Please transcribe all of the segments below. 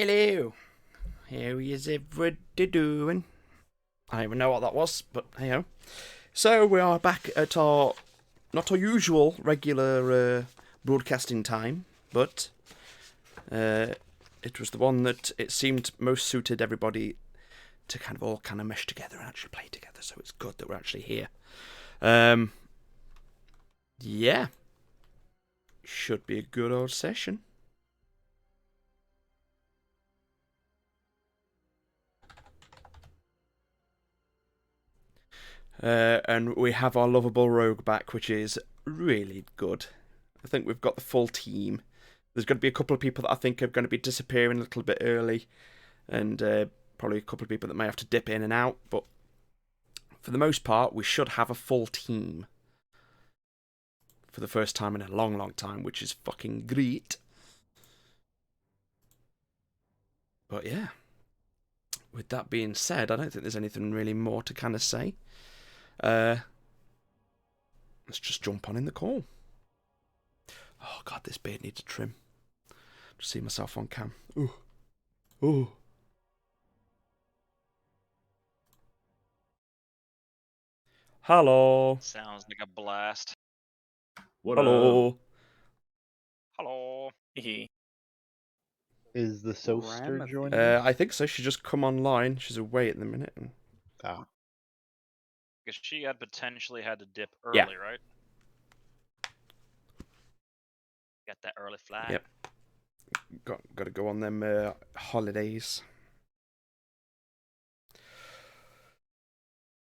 Hello. How is everybody doing? I don't even know what that was, but hey ho. So we are back at our not our usual regular broadcasting time, but it was the one that it seemed most suited everybody to kind of all kind of mesh together and actually play together. So it's good that we're actually here. Yeah, should be a good old session. And we have our lovable rogue back, which is really good. I think we've got the full team. There's going to be a couple of people that I think are going to be disappearing a little bit early, and probably a couple of people that may have to dip in and out, but for the most part, we should have a full team for the first time in a long, long time, which is fucking great. But yeah, with that being said, I don't think there's anything really more to kind of say. Let's just jump on in the call. Oh god, this beard needs a trim. Just see myself on cam. Ooh. Ooh. Hello. Sounds like a blast. What Hello. Hello. Is the Soster joining? I think so. She's just come online. She's away at the minute. Ah. Because she had potentially had to dip Yeah. early, right? Got that early flight. Yep. Got to go on them holidays.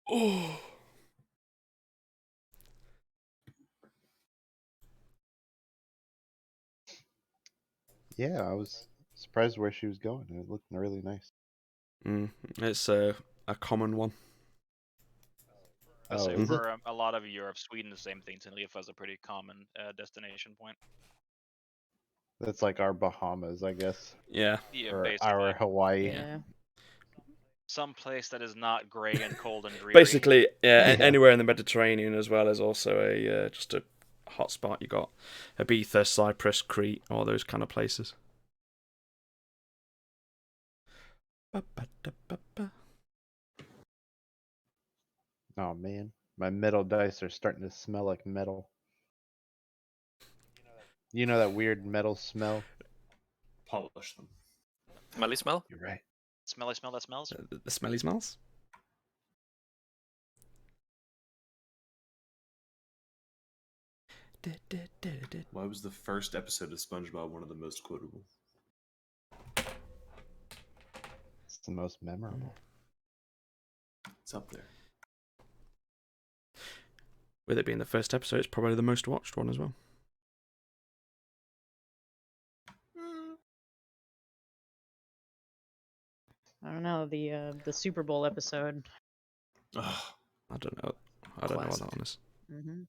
Oh. Yeah, I was surprised where she was going. It looked really nice. It's a common one. I say is for a lot of Europe, Sweden, the same thing. Tenerife is a pretty common destination point. That's like our Bahamas, I guess. Yeah. Yeah, or basically. our Hawaii. Yeah. Some place that is not grey and cold and dreary. Basically, yeah, Yeah. anywhere in the Mediterranean as well as also a just a hot spot. You got Ibiza, Cyprus, Crete, all those kind of places. Oh man, my metal dice are starting to smell like metal. You know that weird metal smell? Polish them. Smelly smell? You're right. Smelly smell that smells? The smelly smells. Why was the first episode of SpongeBob one of the most quotable? It's the most memorable. It's up there. With it being the first episode, it's probably the most watched one as well. I don't know, the Super Bowl episode. Ugh. I don't know. I don't know what that one is. Mm-hmm.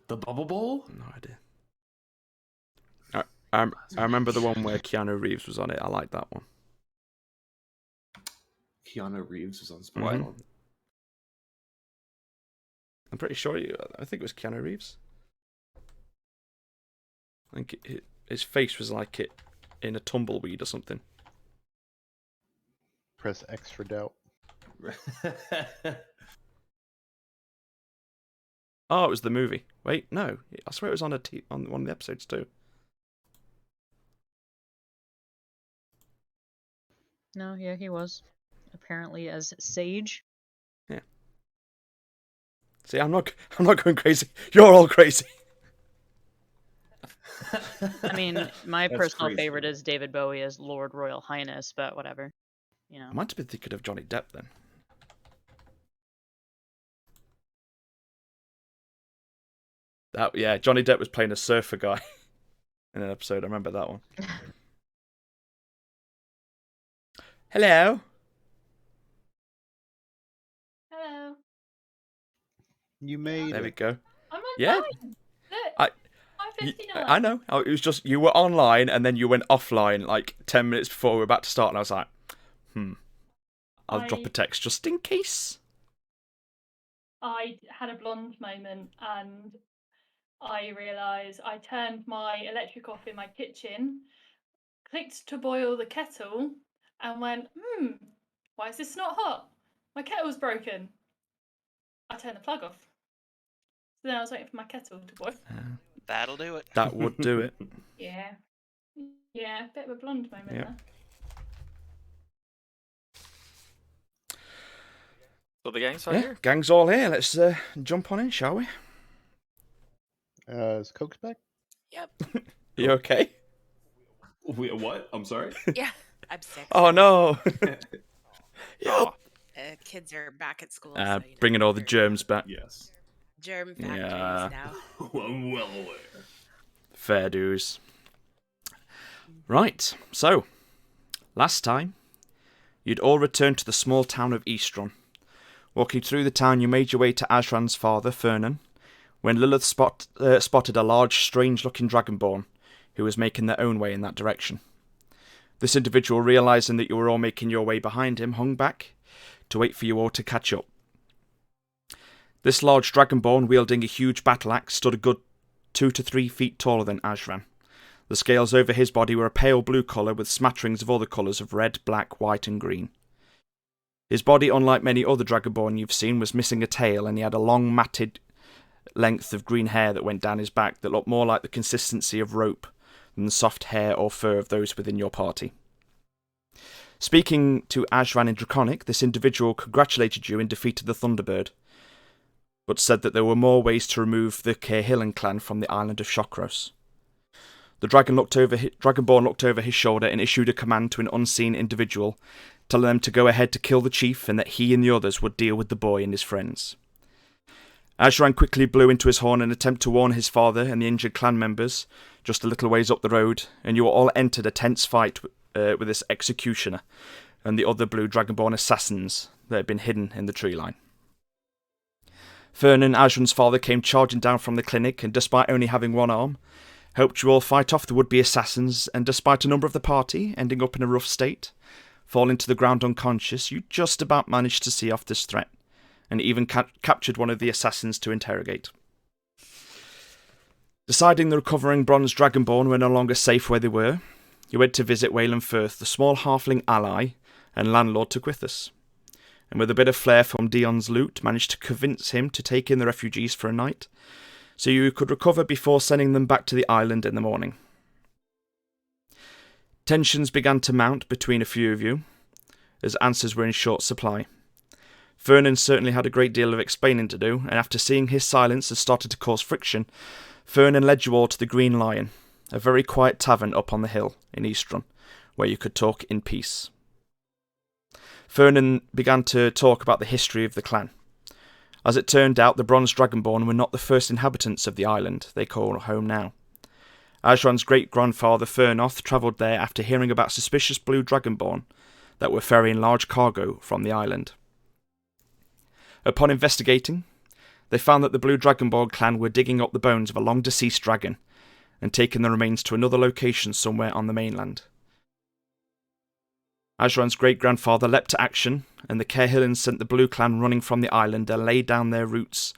The Bubble Bowl? No idea. I remember the one where Keanu Reeves was on it. I like that one. Keanu Reeves was on SpongeBob. I'm pretty sure I think it was Keanu Reeves. I think his face was like it in a tumbleweed or something. Press X for doubt. Oh, it was the movie. Wait, no. I swear it was on on one of the episodes too. No, yeah, he was. Apparently as Sage. Yeah. See, I'm not going crazy. You're all crazy. I mean, my That's personal crazy. favorite is David Bowie as Lord Royal Highness, but whatever. You know. I might have been thinking of Johnny Depp then. Yeah, Johnny Depp was playing a surfer guy in an episode. I remember that one. Hello. Hello. You made There we it. go. I'm on Yeah. time. Look, I- I'm 59. I know. It was just you were online and then you went offline like 10 minutes before we were about to start, and I was like, I'll drop a text just in case. I had a blonde moment and I realised I turned my electric off in my kitchen clicked to boil the kettle and went, why is this not hot? My kettle's broken. I turned the plug off. So then I was waiting for my kettle to boil. That'll do it. That would do it. Yeah. Yeah, bit of a blonde moment there. So the gang's all Yeah, here. gang's all here. Let's jump on in, shall we? Is Coke's back? Yep. You okay? Wait, what? I'm sorry. Yeah, I'm sick. Oh no! Oh, Kids are back at school. So, you know, Bringing all the they're germs back. Yes. germ factories Yeah. now. I'm well aware. Fair dues. Right, so, last time, you'd all returned to the small town of Eastron. Walking through the town, you made your way to Ashran's father, Fernan, when Lilith spotted a large, strange-looking dragonborn who was making their own way in that direction. This individual, realising that you were all making your way behind him, hung back to wait for you all to catch up. This large dragonborn, wielding a huge battle axe, stood a good 2 to 3 feet taller than Ashran. The scales over his body were a pale blue colour with smatterings of other colours of red, black, white and green. His body, unlike many other dragonborn you've seen, was missing a tail, and he had a long matted length of green hair that went down his back that looked more like the consistency of rope than the soft hair or fur of those within your party. Speaking to Ashran in Draconic, this individual congratulated you in defeat of the Thunderbird, but said that there were more ways to remove the Caerhillan clan from the island of Shokros. The Dragonborn looked over his shoulder and issued a command to an unseen individual, telling them to go ahead to kill the chief and that he and the others would deal with the boy and his friends. Ashran quickly blew into his horn in an attempt to warn his father and the injured clan members just a little ways up the road, and you all entered a tense fight with this executioner and the other blue Dragonborn assassins that had been hidden in the tree line. Fernan, Ashran's father, came charging down from the clinic, and despite only having one arm, helped you all fight off the would-be assassins, and despite a number of the party ending up in a rough state, falling to the ground unconscious, you just about managed to see off this threat, and even captured one of the assassins to interrogate. Deciding the recovering bronze dragonborn were no longer safe where they were, you went to visit Wayland Firth, the small halfling ally and landlord to Quithus, and with a bit of flair from Dion's loot, managed to convince him to take in the refugees for a night, so you could recover before sending them back to the island in the morning. Tensions began to mount between a few of you, as answers were in short supply. Fernan certainly had a great deal of explaining to do, and after seeing his silence had started to cause friction, Fernan led you all to the Green Lion, a very quiet tavern up on the hill in Eastron, where you could talk in peace. Fernan began to talk about the history of the clan. As it turned out, the Bronze Dragonborn were not the first inhabitants of the island they call home now. Ashran's great-grandfather Fernoth travelled there after hearing about suspicious blue Dragonborn that were ferrying large cargo from the island. Upon investigating, they found that the blue Dragonborn clan were digging up the bones of a long-deceased dragon and taking the remains to another location somewhere on the mainland. Ashran's great-grandfather leapt to action, and the Caerhillans sent the Blue Clan running from the island and laid down their roots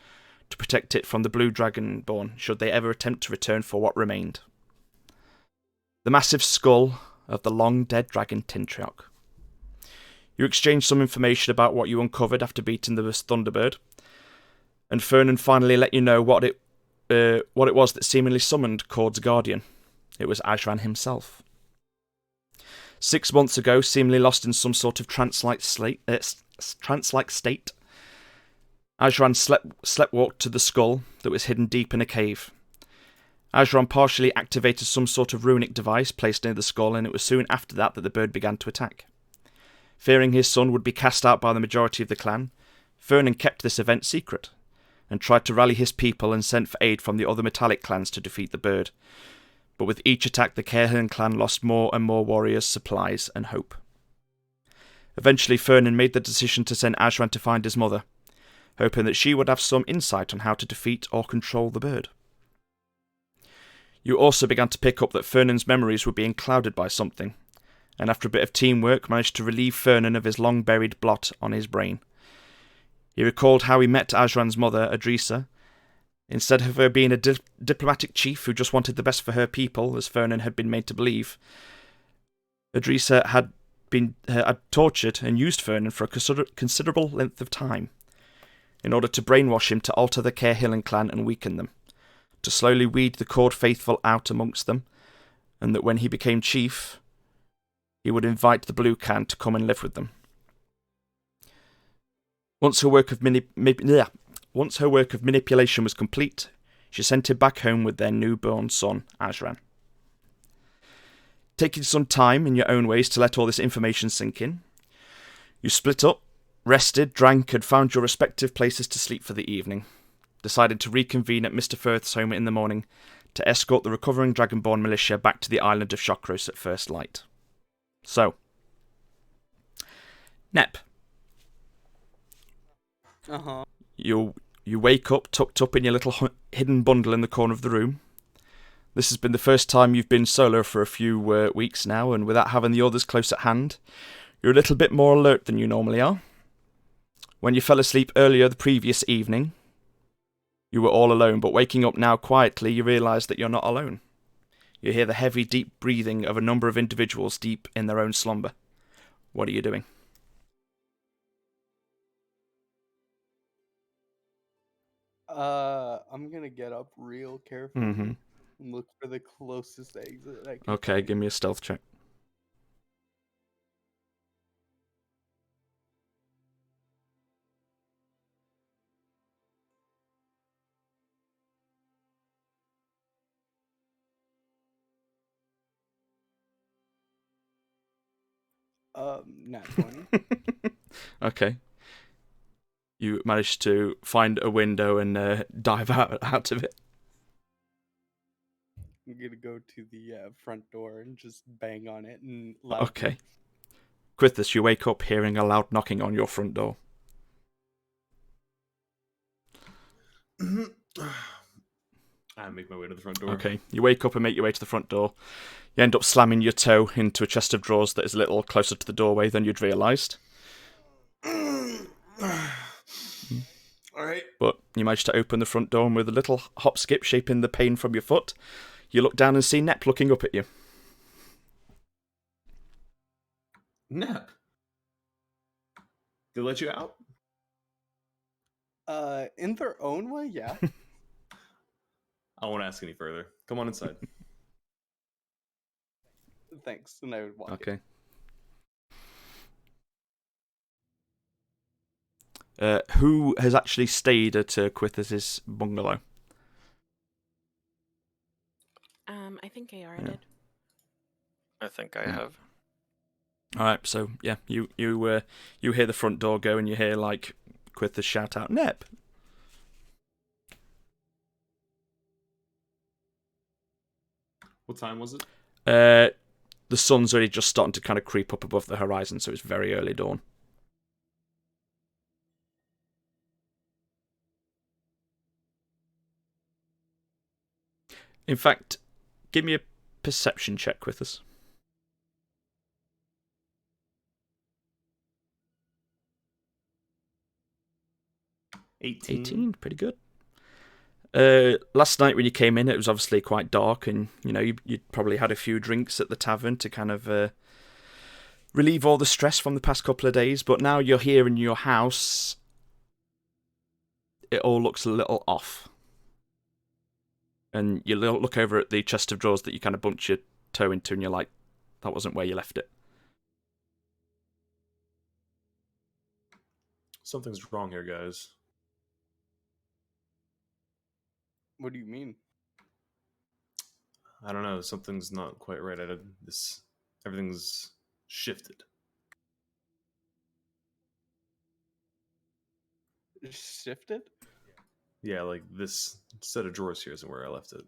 to protect it from the Blue Dragonborn should they ever attempt to return for what remained. The massive skull of the long-dead dragon Tintriok. You exchanged some information about what you uncovered after beating the Thunderbird, and Fernan finally let you know what it was that seemingly summoned Cord's Guardian. It was Ashran himself. 6 months ago, seemingly lost in some sort of trance-like state, Ashran slept-walked to the skull that was hidden deep in a cave. Ashran partially activated some sort of runic device placed near the skull, and it was soon after that the bird began to attack. Fearing his son would be cast out by the majority of the clan, Fernan kept this event secret, and tried to rally his people and sent for aid from the other metallic clans to defeat the bird. But with each attack, the Caerhillan clan lost more and more warriors, supplies, and hope. Eventually, Fernan made the decision to send Ashran to find his mother, hoping that she would have some insight on how to defeat or control the bird. You also began to pick up that Fernan's memories were being clouded by something, and after a bit of teamwork managed to relieve Fernan of his long-buried blot on his brain. He recalled how he met Ashran's mother, Adrisa. Instead of her being a diplomatic chief who just wanted the best for her people, as Fernan had been made to believe, Idrissa had been had tortured and used Vernon for a considerable length of time in order to brainwash him to alter the Caerhillan clan and weaken them, to slowly weed the Cord faithful out amongst them, and that when he became chief, he would invite the Blue Can to come and live with them. Once her work of manipulation was complete, she sent him back home with their newborn son, Ajran. Taking some time in your own ways to let all this information sink in, you split up, rested, drank, and found your respective places to sleep for the evening, decided to reconvene at Mr. Firth's home in the morning to escort the recovering Dragonborn militia back to the island of Shokros at first light. So, Nep. You wake up tucked up in your little hidden bundle in the corner of the room. This has been the first time you've been solo for a few weeks now, and without having the others close at hand, you're a little bit more alert than you normally are. When you fell asleep earlier the previous evening, you were all alone, but waking up now quietly, you realise that you're not alone. You hear the heavy, deep breathing of a number of individuals deep in their own slumber. What are you doing? I'm gonna get up real carefully and look for the closest exit I can Okay, find. give me a stealth check. Nat 20. Okay. You managed to find a window and dive out of it. I'm gonna go to the front door and just bang on it and loud. Okay. Quithus, you wake up hearing a loud knocking on your front door. I make my way to the front door. Okay, you wake up and make your way to the front door. You end up slamming your toe into a chest of drawers that is a little closer to the doorway than you'd realised. Alright. But you manage to open the front door, and with a little hop skip shaping the pane from your foot, you look down and see Nep looking up at you. Nep. They let you out? In their own way, yeah. I won't ask any further. Come on inside. Thanks. And I would walk. Okay. Who has actually stayed at Quithus' bungalow? I think AR Yeah. did. I think I have. Alright, so yeah, you hear the front door go and you hear like Quithus shout out, Nep. What time was it? The sun's already just starting to kind of creep up above the horizon, so it's very early dawn. In fact, give me a perception check with us. 18, pretty good. Last night when you came in, it was obviously quite dark, and you'd probably had a few drinks at the tavern to kind of relieve all the stress from the past couple of days. But now you're here in your house, it all looks a little off. And you look over at the chest of drawers that you kind of bumped your toe into, and you're like, that wasn't where you left it. Something's wrong here, guys. What do you mean? I don't know. Something's not quite right. Everything's shifted. Shifted? Yeah, like this set of drawers here isn't where I left it.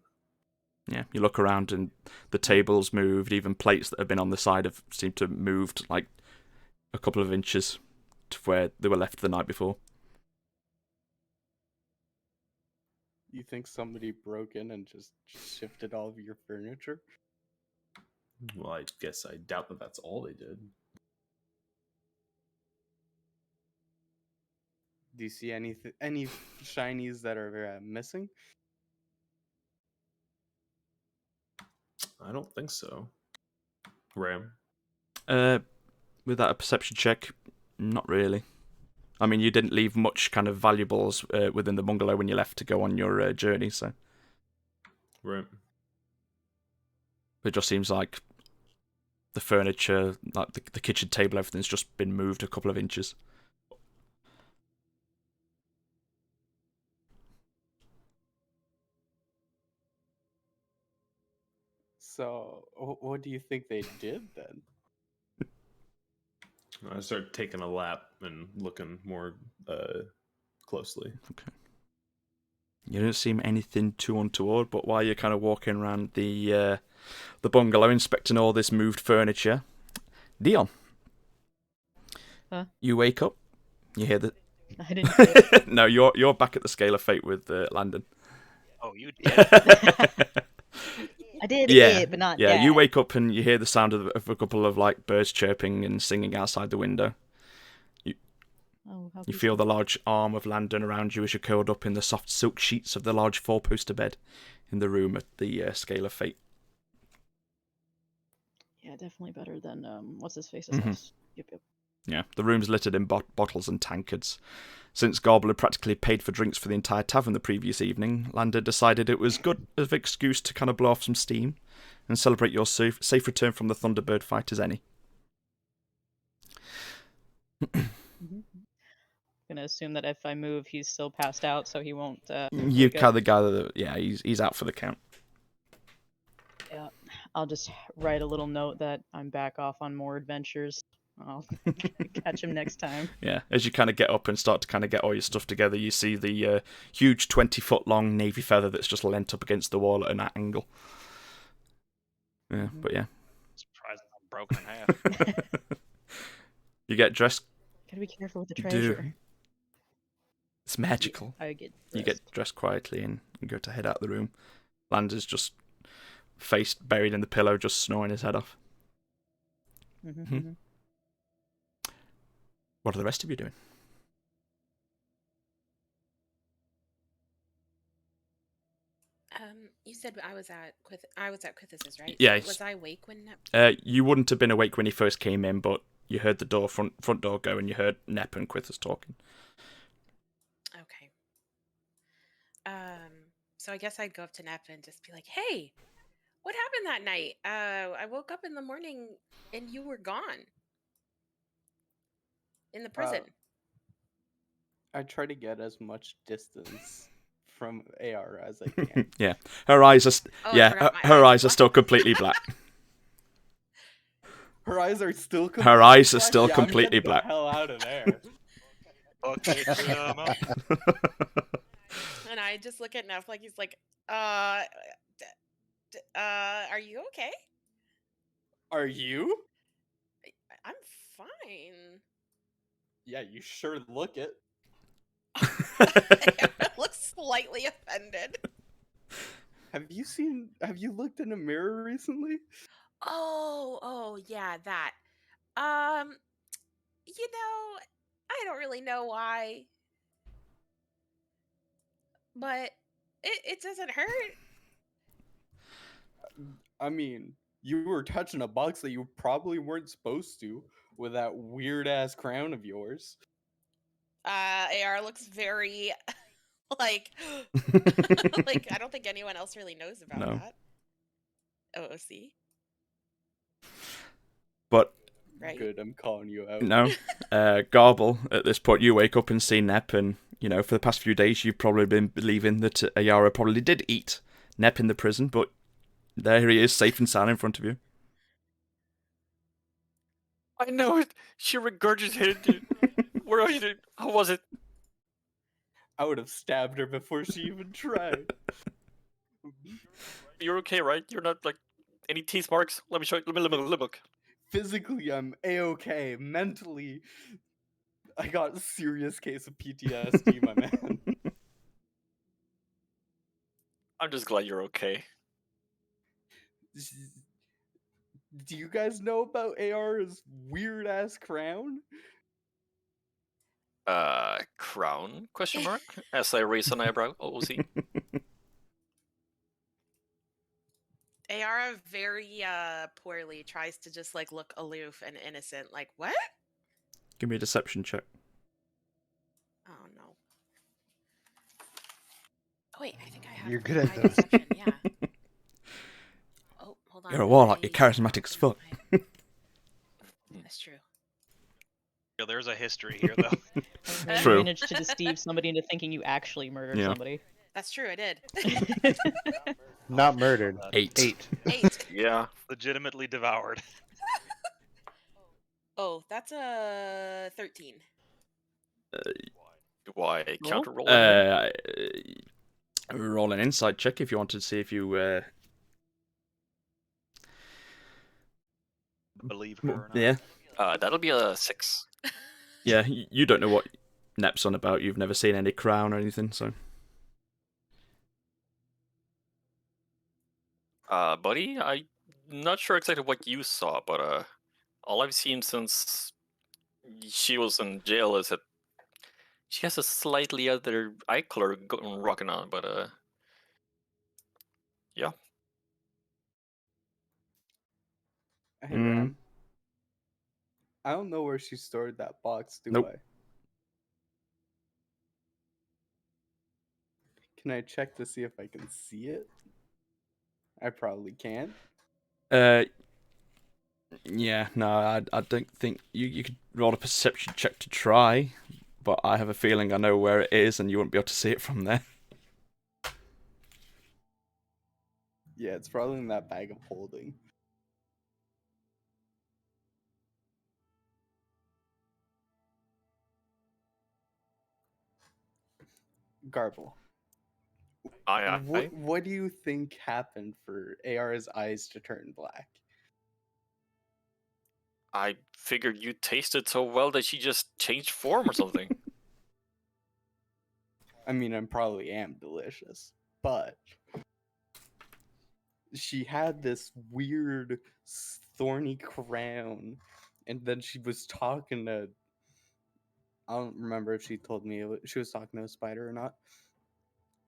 Yeah, you look around and the tables moved, even plates that have been on the side have seemed to have moved like a couple of inches to where they were left the night before. You think somebody broke in and just shifted all of your furniture? Well, I guess I doubt that that's all they did. Do you see any shinies that are missing? I don't think so. Ram? Without a perception check, not really. I mean, you didn't leave much kind of valuables within the bungalow when you left to go on your journey, so Right. it just seems like the furniture, like the kitchen table, everything's just been moved a couple of inches. So, what do you think they did then? I start taking a lap and looking more closely. Okay. You don't seem anything too untoward, but while you're kind of walking around the bungalow, inspecting all this moved furniture, Dion, Huh? you wake up. You hear the. I didn't do it. No, you're back at the Scale of Fate with Landon. Oh, you did. I did Yeah, it, but not Yeah, that. you wake up and you hear the sound of a couple of like birds chirping and singing outside the window. Oh, how You feel the large arm of Landon around you as you're curled up in the soft silk sheets of the large four-poster bed in the room at the Scale of Fate. Yeah, definitely better than what's his face's Mhm. house. Yep. Yeah, the room's littered in bottles and tankards. Since Garble had practically paid for drinks for the entire tavern the previous evening, Landon decided it was good of an excuse to kind of blow off some steam and celebrate your safe return from the Thunderbird fight as any. Gonna assume that if I move, he's still passed out, so he won't. You wake up. kind of gather that, he's out for the count. Yeah, I'll just write a little note that I'm back off on more adventures. I'll catch him next time. Yeah, as you kind of get up and start to kind of get all your stuff together, you see the huge 20-foot-long navy feather that's just leant up against the wall at an angle. Yeah, but yeah. Surprised I'm broken in half. You get dressed. Gotta be careful with the You treasure. do. It's magical. I get. You get dressed quietly and go to head out the room. Landon's just face buried in the pillow, just snoring his head off. Mm-hmm. What are the rest of you doing? You said I was at Quith's, right? Yeah, So was I awake when? You wouldn't have been awake when he first came in, but you heard the front door go, and you heard Nep and Quithers talking. Okay. So I guess I'd go up to Nep and just be like, "Hey, what happened that night? I woke up in the morning and you were gone in the prison." I try to get as much distance from AR as I can. Yeah, her eyes are I forgot my her eyes eyes are still completely black. Her eyes are still. Her eyes are black? still Yeah, completely I'm getting black. the hell out of there. Okay, And I just look at Nep like he's like, are you okay? Are you? I'm fine." Yeah, you sure look it. I look slightly offended. Have you looked in a mirror recently? Oh, yeah, that. I don't really know why, but it doesn't hurt. I mean, you were touching a box that you probably weren't supposed to with that weird ass crown of yours. AR looks very like like I don't think anyone else really knows about No. that. OOC, But right? Good, I'm calling you out. no, Garble. At this point, you wake up and see Nep, and for the past few days, you've probably been believing that Ayara probably did eat Nep in the prison, but there he is, safe and sound in front of you. I know it. She regurgitated it. Where are you? How was it? I would have stabbed her before she even tried. You're okay, right? You're not like any teeth marks. Let me show you. Let me look. Physically, I'm A-okay. Mentally, I got a serious case of PTSD, my man. I'm just glad you're okay. Do you guys know about AR's weird ass crown? Crown? Question mark? As I raise an eyebrow. OOC. Ayara very poorly tries to just like look aloof and innocent. Like, what? Give me a deception check. Oh no. Oh wait, I think I have. You're good at high those. deception, yeah. Oh, hold on. You're a warlock. You're I charismatic as fuck. opened That's true. Yeah, there's a history here, though. You True. managed to deceive somebody into thinking you actually murdered Yeah. somebody. That's true. I did. Not murdered. 8. 8. Yeah. Legitimately devoured. Oh, that's a 13. Do I counter roll? Roll an insight check if you wanted to see if you. Believe her or not. Yeah. That'll be a 6. Yeah, you don't know what Nep's on about. You've never seen any crown or anything, so. Buddy, I'm not sure exactly what you saw, but all I've seen since she was in jail is that she has a slightly other eye color rocking on, but yeah. Hey, Mm. Ram. I don't know where she stored that box, do Nope. I? Can I check to see if I can see it? I probably can. Yeah, no, I don't think you could roll a perception check to try, but I have a feeling I know where it is, and you won't be able to see it from there. Yeah, it's probably in that bag of holding. Garble. What do you think happened for AR's eyes to turn black? I figured you tasted so well that she just changed form or something. I mean, I probably am delicious, but she had this weird thorny crown, and then she was talking to. I don't remember if she told me she was talking to a spider or not.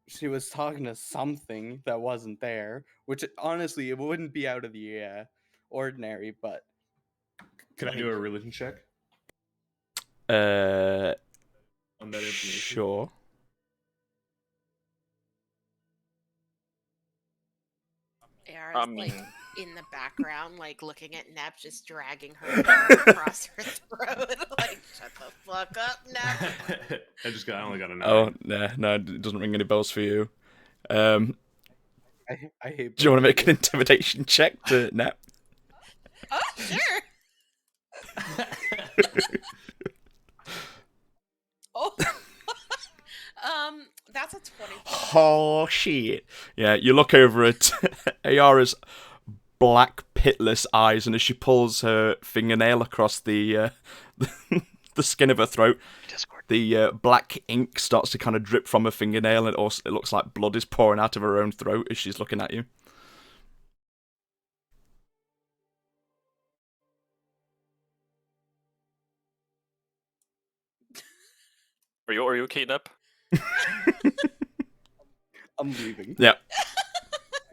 She was talking to something that wasn't there, which honestly it wouldn't be out of the ordinary, but Can I do a religion check Uh, on that information? sure. Ayara's I like mean- in the background, like looking at Nep, just dragging her finger across her throat. Like, shut the fuck up, Nep. I only got a 9. Oh, no, it doesn't ring any bells for you. I hate. Do you want to both make of an intimidation check to Nep? Oh, sure. Oh. That's a 20. Oh, shit. Yeah, you look over at Ayara's black, pitless eyes, and as she pulls her fingernail across the the skin of her throat, Discord. the black ink starts to kind of drip from her fingernail, and it looks like blood is pouring out of her own throat as she's looking at you. Are you okay, Nep? I'm leaving. Yeah.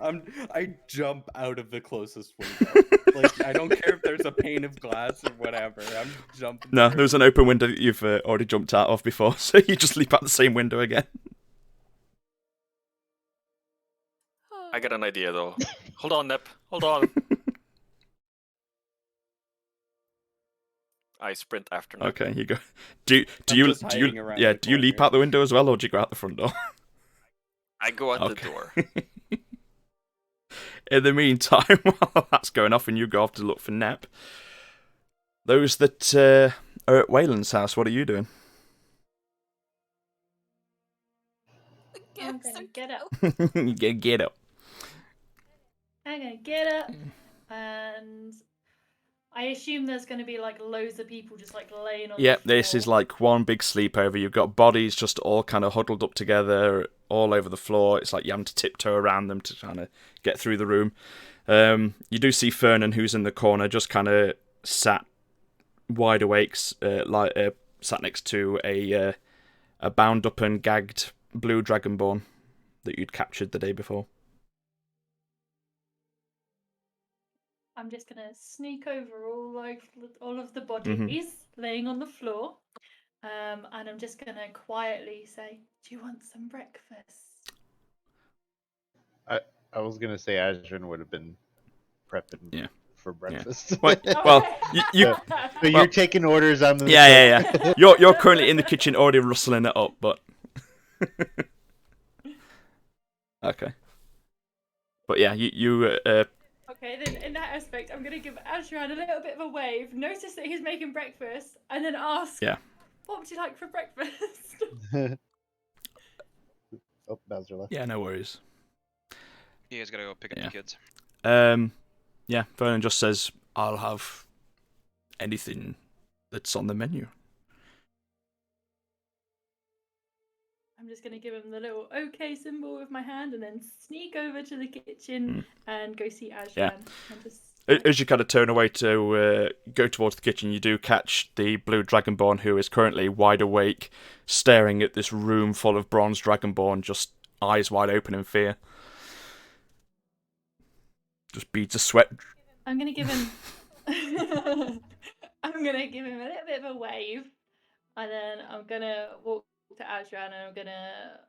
I jump out of the closest window. Like I don't care if there's a pane of glass or whatever. I'm jumping. No, through. there's an open window that you've already jumped out of before, so you just leap out the same window again. I got an idea though. Hold on, Nep. Hold on. I sprint after Nep. Okay, you go. Do I'm you just hiding around the do you leap corner. out the window as well, or do you go out the front door? I go out the Okay. door. In the meantime, while that's going off and you go off to look for Nep, those that are at Wayland's house, what are you doing? I'm gonna get up. Get up. I'm gonna get up, and I assume there's gonna be like loads of people just like laying on. Yep, the this is floor. like one big sleepover. You've got bodies just all kind of huddled up together all over the floor. It's like you having to tiptoe around them to kind of get through the room. You do see Fernan, who's in the corner, just kind of sat wide awake, sat next to a bound up and gagged blue dragonborn that you'd captured the day before. I'm just gonna sneak over all of the bodies laying on the floor, and I'm just gonna quietly say, "Do you want some breakfast?" I was gonna say Azrin would have been prepping for breakfast. Well, you So you're taking orders on the yeah. You're currently in the kitchen already rustling it up, but okay. But yeah, you Okay, then in that aspect, I'm gonna give Ashran a little bit of a wave. Notice that he's making breakfast, and then ask, Yeah. "What would you like for breakfast?" Oh, Bowser left. Yeah, no worries. You guys gotta go pick up the kids. Yeah, Vernon just says, I'll have anything that's on the menu. I'm just gonna give him the little OK symbol with my hand, and then sneak over to the kitchen and go see Ashran. Yeah. And just... As you kind of turn away to go towards the kitchen, you do catch the blue dragonborn, who is currently wide awake, staring at this room full of bronze dragonborn, just eyes wide open in fear. Just beads of sweat. I'm gonna give him. I'm gonna give him a little bit of a wave, and then I'm gonna walk to Ashran, and I'm gonna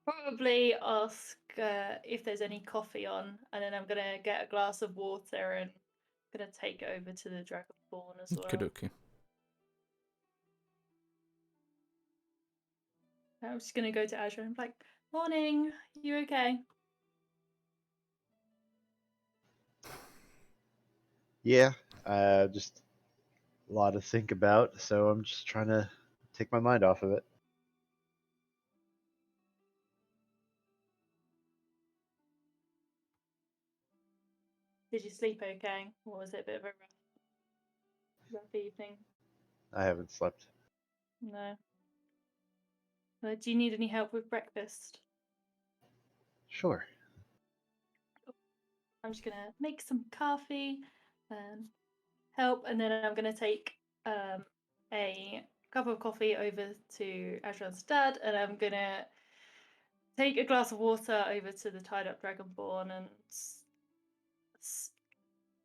probably ask if there's any coffee on, and then I'm gonna get a glass of water and I'm gonna take it over to the dragonborn as well. Okay. I'm just gonna go to Ashran and be like, "Morning, you okay?" Yeah, just a lot to think about, so I'm just trying to take my mind off of it. Did you sleep okay, or was it a bit of a rough evening? I haven't slept. No. Do you need any help with breakfast? Sure. I'm just gonna make some coffee and help, and then I'm gonna take a cup of coffee over to Ashran's dad, and I'm gonna take a glass of water over to the tied up dragonborn, and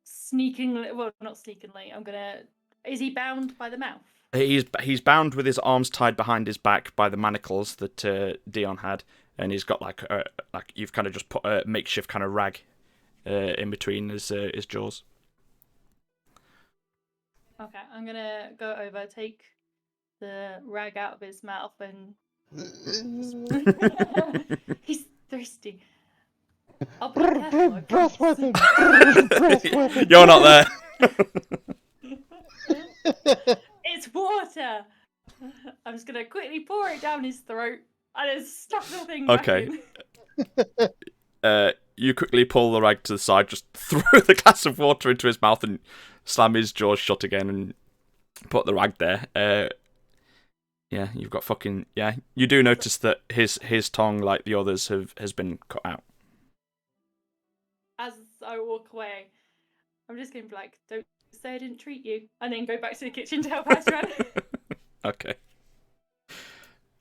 sneakingly, well, not sneakingly, I'm gonna. Is he bound by the mouth? He's bound with his arms tied behind his back by the manacles that Dion had, and he's got like you've kind of just put a makeshift kind of rag in between his jaws. Okay, I'm gonna go over, take the rag out of his mouth, and he's thirsty. I'll be careful, I Breath promise. weapon! Breath weapon! You're not there. It's water. I'm just gonna quickly pour it down his throat and then stuff the thing back in. You quickly pull the rag to the side, just throw the glass of water into his mouth and slam his jaws shut again and put the rag there. Yeah, you've got fucking... Yeah, you do notice that his tongue, like the others, has been cut out. As I walk away, I'm just gonna be like, "Don't say I didn't treat you," and then go back to the kitchen to help Ashran. Okay.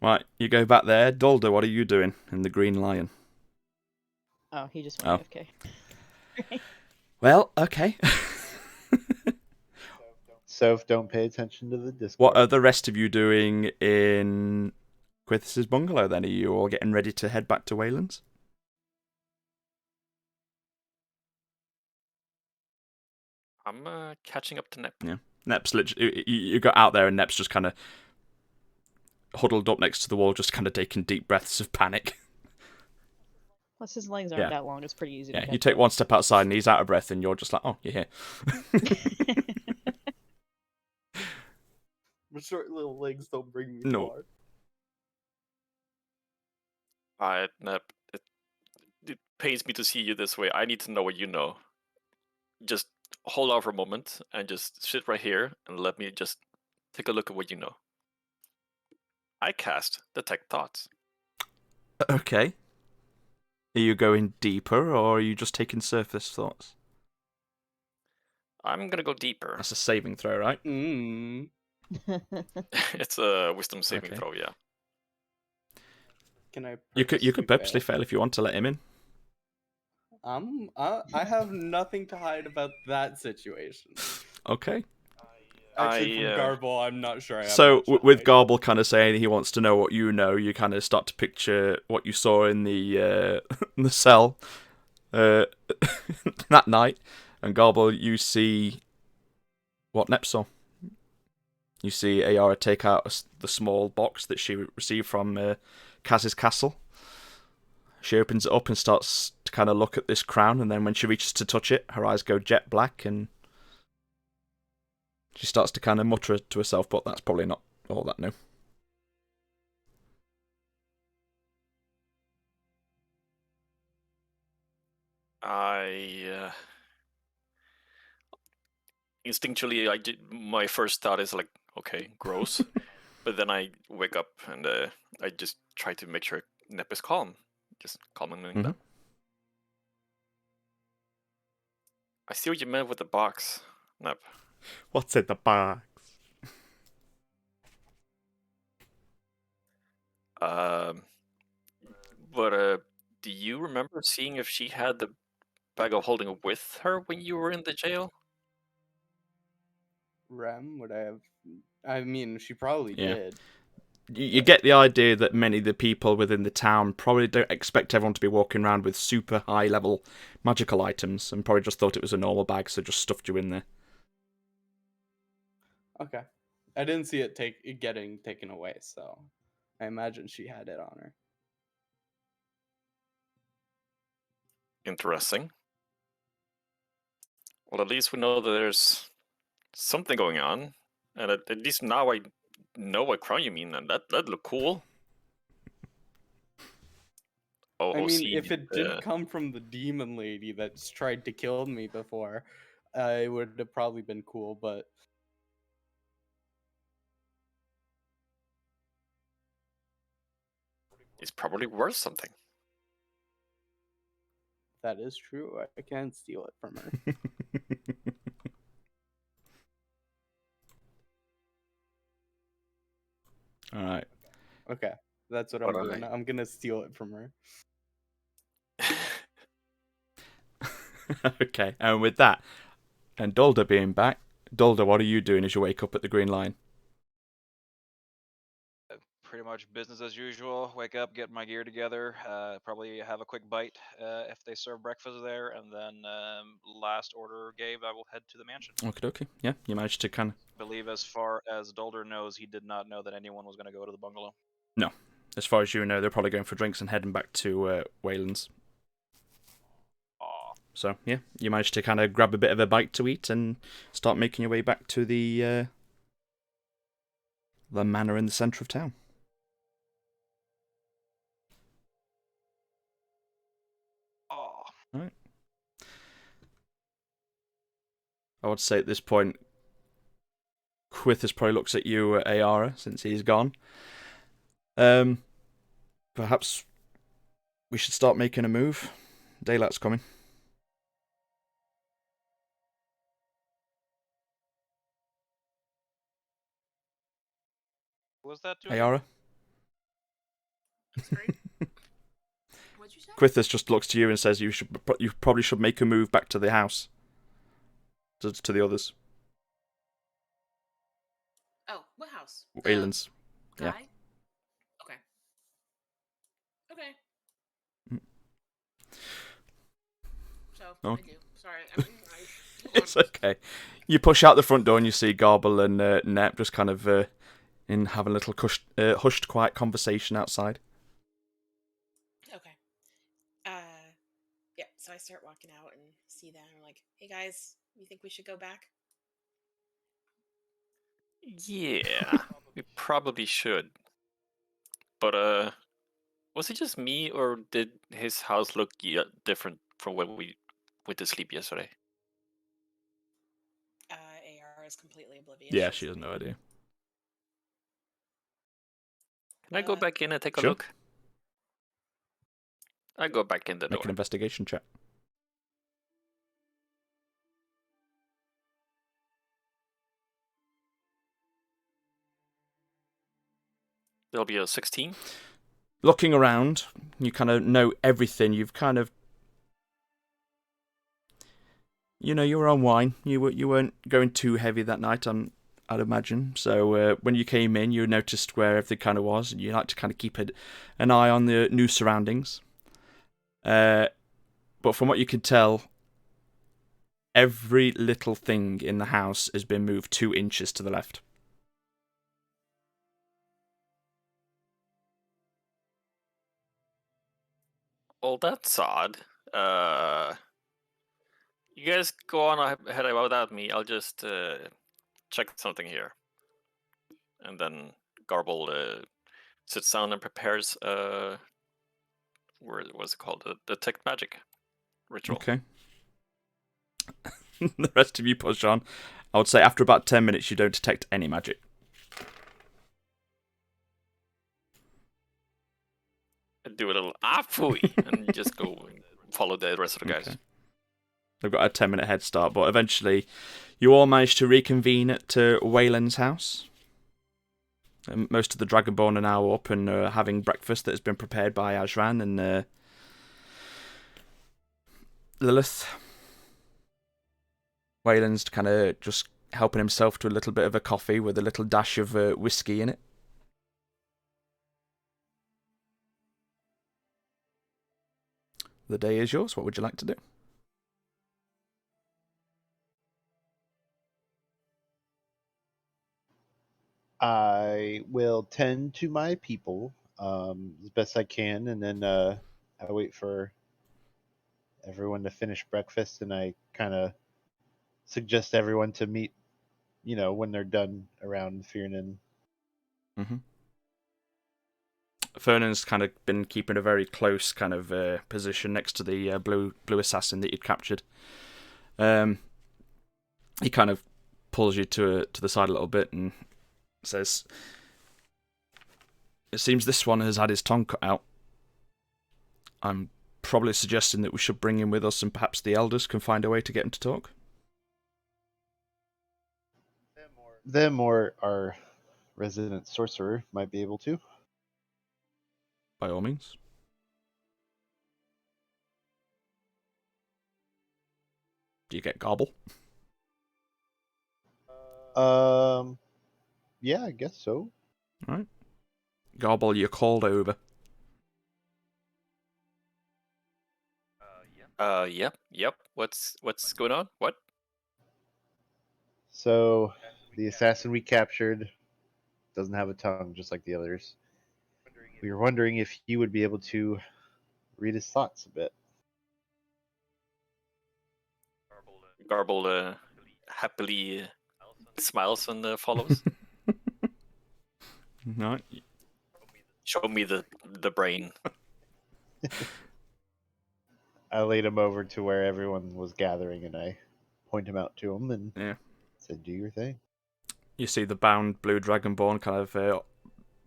Right, you go back there. Dolda, what are you doing in the Green Lion? Oh, he just went AFK. Well, okay. So don't pay attention to the Discord. What are the rest of you doing in Quith's bungalow then? Are you all getting ready to head back to Wayland's? I'm catching up to Nep. Yeah. Nep's literally... You got out there and Nep's just kind of huddled up next to the wall, just kind of taking deep breaths of panic. Plus, his legs aren't that long. It's pretty easy to Yeah, catch you take up. one step outside and he's out of breath and you're just like, oh, you're here. My short little legs don't bring me No. far. Alright, Nep. It pains me to see you this way. I need to know what you know. Just hold on for a moment and just sit right here and let me just take a look at what you know. I cast Detect Thoughts. Okay. Are you going deeper or are you just taking surface thoughts? I'm gonna go deeper. That's a saving throw, right? It's a wisdom saving Okay. throw, yeah. Can I? You could purposely fail if you want to let him in. I have nothing to hide about that situation. Okay. Actually, from I, Garble, I'm not sure I have So much to with hide. Garble kind of saying he wants to know what you know, you kind of start to picture what you saw in the in the cell that night. And Garble, you see what Nep saw. You see Ayara take out the small box that she received from Kaz's castle. She opens it up and starts to kind of look at this crown, and then when she reaches to touch it, her eyes go jet black, and she starts to kind of mutter to herself, but that's probably not all that new. Instinctually, my first thought is like, okay, gross. But then I wake up and I just try to make sure Nep is calm. Just calming them down. I see what you meant with the box, Nep. What's in the box? But do you remember seeing if she had the bag of holding with her when you were in the jail? Rem, would I have? I mean, she probably Yeah. did. You get the idea that many of the people within the town probably don't expect everyone to be walking around with super high level magical items, and probably just thought it was a normal bag, so just stuffed you in there. Okay. I didn't see it getting taken away, so I imagine she had it on her. Interesting. Well, at least we know that there's something going on, and at least now I know what crown you mean, and that look cool. I mean, if it didn't come from the demon lady that's tried to kill me before, it would have probably been cool, but it's probably worth something. that is true. I can't steal it from her. Alright. Okay, that's what I'm doing. I'm gonna steal it from her. Okay, and with that, and Dulder being back, Dulder, what are you doing as you wake up at the Green Line? Pretty much business as usual. Wake up, get my gear together, probably have a quick bite if they serve breakfast there, and then last order gave, I will head to the mansion. Okay, yeah, you managed to kind of... I believe as far as Dulder knows, he did not know that anyone was going to go to the bungalow. No. As far as you know, they're probably going for drinks and heading back to Wayland's. So, yeah, you managed to kind of grab a bit of a bite to eat and start making your way back to the manor in the centre of town. Right. I would say at this point, Quithus probably looks at you, Ayara, since he's gone. Perhaps we should start making a move. Daylight's coming. What was that? Ayara? Sorry? What'd you say? Quithus just looks to you and says you probably should make a move back to the house. To the others. Oh, what house? Wayland's. Guy? Yeah. Okay. Okay. So, Okay. I do. Sorry. I mean, It's okay. You push out the front door and you see Garble and Nep just kind of in having a little hushed, quiet conversation outside. Okay. Yeah, so I start walking out and see them. I'm like, hey guys, you think we should go back? Yeah, we probably should. But was it just me, or did his house look different from when we went to sleep yesterday? AR is completely oblivious. Yeah, she has no idea. Can I go back in and take a Sure. look? I go back in the door. Make an investigation check. There'll be a 16. Looking around, you kind of know everything. You've kind of you were on wine. You weren't going too heavy that night, I'd imagine. So when you came in, you noticed where everything kind of was, and you like to kind of keep an eye on the new surroundings. But from what you can tell, every little thing in the house has been moved 2 inches to the left. Well, that's odd. You guys go on ahead without me. I'll just check something here. And then Garble sits down and prepares what's it called? The detect magic ritual. Okay. The rest of you push on. I would say after about 10 minutes, you don't detect any magic. Do a little afui and just go and follow the rest of the guys. Okay. They've got a 10-minute head start, but eventually you all manage to reconvene at Wayland's house. And most of the Dragonborn are now up and having breakfast that has been prepared by Ajran and Lilith. Wayland's kind of just helping himself to a little bit of a coffee with a little dash of whiskey in it. The day is yours. What would you like to do? I will tend to my people as best I can, and then I wait for everyone to finish breakfast, and I kind of suggest everyone to meet, when they're done around Fiernan. Mm-hmm. Fernan's kind of been keeping a very close kind of position next to the blue assassin that you'd captured. He kind of pulls you to the side a little bit and says, "It seems this one has had his tongue cut out. I'm probably suggesting that we should bring him with us, and perhaps the elders can find a way to get him to talk." Them or our resident sorcerer might be able to. By all means. Do you get Garble? Yeah, I guess so. All right. Garble, you're called over. Yep. What's going on? What? So, the assassin we captured doesn't have a tongue, just like the others. We were wondering if you would be able to read his thoughts a bit. Garble happily smiles and follows. No. Show me the brain. I laid him over to where everyone was gathering, and I point him out to him and said, "Do your thing." You see the bound blue dragonborn kind of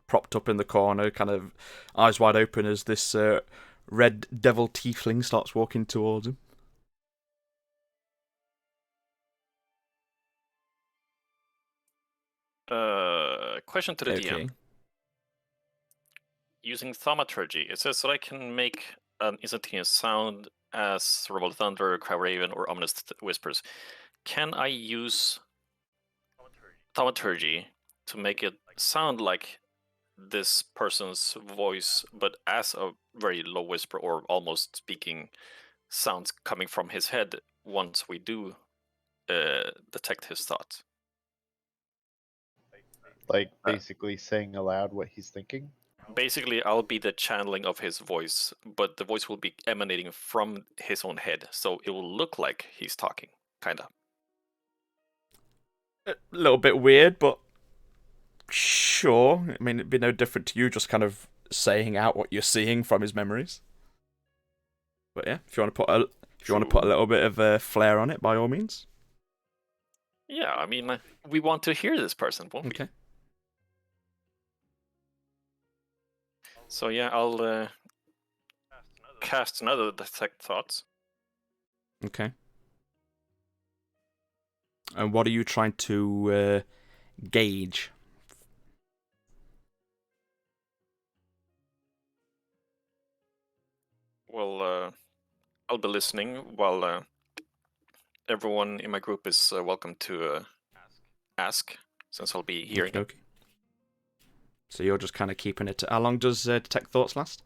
propped up in the corner, kind of eyes wide open as this red devil tiefling starts walking towards him. Question to the DM. Using thaumaturgy, it says that I can make an instantaneous sound as Rumble Thunder, Cry Raven, or Ominous Whispers. Can I use thaumaturgy to make it sound like this person's voice, but as a very low whisper or almost speaking sounds coming from his head once we do detect his thoughts? Like basically saying aloud what he's thinking? Basically, I'll be the channeling of his voice, but the voice will be emanating from his own head, so it will look like he's talking, kind of. A little bit weird, but sure. I mean, it'd be no different to you just kind of saying out what you're seeing from his memories. But yeah, if you want to put a little bit of flair on it, by all means. Yeah, I mean, we want to hear this person, won't we? Okay. So yeah, I'll cast another detect thoughts. Okay. And what are you trying to gauge? Well, I'll be listening while everyone in my group is welcome to ask, since I'll be hearing it. Okay. So you're just kind of keeping it. How long does Detect Thoughts last?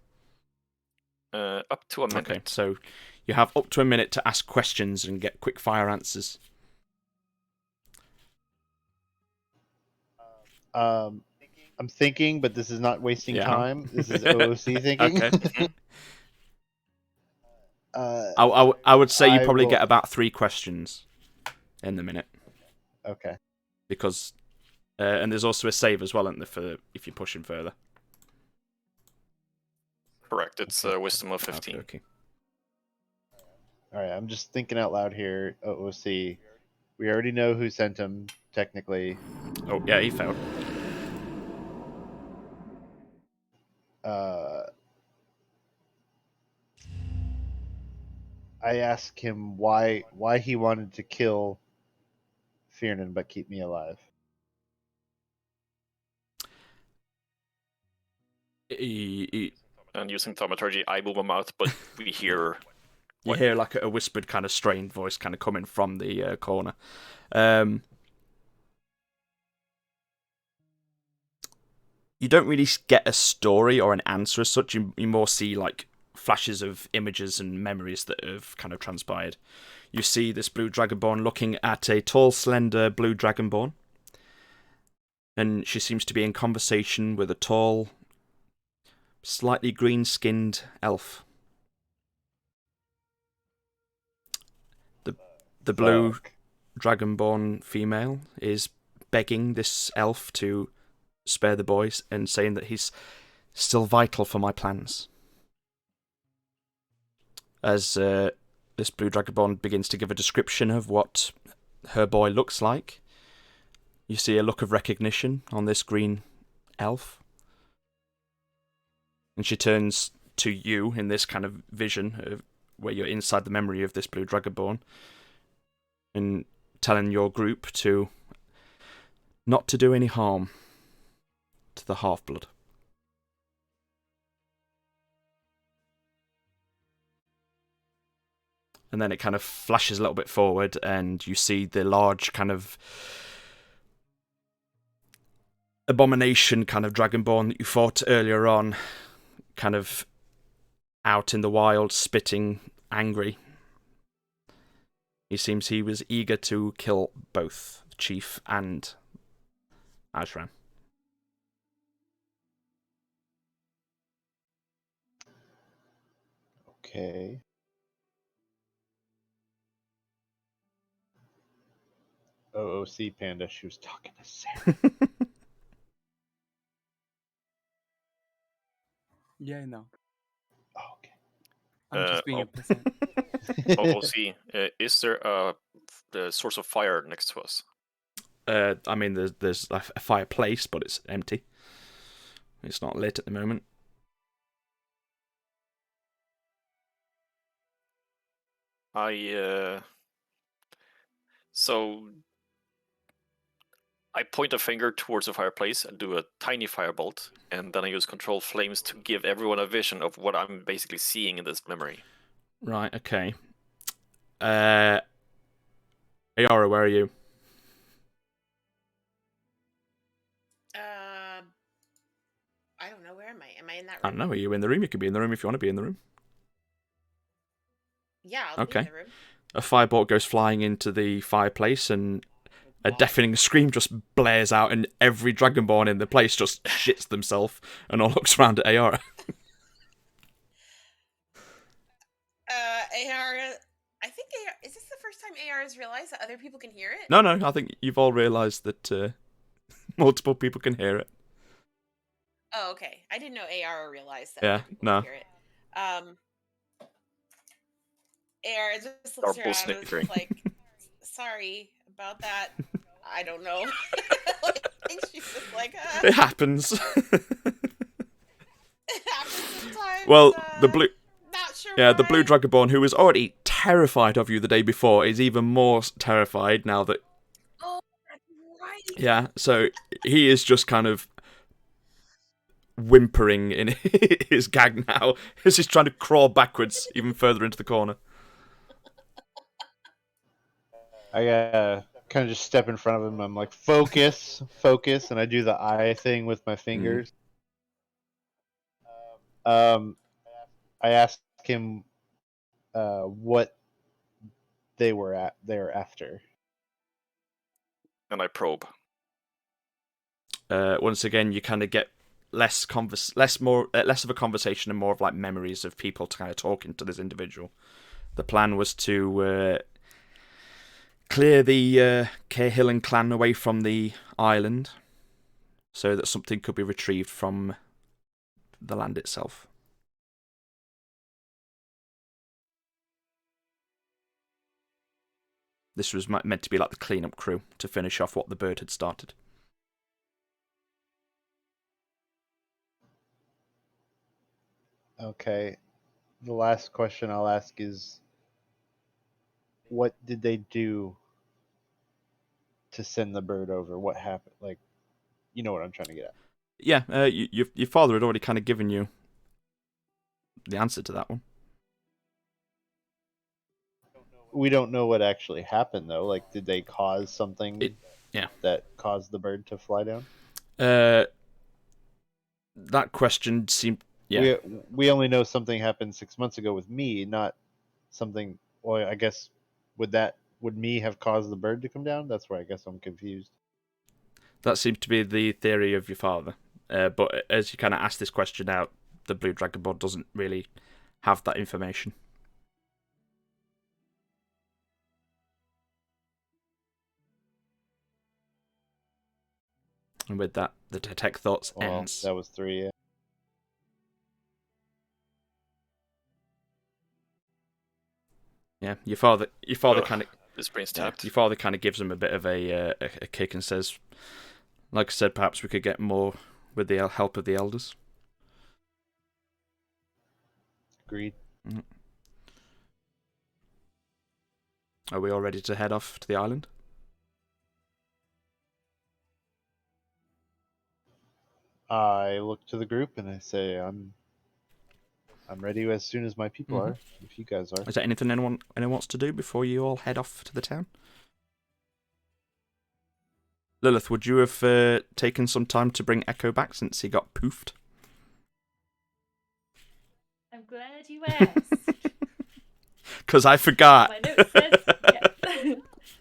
Up to a minute. Okay, so you have up to a minute to ask questions and get quick fire answers. I'm thinking, but this is not wasting Yeah. time. This is OOC thinking. Okay. I would say you probably will... get about 3 questions in the minute. Okay. Because, and there's also a save as well, isn't there, for if you're pushing further. Correct. It's Wisdom of 15. Okay. All right. I'm just thinking out loud here. OOC. We already know who sent him, technically. Oh, yeah, he failed. I asked him why he wanted to kill Fiernan but keep me alive. And using thaumaturgy, I move my mouth, but we hear... You hear like a whispered kind of strained voice kind of coming from the corner. You don't really get a story or an answer as such. You more see like flashes of images and memories that have kind of transpired. You see this blue dragonborn looking at a tall, slender blue dragonborn. And she seems to be in conversation with a tall, slightly green-skinned elf. The blue dragonborn female is begging this elf to spare the boys and saying that he's still vital for my plans. As this blue dragonborn begins to give a description of what her boy looks like, you see a look of recognition on this green elf. And she turns to you in this kind of vision where you're inside the memory of this blue dragonborn and telling your group to not to do any harm to the half-blood. And then it kind of flashes a little bit forward and you see the large kind of abomination kind of dragonborn that you fought earlier on, kind of out in the wild, spitting, angry. He seems he was eager to kill both the chief and Ashram. Okay. OOC Panda, she was talking to Sarah. Yeah, I know. Oh, okay. I'm just being a peasant. OOC, is there the source of fire next to us? I mean, there's a fireplace, but it's empty. It's not lit at the moment. So I point a finger towards the fireplace and do a tiny firebolt, and then I use control flames to give everyone a vision of what I'm basically seeing in this memory. Right, okay. Ayara, where are you? I don't know. Where am I? Am I in that room? I don't know, are you in the room? You could be in the room if you want to be in the room. Yeah, I'll be in the room. A firebolt goes flying into the fireplace and a deafening scream just blares out and every dragonborn in the place just shits themselves and all looks around at Ayara. Ayara, I think is this the first time AR has realized that other people can hear it? No, I think you've all realised that multiple people can hear it. Oh, okay. I didn't know AR realized that. Yeah, other people no. could hear it. AR just looks around and is like, sorry about that. I don't know. And she's just like, It happens. It happens sometimes. Well, the blue... Not sure Yeah, why. the blue dragonborn, who was already terrified of you the day before, is even more terrified now that... Oh, that's right. Yeah, so he is just kind of whimpering in his gag now as he's trying to crawl backwards even further into the corner. I kind of just step in front of him. I'm like, focus, focus, and I do the eye thing with my fingers. I asked him what they were there after. And I probe. Once again, you kind of get less of a conversation and more of like memories of people kind of talking to this individual. The plan was to clear the Cahillan clan away from the island, so that something could be retrieved from the land itself. This was meant to be like the cleanup crew to finish off what the bird had started. Okay. The last question I'll ask is, what did they do to send the bird over? What happened? Like, you know what I'm trying to get at. Yeah, your father had already kind of given you the answer to that one. We don't know what actually happened, though. Like, did they cause something that caused the bird to fly down? That question seemed... Yeah. We only know something happened 6 months ago with me, not something... Well, I guess, would me have caused the bird to come down? That's where I guess I'm confused. That seemed to be the theory of your father. But as you kind of ask this question out, the Blue Dragon Board doesn't really have that information. And with that, the Detect Thoughts ends. That was 3, yeah. Yeah, your father kind of... This brain's tapped. Your father kind of gives him a bit of a kick and says, like I said, perhaps we could get more with the help of the elders. Agreed. Mm-hmm. Are we all ready to head off to the island? I look to the group and I say, I'm ready as soon as my people are, if you guys are. Is there anything anyone wants to do before you all head off to the town? Lilith, would you have taken some time to bring Echo back since he got poofed? I'm glad you asked. Because I forgot. My note says yes.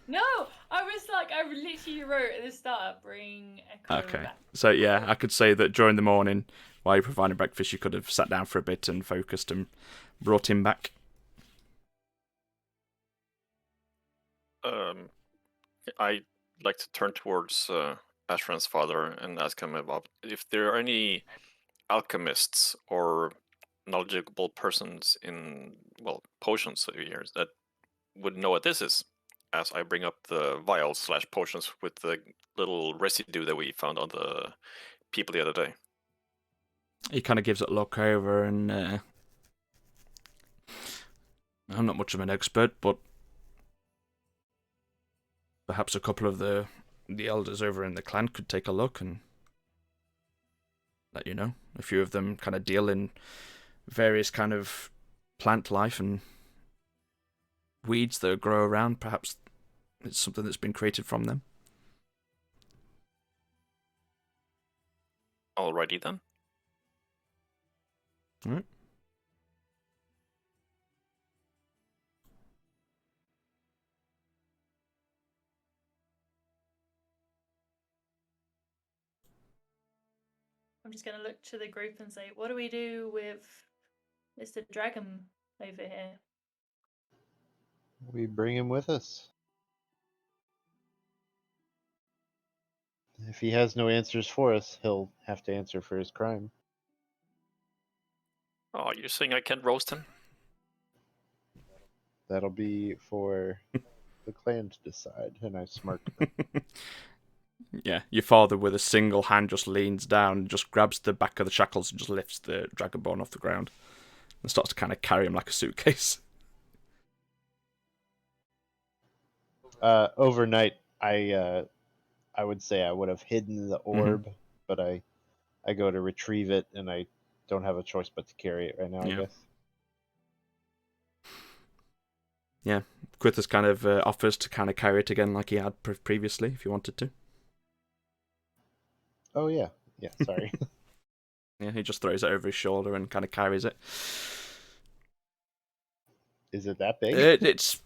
No, I was like, I literally wrote at the start, bring Echo back. So yeah, I could say that during the morning, while you're providing breakfast, you could have sat down for a bit and focused and brought him back. I'd like to turn towards Ashran's father and ask him about if there are any alchemists or knowledgeable persons in, well, potions here that would know what this is, as I bring up the vials / potions with the little residue that we found on the people the other day. He kind of gives it a look over, and I'm not much of an expert, but perhaps a couple of the elders over in the clan could take a look and let you know. A few of them kind of deal in various kind of plant life and weeds that grow around. Perhaps it's something that's been created from them. Alrighty then. All right. I'm just going to look to the group and say, what do we do with Mr. Dragon over here? We bring him with us. If he has no answers for us, he'll have to answer for his crime. Oh, you're saying I can't roast him? That'll be for the clan to decide, and I smirk. Yeah, your father with a single hand just leans down and just grabs the back of the shackles and just lifts the Dragonborn off the ground and starts to kind of carry him like a suitcase. Overnight, I would say I would have hidden the orb, but I go to retrieve it, and I don't have a choice but to carry it right now, I guess. Yeah, Quithus kind of offers to kind of carry it again like he had previously, if you wanted to. Oh yeah, sorry. Yeah, he just throws it over his shoulder and kind of carries it. Is it that big? It's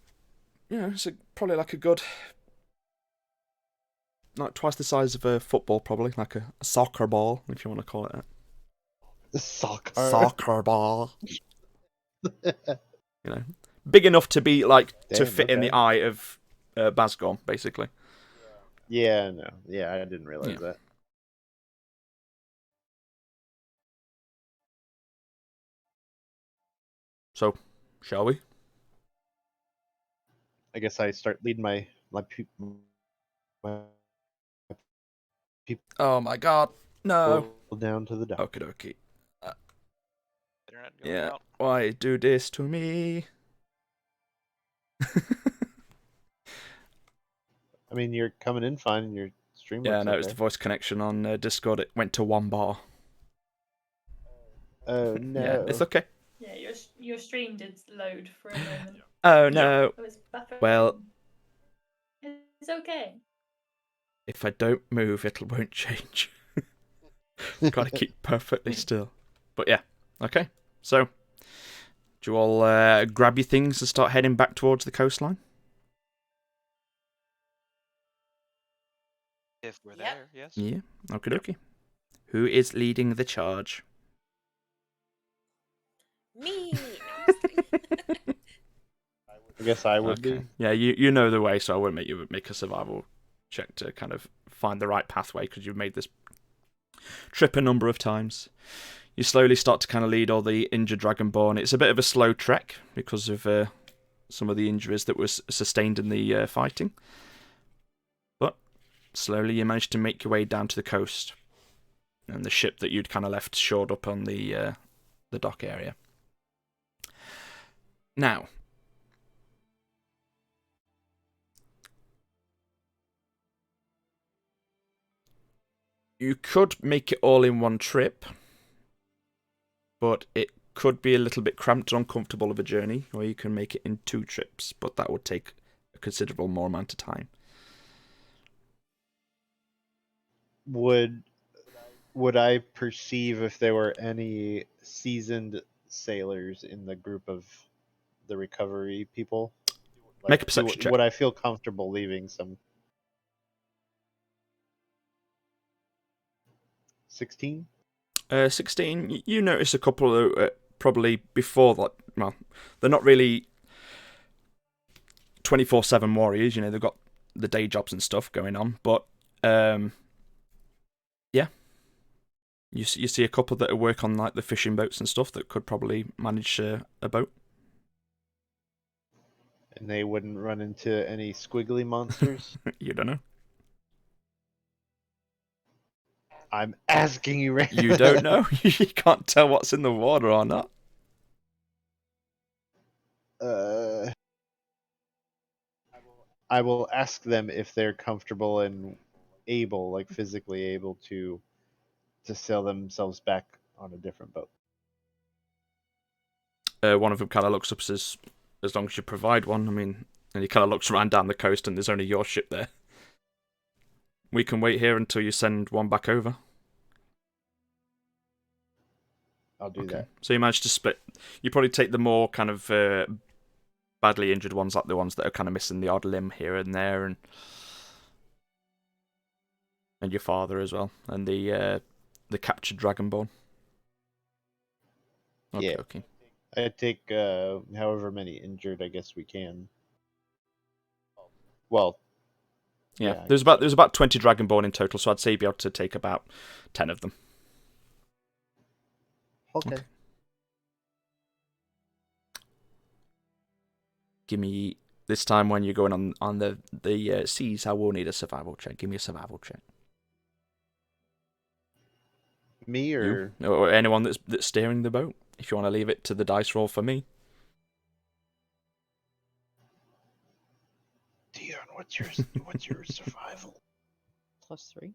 it's probably like a good, like twice the size of a football, probably like a soccer ball, if you want to call it that. Soccer ball. Big enough to be like to Damn, fit in the okay. eye of Basgorn, basically. Yeah, no. Yeah, I didn't realize that. So, shall we? I guess I start leading my people Oh my god, no. down to the dock. Okie dokie. Internet going Yeah, out. why do this to me? I mean, you're coming in fine, and your stream. Yeah, looks no, it's okay. the voice connection on Discord. It went to 1 bar. Oh no. Yeah, it's okay. Yeah, your stream did load for a moment. Oh no. It was buffering. Well, It's okay. if I don't move, it won't change. Gotta keep perfectly still. But yeah, okay. So, do you all grab your things and start heading back towards the coastline? If we're Yep. there, yes. Yeah, okie dokie. Who is leading the charge? Me. No, I'm just kidding. I guess I would Okay. be. Yeah, you know the way, so I wouldn't make you make a survival check to kind of find the right pathway because you've made this trip a number of times. You slowly start to kind of lead all the injured Dragonborn. It's a bit of a slow trek because of some of the injuries that were sustained in the fighting. But slowly you manage to make your way down to the coast. And the ship that you'd kind of left shored up on the dock area. Now, you could make it all in one trip, but it could be a little bit cramped and uncomfortable of a journey, or you can make it in 2 trips, but that would take a considerable more amount of time. Would I perceive if there were any seasoned sailors in the group of the recovery people? Make a perception check. Would I feel comfortable leaving some? 16? 16, you notice a couple of, probably before that, well, they're not really 24/7 warriors, they've got the day jobs and stuff going on, but, yeah. You see a couple that work on, like, the fishing boats and stuff that could probably manage a boat. And they wouldn't run into any squiggly monsters? You don't know. I'm asking you right You don't know? You can't tell what's in the water or not. I will ask them if they're comfortable and able, like physically able to sail themselves back on a different boat. One of them kind of looks up and says, as long as you provide one, and he kind of looks around down the coast and there's only your ship there. We can wait here until you send one back over. I'll do that. So you manage to split. You probably take the more kind of badly injured ones, like the ones that are kind of missing the odd limb here and there, and your father as well, and the captured Dragonborn. Okay, Yeah. okay. I take however many injured I guess we can. Well, Yeah, there's about 20 Dragonborn in total, so I'd say you'd be able to take about 10 of them. okay. Give me this time when you're going on the seas. I will need a survival check. Give me a survival check. Me or You? Or anyone that's steering the boat. If you want to leave it to the dice roll for me. Dion, what's your survival? +3.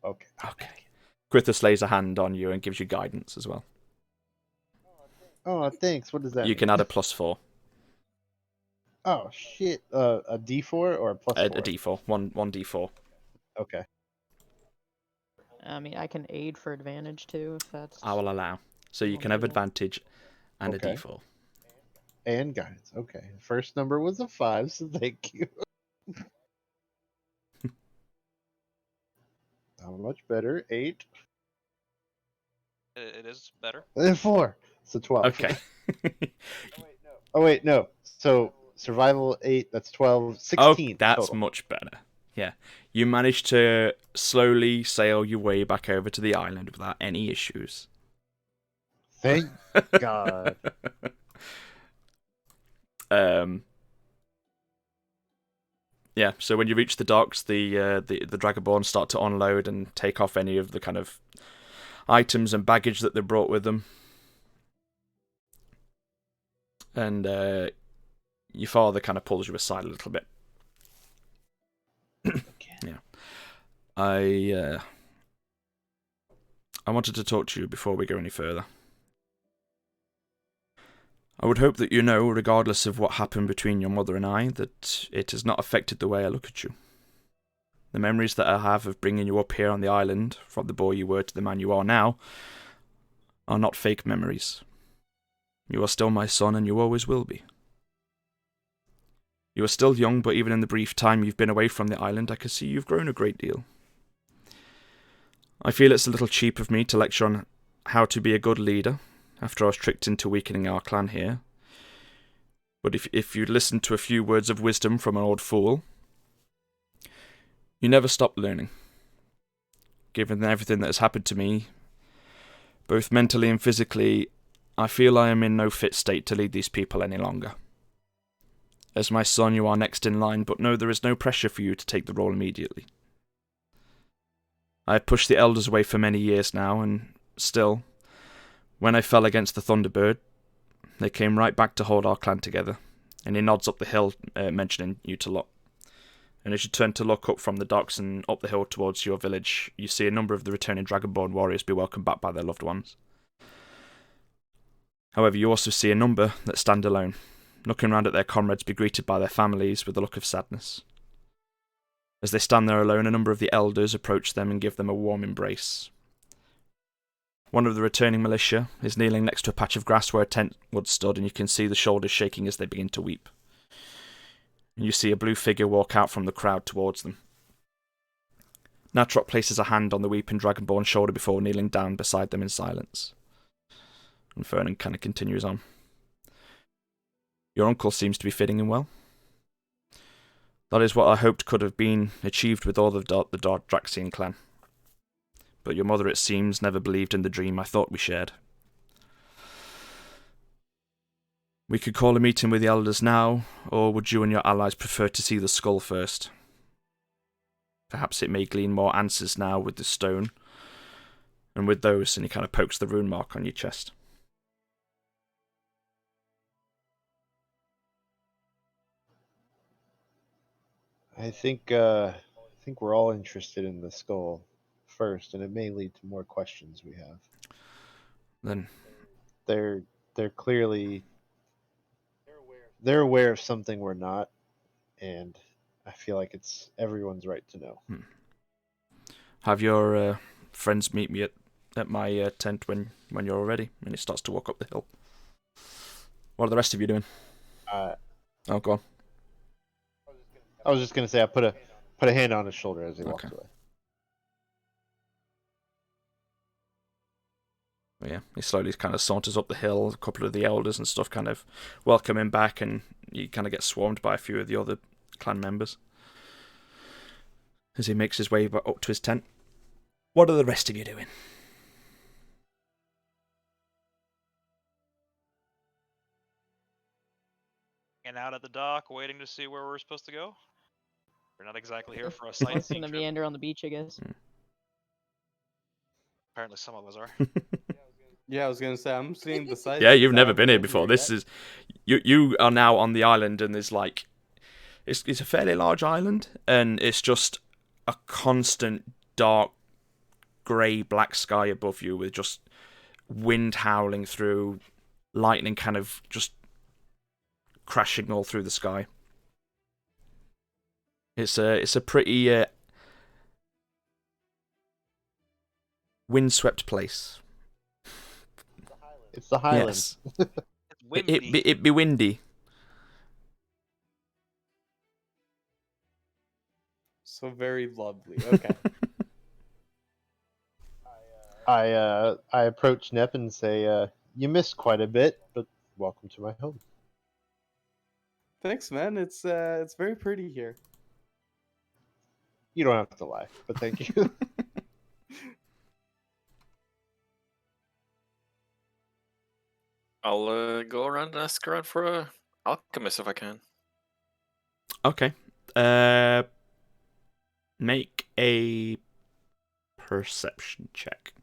Okay. Okay. Quithus lays a hand on you and gives you guidance as well. Oh, thanks. What does that You mean? can add a +4. Oh shit! A D4 or a plus A 4? D4, one D4. Okay. I mean, I can aid for advantage too, if that's. I will allow. So you want can to have do that. advantage and Okay. a D4. And guidance. Okay. First number was a 5, so thank you. How much better? 8. It is better. And 4. So 12. Okay. Oh wait, no. So survival 8. That's 12. 16. Oh, that's total. much better. Yeah. You managed to slowly sail your way back over to the island without any issues. Thank God. Yeah, so when you reach the docks, the Dragonborn start to unload and take off any of the kind of items and baggage that they brought with them. And your father kind of pulls you aside a little bit. Yeah. I wanted to talk to you before we go any further. I would hope that you know, regardless of what happened between your mother and I, that it has not affected the way I look at you. The memories that I have of bringing you up here on the island, from the boy you were to the man you are now, are not fake memories. You are still my son, and you always will be. You are still young, but even in the brief time you've been away from the island, I can see you've grown a great deal. I feel it's a little cheap of me to lecture on how to be a good leader, after I was tricked into weakening our clan here. But if you'd listened to a few words of wisdom from an old fool, you never stop learning. Given everything that has happened to me, both mentally and physically, I feel I am in no fit state to lead these people any longer. As my son, you are next in line, but no, there is no pressure for you to take the role immediately. I have pushed the elders away for many years now, and still, when I fell against the Thunderbird, they came right back to hold our clan together, and he nods up the hill, mentioning you to Lot. And as you turn to look up from the docks and up the hill towards your village, you see a number of the returning Dragonborn warriors be welcomed back by their loved ones. However, you also see a number that stand alone, looking round at their comrades be greeted by their families with a look of sadness. As they stand there alone, a number of the elders approach them and give them a warm embrace. One of the returning militia is kneeling next to a patch of grass where a tent once stood, and you can see the shoulders shaking as they begin to weep. And you see a blue figure walk out from the crowd towards them. Natrok places a hand on the weeping Dragonborn's shoulder before kneeling down beside them in silence. And Fernan kind of continues on. Your uncle seems to be fitting in well. That is what I hoped could have been achieved with all of the Draxian clan. But your mother, it seems, never believed in the dream I thought we shared. We could call a meeting with the elders now, or would you and your allies prefer to see the skull first? Perhaps it may glean more answers now with the stone, and with those, and he kind of pokes the rune mark on your chest. I think we're all interested in the skull first, and it may lead to more questions we have. Then they're clearly they're aware of something we're not, and I feel like it's everyone's right to know. Have your friends meet me at my tent when you're all ready. And he starts to walk up the hill. What are the rest of you doing? Oh, go on. I was just gonna say I put a hand on his shoulder as he walks away. Yeah, he slowly kind of saunters up the hill. A couple of the elders and stuff kind of welcome him back, and he kind of gets swarmed by a few of the other clan members as he makes his way up to his tent. What are the rest of you doing? Hanging out at the dock, waiting to see where we're supposed to go. We're not exactly here for a sightseeing Gonna trip. meander on the beach, I guess. Apparently, some of us are. Yeah, I was gonna say I'm seeing the sights. Yeah, you've never been here before. This is you are now on the island, and there's like it's a fairly large island, and it's just a constant dark grey black sky above you with just wind howling through, lightning kind of just crashing all through the sky. It's a pretty windswept place. It's the Highlands. Yes. It be windy. So very lovely. Okay. I approach Nep and say, "You missed quite a bit, but welcome to my home." Thanks, man. It's very pretty here. You don't have to lie, but thank you. I'll go around and ask around for a alchemist if I can. Okay. Make a perception check.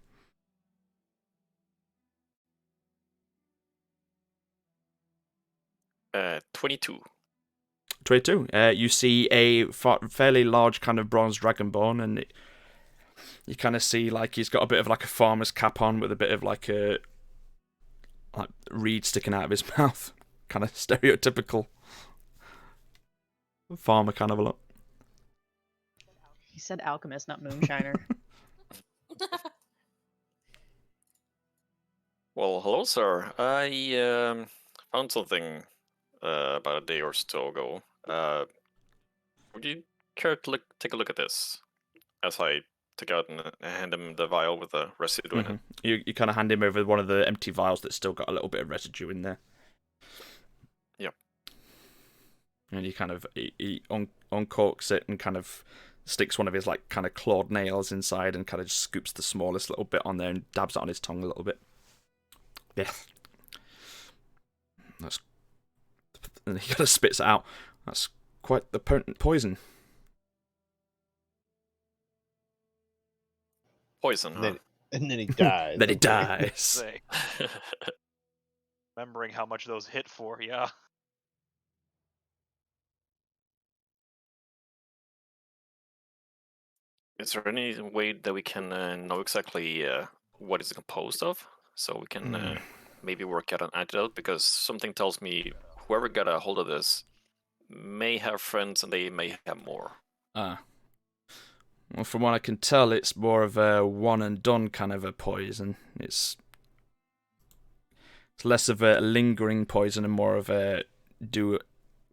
22. 22. You see a fairly large kind of bronze dragonborn, and you kind of see like he's got a bit of like a farmer's cap on with a bit of like a reed sticking out of his mouth, kind of stereotypical farmer kind of a look. He said alchemist, not moonshiner. Well, hello, sir. I found something about a day or so ago. Would you care to take a look at this? As I take out and hand him the vial with the residue in it. You kind of hand him over one of the empty vials that's still got a little bit of residue in there. Yep. And he kind of he uncorks it and kind of sticks one of his like kind of clawed nails inside and kind of just scoops the smallest little bit on there and dabs it on his tongue a little bit. Yeah. And he kind of spits it out. That's quite the potent poison. Poison, huh? And then he dies. Then he okay. dies. Say, remembering how much those hit for, yeah. Is there any way that we can know exactly what it's composed of? So we can maybe work out an antidote? Because something tells me whoever got a hold of this may have friends and they may have more. Well, from what I can tell, it's more of a one and done kind of a poison. It's less of a lingering poison and more of a do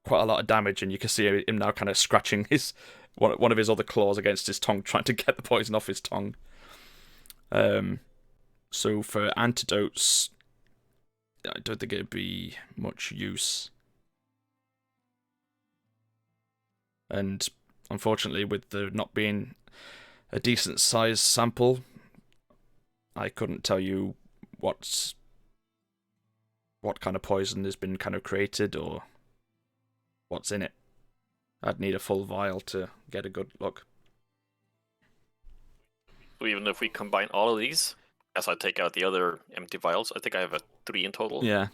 quite a lot of damage. And you can see him now kind of scratching one of his other claws against his tongue, trying to get the poison off his tongue. So for antidotes, I don't think it'd be much use. And unfortunately, with there not being a decent sized sample, I couldn't tell you what kind of poison has been kind of created or what's in it. I'd need a full vial to get a good look. So even if we combine all of these, as I take out the other empty vials, I think I have 3 in total. Yeah.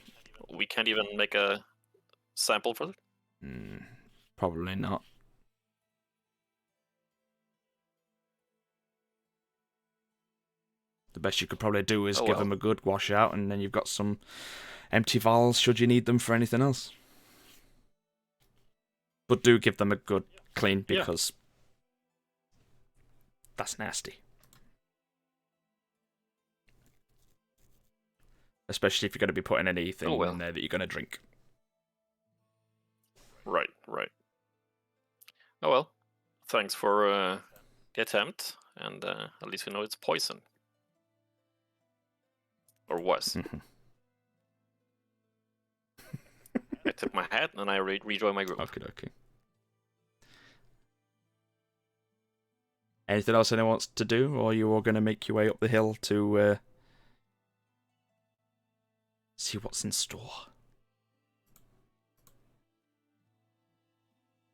We can't even make a sample for it? Probably not. The best you could probably do is give them a good wash out, and then you've got some empty vials should you need them for anything else. But do give them a good clean, because that's nasty. Especially if you're going to be putting anything in there that you're going to drink. Right. Oh well. Thanks for the attempt, and at least we know it's poison. Or was. I tip my hat and I rejoin my group. Okay. Anything else anyone wants to do, or are you all going to make your way up the hill to see what's in store?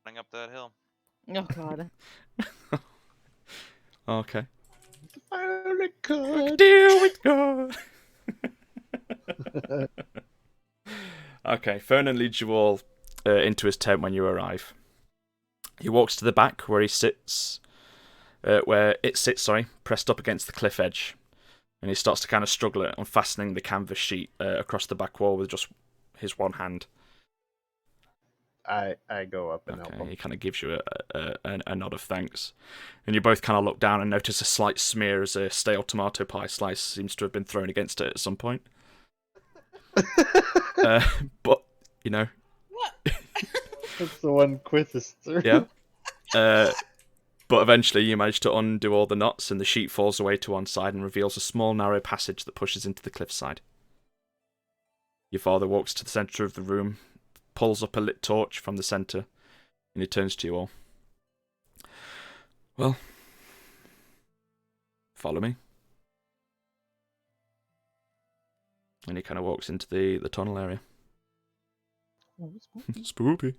Running up that hill. Oh god. Okay. Finally good. Deal with God. Okay, Fernan leads you all into his tent when you arrive. He walks to the back where it sits, pressed up against the cliff edge, and he starts to kind of struggle at unfastening the canvas sheet across the back wall with just his one hand. I go up and help Okay, him. he kind of gives you a nod of thanks. And you both kind of look down and notice a slight smear as a stale tomato pie slice seems to have been thrown against it at some point. But, you know. What? That's the one Quithis threw. Yeah. But eventually you manage to undo all the knots and the sheet falls away to one side and reveals a small narrow passage that pushes into the cliffside. Your father walks to the centre of the room, pulls up a lit torch from the centre, and he turns to you all. Well, follow me. And he kind of walks into the tunnel area. Spoopy.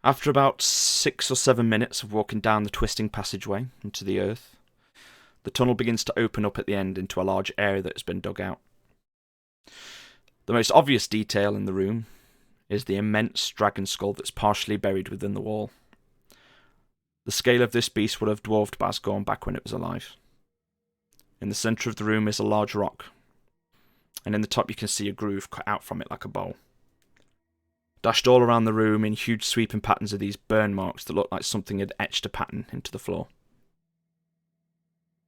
After about 6 or 7 minutes of walking down the twisting passageway into the earth, the tunnel begins to open up at the end into a large area that has been dug out. The most obvious detail in the room is the immense dragon skull that's partially buried within the wall. The scale of this beast would have dwarfed Basgorn back when it was alive. In the centre of the room is a large rock, and in the top you can see a groove cut out from it like a bowl. Dashed all around the room in huge sweeping patterns of these burn marks that look like something had etched a pattern into the floor.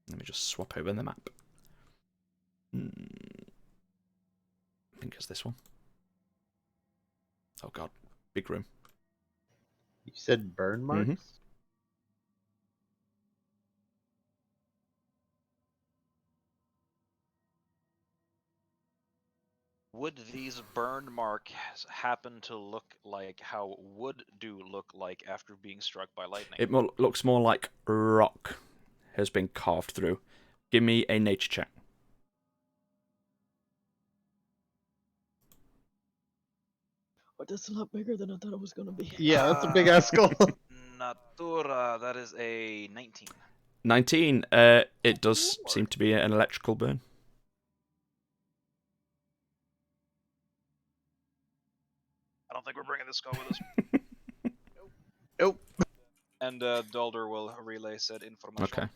Let me just swap over the map. I think it's this one. Oh god, big room. You said burn marks? Mhm. Would these burn marks happen to look like how wood do look like after being struck by lightning? It looks more like rock has been carved through. Give me a nature check. Oh, that's a lot bigger than I thought it was gonna be. Yeah, that's a big ass skull. Natura, that is a 19. 19. It does seem to be an electrical burn. I don't think we're bringing this skull with us. Nope. And Dalder will relay said information. Okay.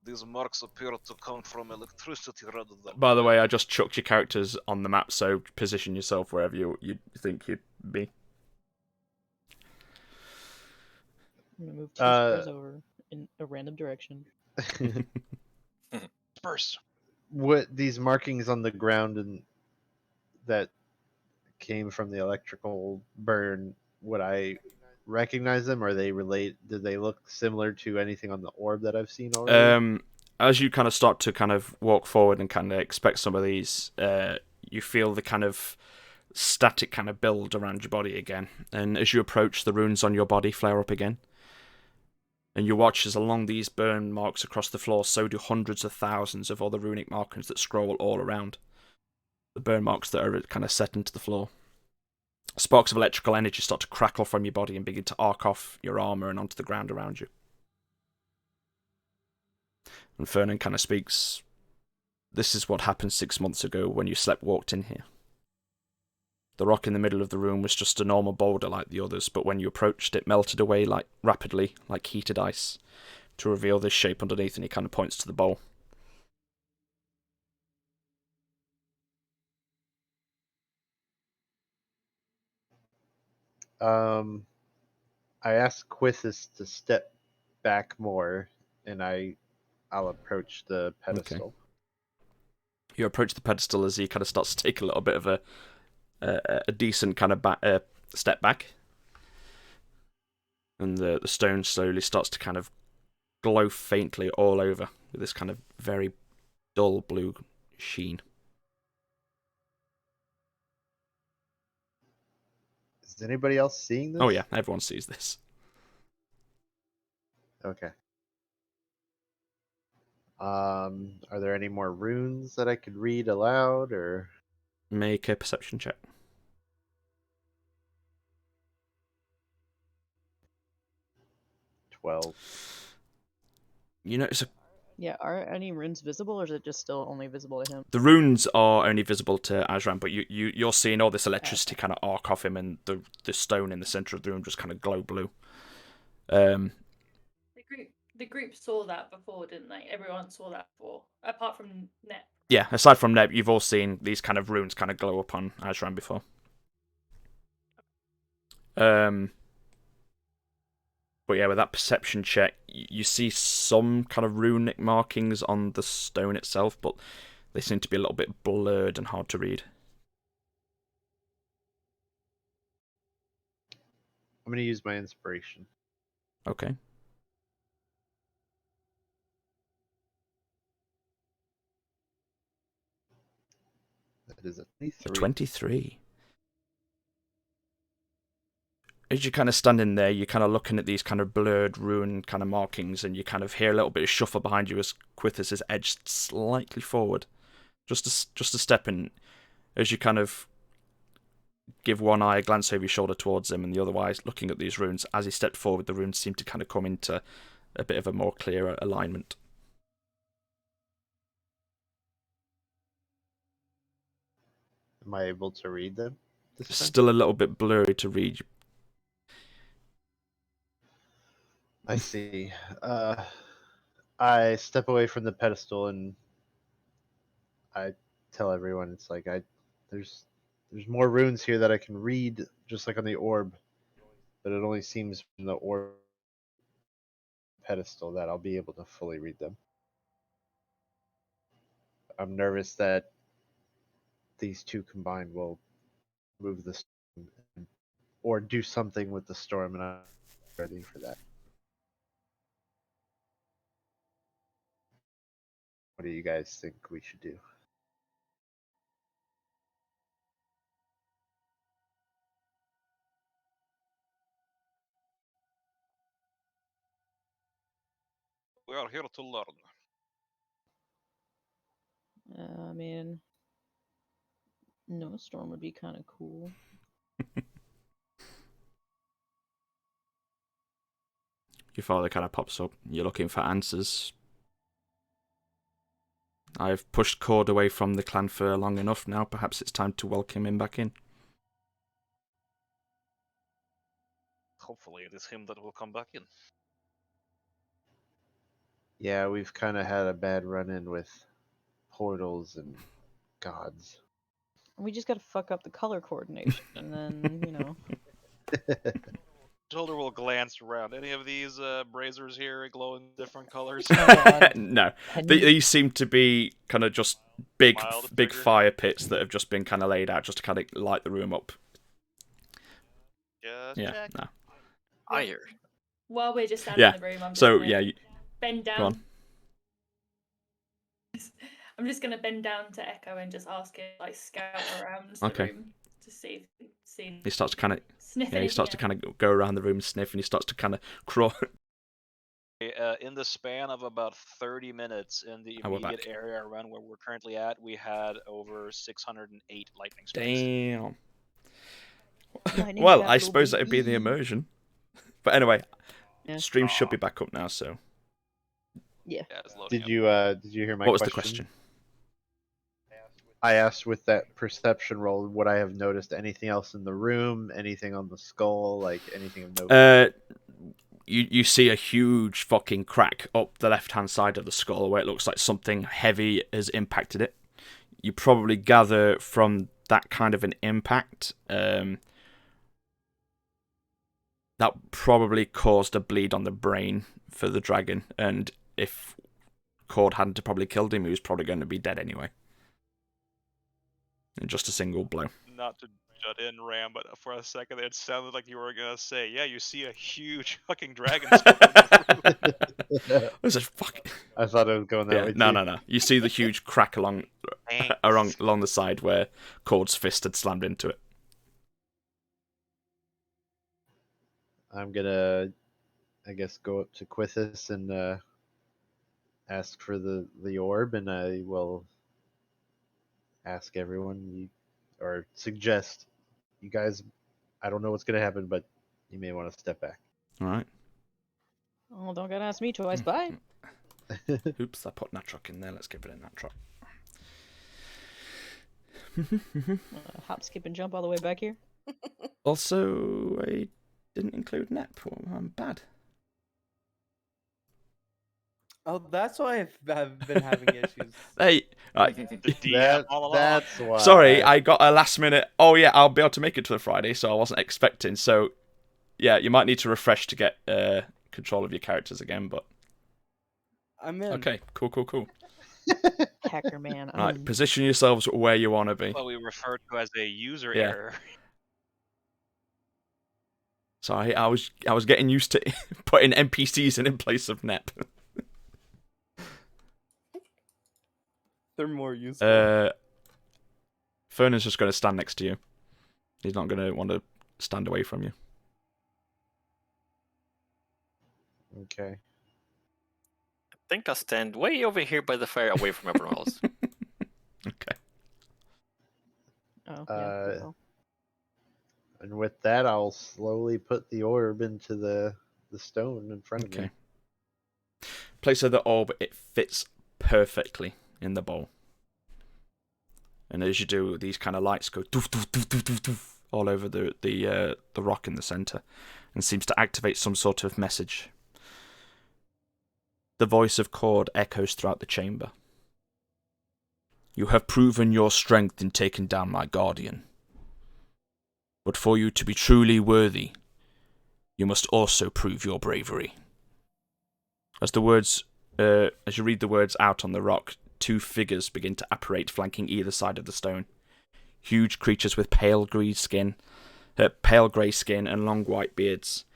These marks appear to come from electricity rather than... By the way, I just chucked your characters on the map, so position yourself wherever you think you'd be. I'm gonna move 2 squares over in a random direction. Burst. What these markings on the ground and that came from the electrical burn, would I recognize them? Or they relate? Did they look similar to anything on the orb that I've seen already? As you kind of start to kind of walk forward and kind of expect some of these, you feel the kind of static kind of build around your body again. And as you approach, the runes on your body flare up again. And you watch as along these burn marks across the floor, so do hundreds of thousands of other runic markings that scroll all around. The burn marks that are kind of set into the floor. Sparks of electrical energy start to crackle from your body and begin to arc off your armour and onto the ground around you. And Fernan kind of speaks. This is what happened 6 months ago when you walked in here. The rock in the middle of the room was just a normal boulder like the others, but when you approached, it melted away rapidly, like heated ice, to reveal this shape underneath, and he kind of points to the bowl. I asked Quithis to step back more, and I'll approach the pedestal. Okay. You approach the pedestal as he kind of starts to take a little bit of a decent kind of step back, and the stone slowly starts to kind of glow faintly all over with this kind of very dull blue sheen. Is anybody else seeing this? Oh yeah, everyone sees this. Okay. Are there any more runes that I could read aloud, or Make a perception check. 12? You notice Yeah, are any runes visible, or is it just still only visible to him? the runes are only visible to Azran, but you're seeing all this electricity kind of arc off him, and the stone in the center of the room just kind of glow blue. The group saw that before, didn't they? Everyone saw that before, apart from Net, yeah, aside from Neb, you've all seen these kind of runes kind of glow up on Azran before. But yeah, with that perception check, you see some kind of runic markings on the stone itself, but they seem to be a little bit blurred and hard to read. I'm gonna use my inspiration. Okay. That is a A 23. 23. As you're kind of standing there, you're kind of looking at these kind of blurred rune kind of markings, and you kind of hear a little bit of shuffle behind you as Quithus is edged slightly forward. Just a step in, as you kind of give one eye a glance over your shoulder towards him and the other eye looking at these runes. As he stepped forward, the runes seem to kind of come into a bit of a more clearer alignment. Am I able to read them this time? Still a little bit blurry to read. I see. I step away from the pedestal and I tell everyone it's like there's more runes here that I can read, just like on the orb, but it only seems from the orb pedestal that I'll be able to fully read them. I'm nervous that these two combined will move the storm or do something with the storm, and I'm ready for that. What do you guys think we should do? We are here to learn. I mean, no storm would be kind of cool. Your father kind of pops up. You're looking for answers. I've pushed Cord away from the clan for long enough now. Perhaps it's time to welcome him back in. Hopefully it is him that will come back in. Yeah, we've kind of had a bad run-in with portals and gods. We just gotta fuck up the color coordination, and then, you know. Shoulder will glance around. Any of these braziers here glow in different colors? No, these seem to be kind of just big trigger. fire pits that have just been kind of laid out just to kind of light the room up. Just Yeah, check. no. Fire. While we're just standing Yeah. in the room, I'm just So gonna yeah, bend go down. on. I'm just gonna bend down to Echo and just ask him, like, scout around the Okay. room to see if He starts to kind of sniff he anything starts to out. kind of go around the room, sniff, and he starts to kind of crawl. In the span of about 30 minutes in the Oh, we're immediate back. area around where we're currently at, we had over 608 lightning strikes. Damn. Lightning Well, I capital suppose that would be the B. immersion. But anyway, Yeah. stream should be back up now. So, Yeah. Yeah, it's loading Did up. you hear my what was question? the question? I asked with that perception roll, would I have noticed anything else in the room, anything on the skull, like anything of note? You see a huge fucking crack up the left-hand side of the skull where it looks like something heavy has impacted it. You probably gather from that kind of an impact that probably caused a bleed on the brain for the dragon, and if Cord hadn't have probably killed him, he was probably going to be dead anyway. In just a single blow. Not to jut in, Ram, but for a second it sounded like you were gonna say, "Yeah, you see a huge fucking dragon." There's a fuck. I thought it was going that way No, too. no. You see the huge crack along the side where Cord's fist had slammed into it. I'm gonna, I guess, go up to Quithus and ask for the orb, and I will ask everyone, or suggest, you guys, I don't know what's gonna happen, but you may want to step back. All right. Oh, don't gotta ask me twice. Bye. Oops, I put Natrock in there. Let's get rid of Natrock. Hop, skip, and jump all the way back here. Also, I didn't include Nep. Well, I'm bad. Oh, that's why I've been having issues. Hey, Right. The DM all along. That's why. Sorry, I got a last minute. Oh yeah, I'll be able to make it to the Friday, so I wasn't expecting. So, yeah, you might need to refresh to get control of your characters again. But I'm in. okay, cool. Hacker man. Right, position yourselves where you want to be. What we refer to as a user Yeah. error. Sorry, I was getting used to putting NPCs in place of Nep. They're more useful. Fernand's just going to stand next to you. He's not going to want to stand away from you. Okay. I think I'll stand way over here by the fire, away from everyone else. Okay. Oh, yeah. Well. And with that, I'll slowly put the orb into the stone in front of me. Okay. Place of the orb, it fits perfectly in the bowl. And as you do, these kind of lights go doof, doof, doof, doof, doof, doof, all over the rock in the center, and seems to activate some sort of message. The voice of Cord echoes throughout the chamber. You have proven your strength in taking down my guardian. But for you to be truly worthy, you must also prove your bravery. As you read the words out on the rock, two figures begin to apparate, flanking either side of the stone. Huge creatures with pale grey skin and long white beards,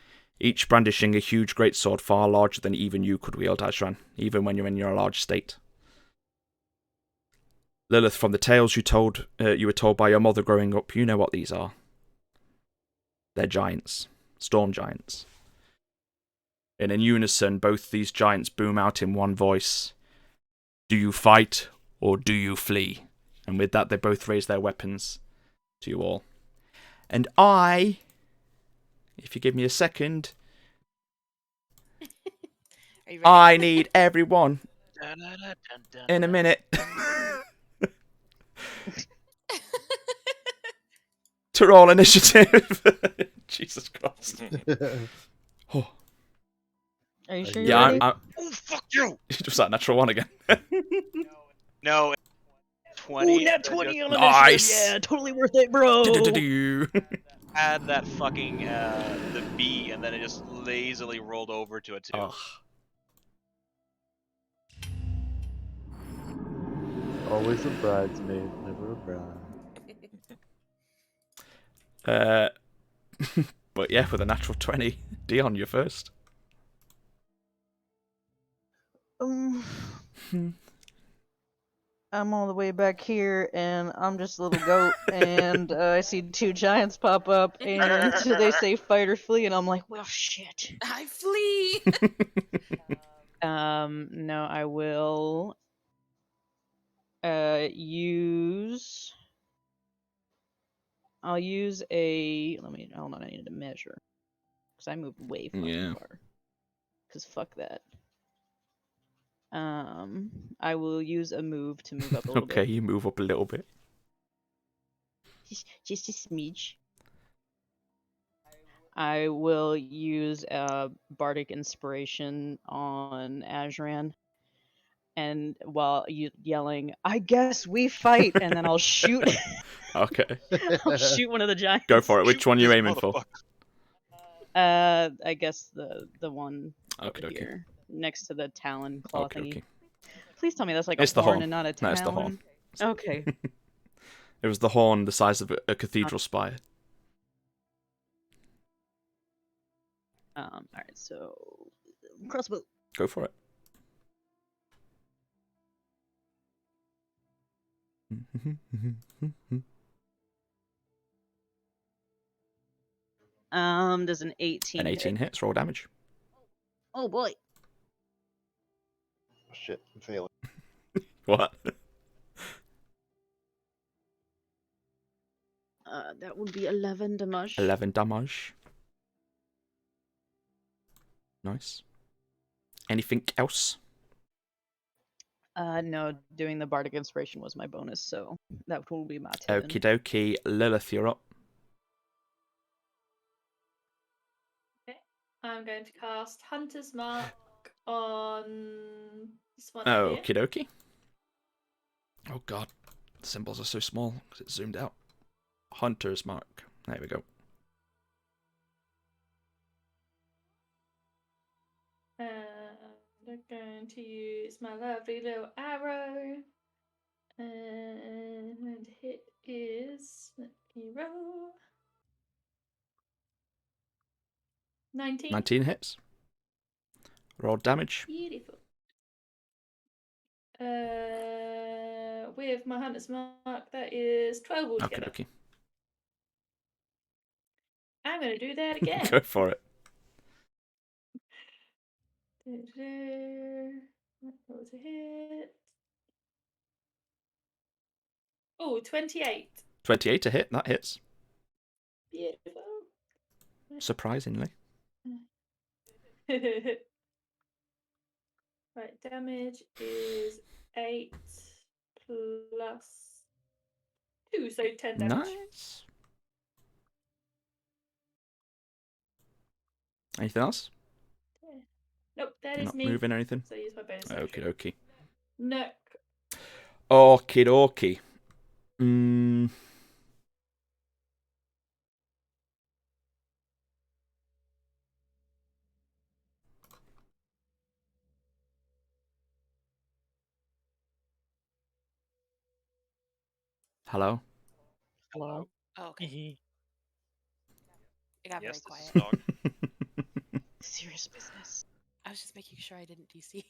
each brandishing a huge greatsword far larger than even you could wield, Ashran, even when you're in your large state. Lilith, from the tales you were told by your mother growing up, you know what these are. They're giants, storm giants. And in unison, both these giants boom out in one voice. Do you fight or do you flee? And with that, they both raise their weapons to you all. And if you give me a second, Are you ready? I need everyone in a minute to roll initiative. Jesus Christ. Oh. Are you sure Yeah, you're ready? Oh, fuck you! Just that natural one again. No. 20. Ooh, nat 20 on initiative. Nice. Yeah, totally worth it, bro. Add that fucking the B, and then it just lazily rolled over to a 2. Ugh. Always a bridesmaid, never a bride. But yeah, with a natural 20, Dion, you're first. I'm all the way back here, and I'm just a little goat, and I see two giants pop up, and they say fight or flee, and I'm like, well, shit. I flee. No, I will use. I'll use a. Hold on, I need to measure, because I moved way far. Because fuck that. I will use a move to move up a little bit. Okay, you move up a little bit. Just a smidge. I will use Bardic Inspiration on Ashran. And while yelling, I guess we fight, and then I'll shoot. Okay. I'll shoot one of the giants. Go for it. Which one are you aiming for? I guess the one over Okay. here, next to the talon claw thingy. Okay. Please tell me that's like It's a the horn horn. and not a No, talon. it's the horn. Okay. It was the horn the size of a cathedral spire. Alright, so crossbow. Go for it. Does an 18 An 18 hits, roll damage. Oh boy. Shit, I'm failing. What? That would be 11 damage. 11 damage. Nice. Anything else? No, doing the Bardic Inspiration was my bonus, so that will be my turn. Okie dokie. Lilith, you're up. Okay. I'm going to cast Hunter's Mark on this one here. Okie dokie. Oh god, the symbols are so small because it's zoomed out. Hunter's mark. There we go. I'm going to use my lovely little arrow. And hit is, let me roll. 19. 19 hits. Roll damage. Beautiful. With my hunter's mark, that is 12 Okay, altogether. okay. I'm going to do that again. Go for it. That was a hit. Oh, 28. 28 to hit. That hits. Beautiful. Surprisingly. Right, damage is 8 plus 2, so 10 damage. Nice. Anything else? Nope, that You're is not me. moving or anything? So use my bonus Okie action. dokie. No. Okie dokie. Hello? Hello. Oh, okay. It got Yes, very this is quiet. Dog. Serious business. I was just making sure I didn't DC.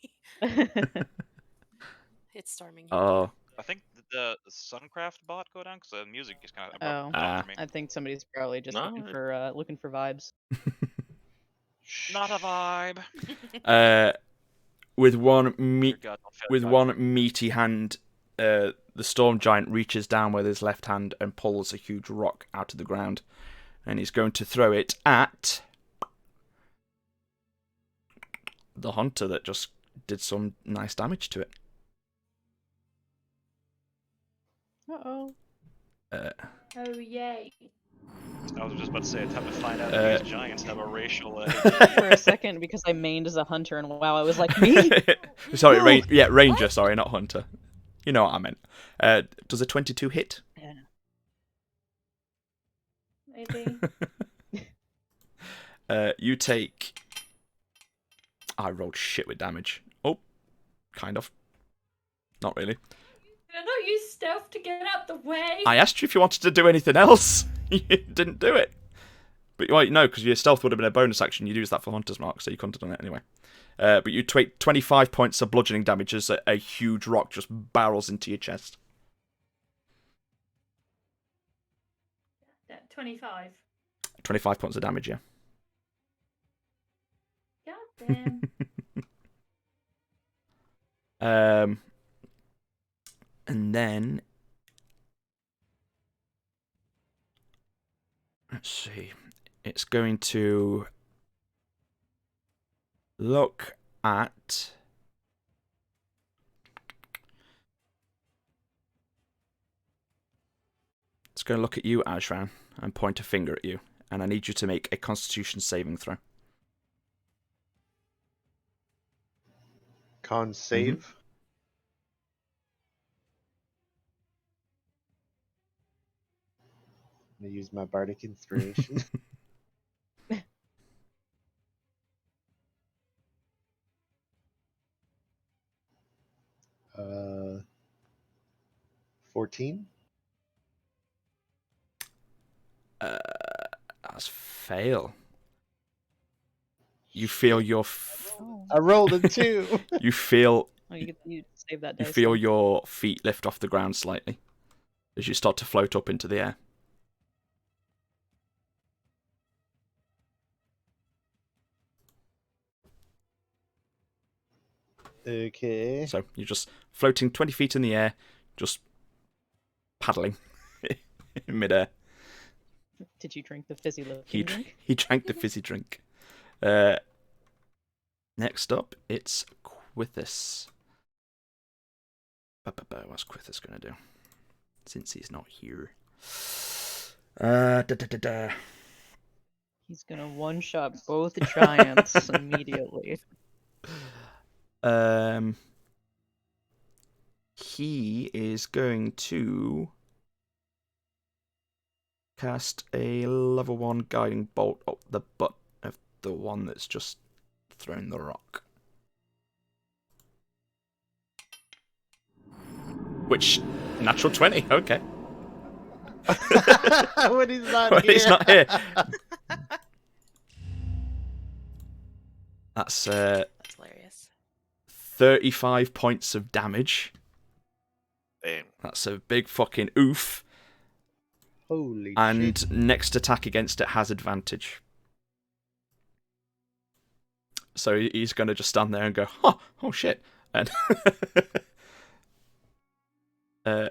It's storming. Oh. I think the Suncraft bot go down because the music is kind of Oh, abrupt for me. I think somebody's probably just No, looking for vibes. Not a vibe. With one Dear God, don't fail with vibes. one meaty hand, the storm giant reaches down with his left hand and pulls a huge rock out of the ground, and he's going to throw it at the hunter that just did some nice damage to it. Uh-oh. Oh, yay. I was just about to say, time to find out if these giants have a racial. For a second, because I mained as a hunter, and wow, I was like, me? Sorry, No. ranger. Sorry, not hunter. You know what I meant. Does a 22 hit? Yeah. Maybe. You take. I rolled shit with damage. Oh, kind of. Not really. Did I not use stealth to get out the way? I asked you if you wanted to do anything else. You didn't do it. But well, no, because your stealth would have been a bonus action. You'd use that for Hunter's Mark, so you couldn't have done it anyway. But you take 25 points of bludgeoning damage as a huge rock just barrels into your chest. Yeah, 25. 25 points of damage, yeah. God damn. And then let's see. It's going to look at you, Ajran, and point a finger at you. And I need you to make a Constitution saving throw. Con save. I'm gonna use my bardic inspiration. 14. That's fail. You feel your. I rolled a 2. You feel. Oh, you save that You dice. feel then. your feet lift off the ground slightly as you start to float up into the air. Okay. So you're just floating 20 feet in the air, just paddling in midair. Did you drink the fizzy liquid He drink? he drank the fizzy drink. Next up, it's Quithus. What's Quithus gonna do? Since he's not here. He's gonna one-shot both giants immediately. That's he is going to cast a level 1 guiding bolt up the butt of the one that's just thrown the rock. Which, natural 20, okay. When he's not When here. he's not here. That's That's hilarious. 35 points of damage. Damn. That's a big fucking oof. Holy And shit. next attack against it has advantage. So he's going to just stand there and go, oh shit. And,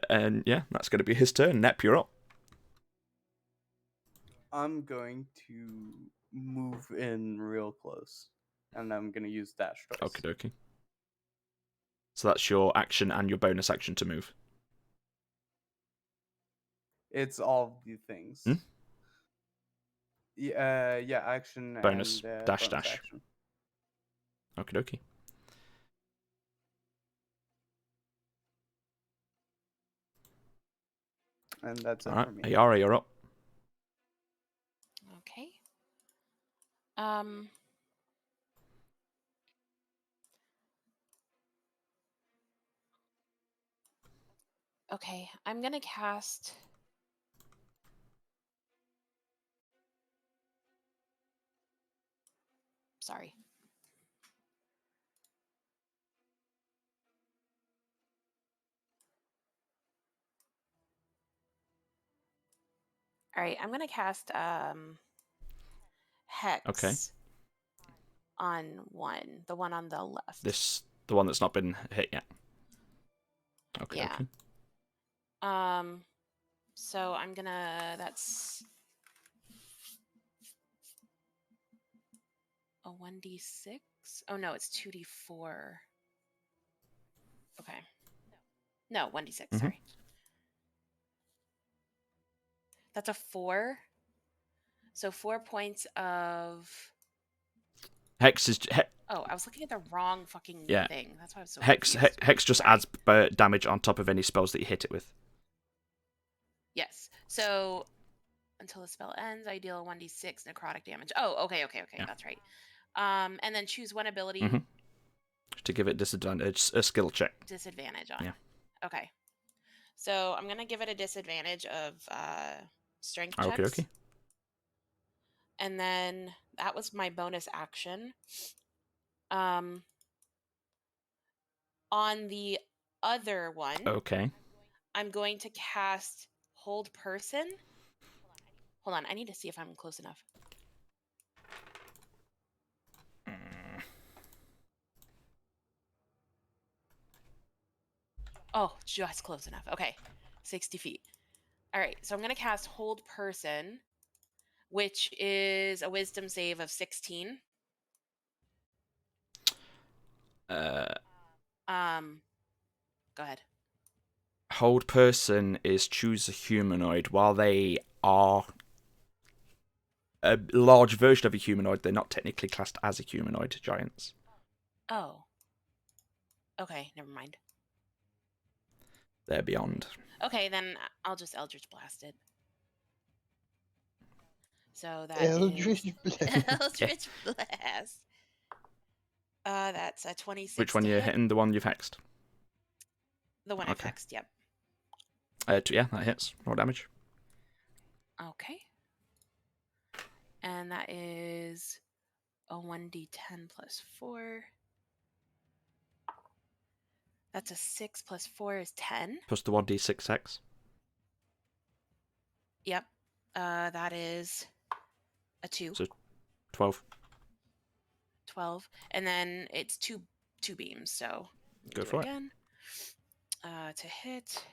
and yeah, that's going to be his turn. Nep, you're up. I'm going to move in real close, and I'm going to use dash twice. Okie dokie. So that's your action and your bonus action to move. It's all the things. Hmm? Yeah, action Bonus, and dash, bonus dash. action. Okie dokie. And that's it Alright, for me. Ayara, you're up. Okay. Okay, I'm gonna cast. Sorry. All right, I'm gonna cast Hex. Okay. On one, the one on the left. The one that's not been hit yet. Okay, Yeah. okay. So I'm gonna. That's a 1d6. Oh no, it's 2d4. Okay. No, 1d6. Mhm. Sorry. That's a 4. So 4 points of. Hex is Oh, I was looking at the wrong fucking Yeah. thing. That's why I was so Hex confused. Hex just Sorry. adds damage on top of any spells that you hit it with. Yes. So until the spell ends, I deal a 1d6 necrotic damage. Oh, okay. Yeah. That's right. And then choose one ability. Mhm. To give it disadvantage, a skill check. Disadvantage on. Yeah. Okay. So I'm gonna give it a disadvantage of strength checks. Okay, okay. And then that was my bonus action. On the other one, Okay. I'm going to cast Hold Person. Hold on, I need to see if I'm close enough. Oh, just close enough. Okay, 60 feet. All right, so I'm going to cast Hold Person, which is a Wisdom save of 16. Go ahead. Hold person is choose a humanoid. While they are a large version of a humanoid, they're not technically classed as a humanoid, giants. Oh. Okay, never mind. They're beyond. Okay, then I'll just Eldritch Blast it. So that Eldritch is Blast. Eldritch Blast. That's a 26. Which one to you're hit. hitting? The one you've hexed? The one I've Okay. hexed, yep. Yeah, that hits. Roll damage. Okay. And that is a 1d10 plus 4. That's a 6 plus 4 is 10. Plus the 1d6 hex. Yep. That is a 2. So 12. 12. And then it's two beams, so Go do for it. again. To hit.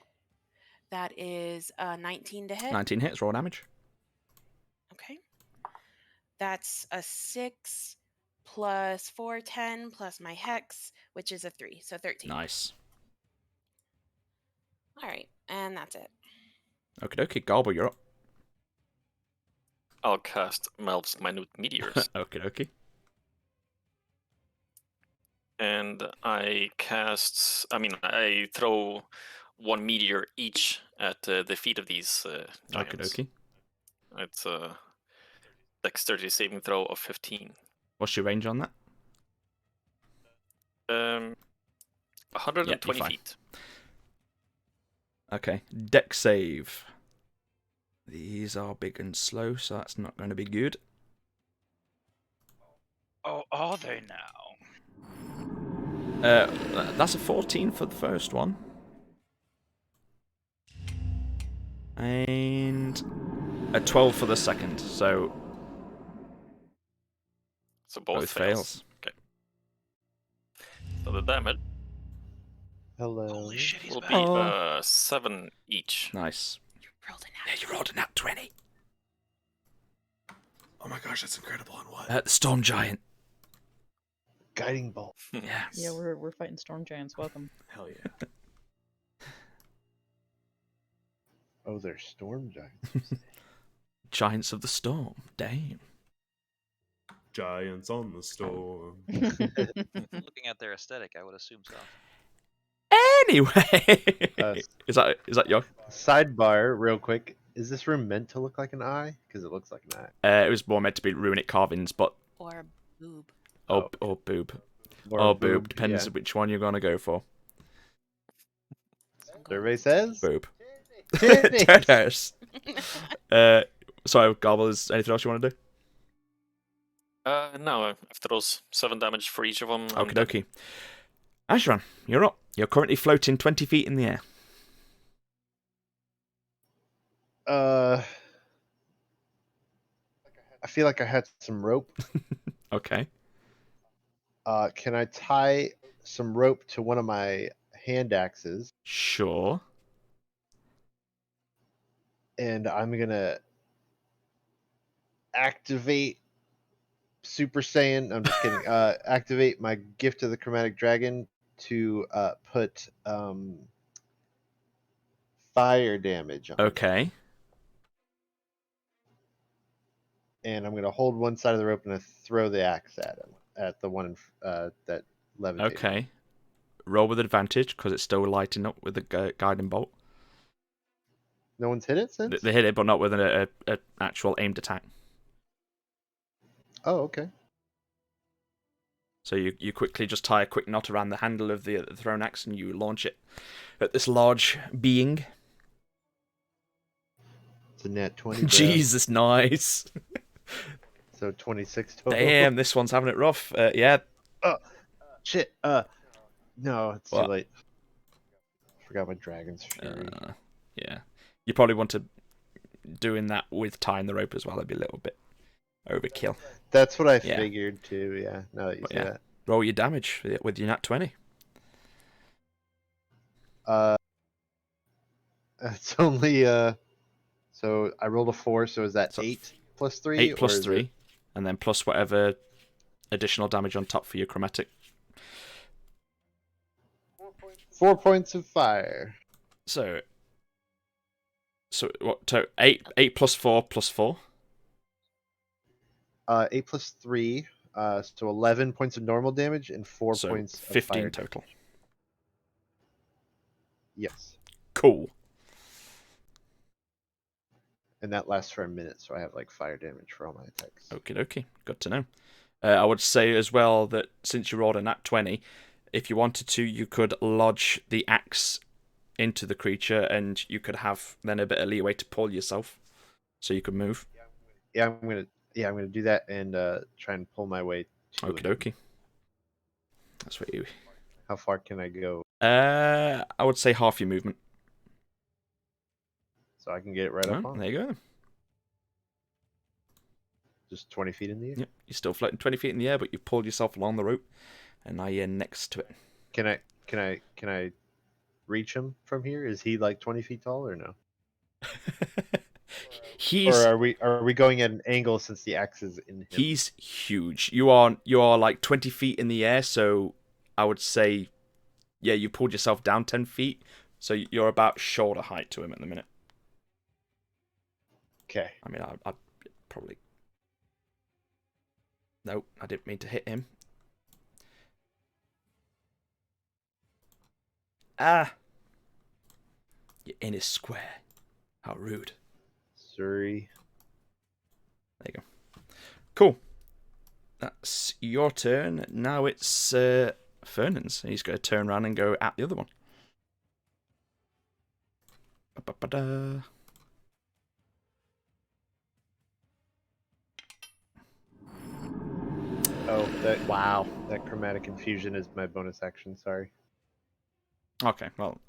That is 19 to hit. 19 hits, roll damage. Okay. That's a 6 plus 4, 10 plus my hex, which is a 3, so 13. Nice. All right, and that's it. Okay, okay. Garble, you're up. I'll cast Melv's Minute Meteors. Okay, okay. and I throw one meteor each at the feet of these giants. Okie dokie. It's a dexterity saving throw of 15. What's your range on that? 120 fine. feet. Okay. Dex save. These are big and slow, so that's not going to be good. Oh, are they now? That's a 14 for the first one. And a 12 for the second, so both fails. Okay. So the damage Hello. Holy shit, he's will back. be 7 each. nice. Yeah, you rolled a nat 20. Oh my gosh, that's incredible. On what? The Storm Giant. Guiding bolt. Yeah. Yeah, we're fighting storm giants. Welcome. Hell yeah. Oh, they're storm giants. Giants of the Storm. Damn. Giants on the storm. Looking at their aesthetic, I would assume so. Anyway, Uh, is that your? Sidebar, real quick. Is this room meant to look like an eye? Because it looks like an eye. It was more meant to be runic carvings, but Or boob. or boob, Or or boob, boob depends yeah. which one you're gonna go for. Survey says. Boob. Titties. Titties. Sorry, Garble. Is anything else you want to do? No, after those 7 damage for each of them. Okie dokie. Ashran, you're up. You're currently floating 20 feet in the air. I feel like I had some rope. Okay. Can I tie some rope to one of my hand axes? Sure. And I'm gonna activate Super Saiyan. I'm just kidding. Activate my gift of the chromatic dragon to put fire damage on it. Okay. And I'm gonna hold one side of the rope and I throw the axe at him, at the one that levitated. Okay. Roll with advantage because it's still lighting up with the guiding bolt. No one's hit it since? They hit it, but not with an actual aimed attack. Oh, okay. So you quickly just tie a quick knot around the handle of the thrown axe and you launch it at this large being. It's a net 20. Jesus, nice. So 26 total. Damn, this one's having it rough. Yeah. Oh, shit. No, it's What? too late. Forgot my Dragon's Fury. Yeah. You probably want to doing that with tying the rope as well. It'd be a little bit overkill. That's what I Yeah. figured too. Yeah. Now that you But say yeah. that. Roll your damage with your nat 20. It's only So I rolled a 4. So is that 8 plus 3? 8 plus or is 3, it- and then plus whatever additional damage on top for your chromatic. 4 points of fire. So what? So 8 plus 4 plus 4. 8 plus 3. So 11 points of normal damage and 4 So points of 15 fire total. damage. Yes. Cool. And that lasts for a minute, so I have like fire damage for all my attacks. Okie dokie. Good to know. I would say as well that since you rolled a nat 20, if you wanted to, you could lodge the axe into the creature and you could have then a bit of leeway to pull yourself so you could move. Yeah, I'm gonna do that and try and pull my way to Okie him. dokie. That's what you. How far can I go? I would say half your movement. So I can get it right up Oh, on. there you go. Just 20 feet in the air. Yep, you're still floating 20 feet in the air, but you've pulled yourself along the rope, and now you're next to it. Can I reach him from here? Is he like 20 feet tall or no? He's Or are we going at an angle since the axe is in him? he's huge. You are like 20 feet in the air, so I would say, yeah, you pulled yourself down 10 feet, so you're about shoulder height to him at the minute. Okay. I mean, I'd probably. Nope, I didn't mean to hit him. Ah! You're in his square. How rude. Sorry. There you go. Cool. That's your turn. Now it's Fernan's. He's going to turn around and go at the other one. Ba-ba-ba-da. Oh, wow. That chromatic infusion is my bonus action. Sorry. Okay, well,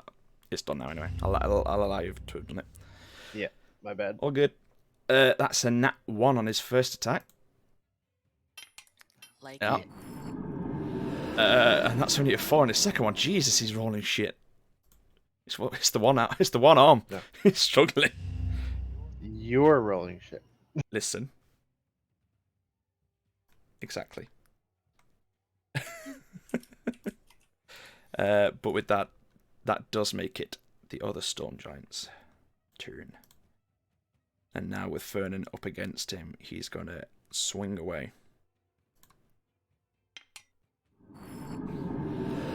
it's done now anyway. I'll allow you to have done it. Yeah, my bad. All good. That's a nat 1 on his first attack. Like Yeah. it. And that's only a 4 on his second one. Jesus, he's rolling shit. It's the one out. It's the one arm. No. He's struggling. You're rolling shit. Listen. Exactly. But with that does make it the other Storm Giant's turn. And now with Fernan up against him, he's going to swing away.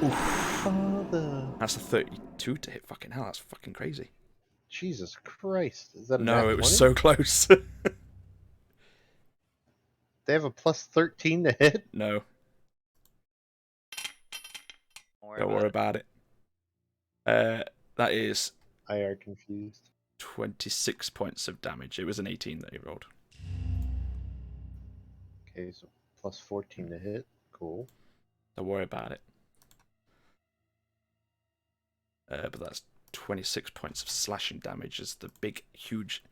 Oof. Father. That's a 32 to hit. Fucking hell, that's fucking crazy. Jesus Christ. Is that a No, nat it was 20? so close. They have a plus 13 to hit? No, Don't don't worry about it. That is I are confused. 26 points of damage. It was an 18 that he rolled. Okay, so plus 14 to hit. Cool. Don't worry about it. But that's 26 points of slashing damage as the big, huge,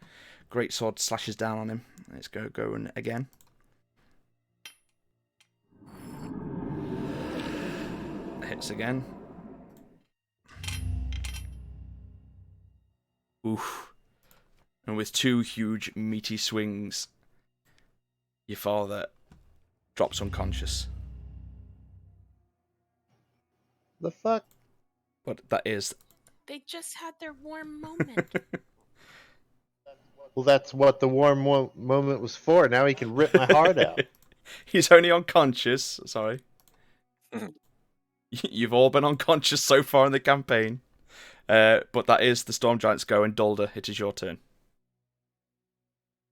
great sword slashes down on him. Let's going again. Hits again. Oof. And with 2 huge, meaty swings, your father drops unconscious. The fuck? But that is... They just had their warm moment. Well, that's what the warm moment was for. Now he can rip my heart out. He's only unconscious. Sorry. You've all been unconscious so far in the campaign. But that is the Storm Giant's go, and Dulder, it is your turn.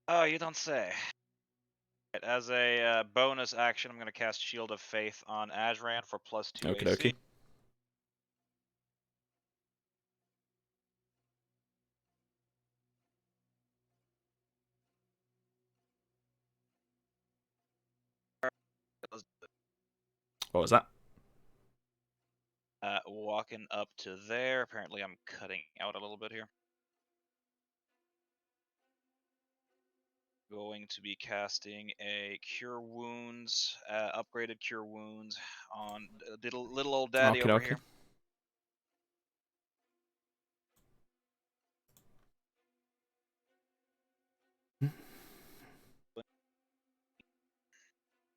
Oh, you don't say. Right, as a bonus action, I'm going to cast Shield of Faith on Azran for plus 2 Okie AC. dokie. What was that? Walking up to there. Apparently, I'm cutting out a little bit here. Going to be casting a Cure Wounds, upgraded Cure Wounds on little old daddy Okie over dokie. here.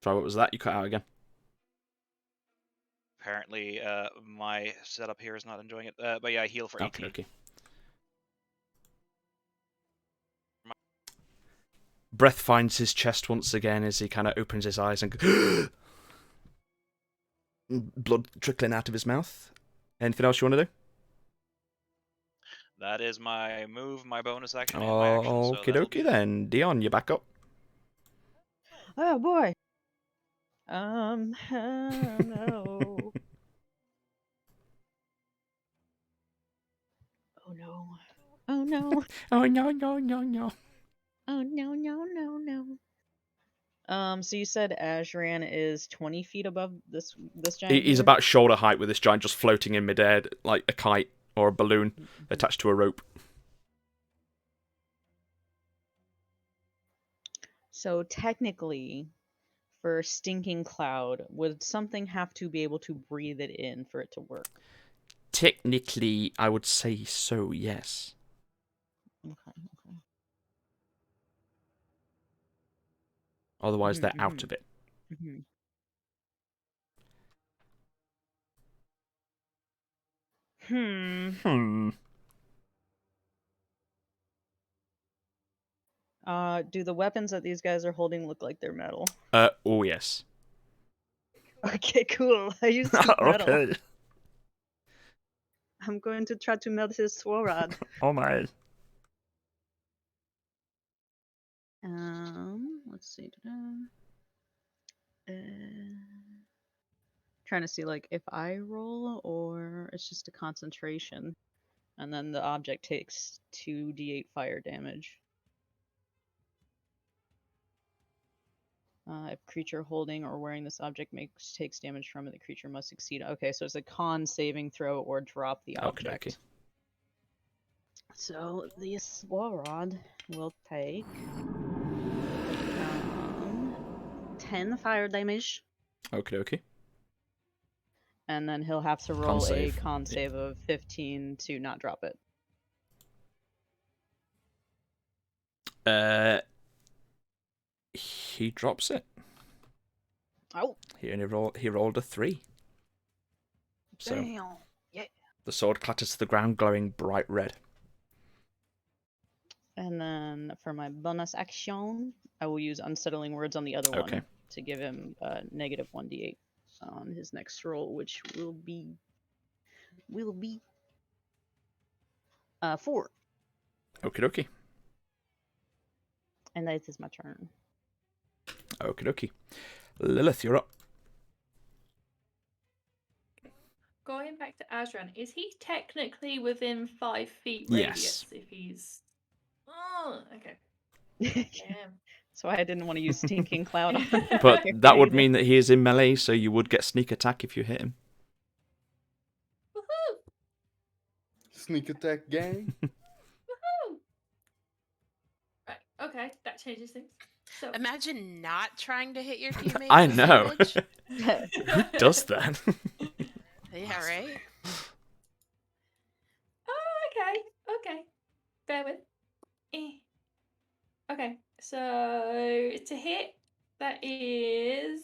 Sorry, what was that? You cut out again. Apparently, my setup here is not enjoying it. But yeah, I heal for 18. Okay. Breath finds his chest once again as he kind of opens his eyes and blood trickling out of his mouth. Anything else you want to do? That is my move, my bonus action, and my action. So Okie that'll dokie then. Dion, you back up. Oh boy. Oh, no. Oh no. Oh no. Oh no. Oh no. So you said Azran is 20 feet above this giant? He's here? about shoulder height with this giant just floating in midair like a kite or a balloon attached to a rope. So technically, for Stinking Cloud, would something have to be able to breathe it in for it to work? Technically, I would say so, yes. Okay. Otherwise, they're out of it. Mm-hmm. Do the weapons that these guys are holding look like they're metal? Oh yes. Okay, cool. I use metal. Okay. I'm going to try to melt his Swarad. Oh my. Let's see. Trying to see like if I roll or it's just a concentration, and then the object takes 2d8 fire damage. If creature holding or wearing this object takes damage from it, the creature must succeed. Okay, so it's a con saving throw or drop the object. Okey-dokey. So the Swarad will take 10 fire damage, Okie dokie. and then he'll have to roll a save. con Yeah. save of 15 to not drop it. He drops it. Oh, He rolled a 3. So damn. Yeah. the sword clatters to the ground, glowing bright red. And then for my bonus action, I will use Unsettling Words on the other Okay. one to give him negative 1d8 on his next roll, which will be 4. Okie dokie. And that is my turn. Okie dokie. Lilith, you're up. Going back to Azran, is he technically within 5 feet Yes. radius if he's... Oh, okay. Damn. That's why I didn't want to use Stinking Cloud on him. But that would mean that he is in melee, so you would get sneak attack if you hit him. Woohoo! Sneak attack gang. Woohoo! Right, okay, that changes things. So, Imagine not trying to hit your teammates. I with know. damage. Who does that? Yeah, right? oh, okay. Bear with. Okay, so to hit, that is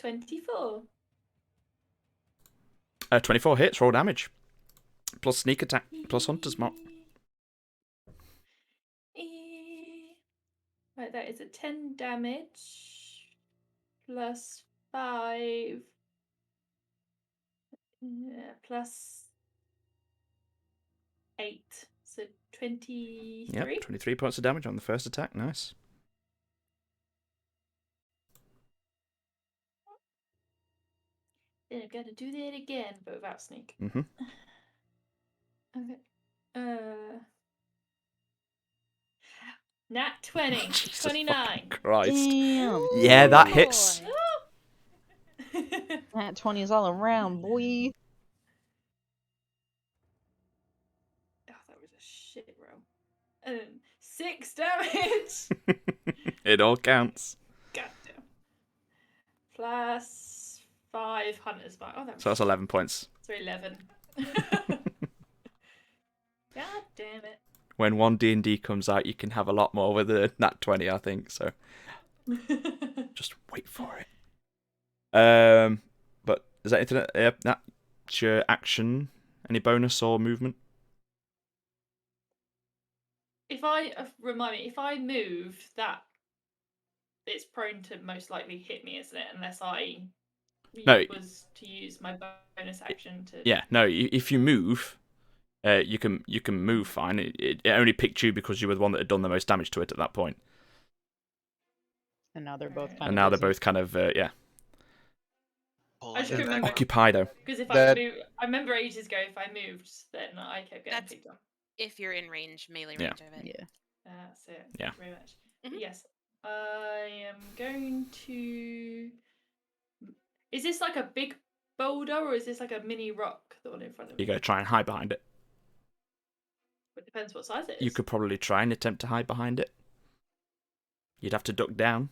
24. 24 hits, roll damage. Plus sneak attack, plus hunter's mark. Right, that is a 10 damage plus 5 plus 8, so 23. Yep, 23 points of damage on the first attack. Nice. Then I'm gonna do that again, but without sneak. Mm-hmm. Okay. Nat 20. Jesus 29. Christ. Damn. Yeah, that hits. That 20 is all around, boy. Oh, that was a shit roll. And 6 damage. It all counts. Goddamn. Plus 5 hunters mark. Oh, that was So that's 11 points. so 11. God damn it. When one D&D comes out, you can have a lot more with a nat 20, I think. So just wait for it. But is that anything? That's your action. Any bonus or movement? If I remind me, if I move, that it's prone to most likely hit me, isn't it? Unless I was to use my bonus action to. Yeah, no. If you move, you can move fine. It only picked you because you were the one that had done the most damage to it at that point. And now they're both kind And of now they're busy. both kind of yeah. I just couldn't remember. Occupied. Because if That- I move, I remember ages ago, if I moved, then I kept getting That's- picked on. If you're in range, melee Yeah. range of it. Yeah. That's it. Yeah. Thank you very much. Mhm. Yes. I am going to. Is this like a big boulder or is this like a mini rock, the one in front of me? You go try and hide behind it. It depends what size it is. You could probably try and attempt to hide behind it. You'd have to duck down.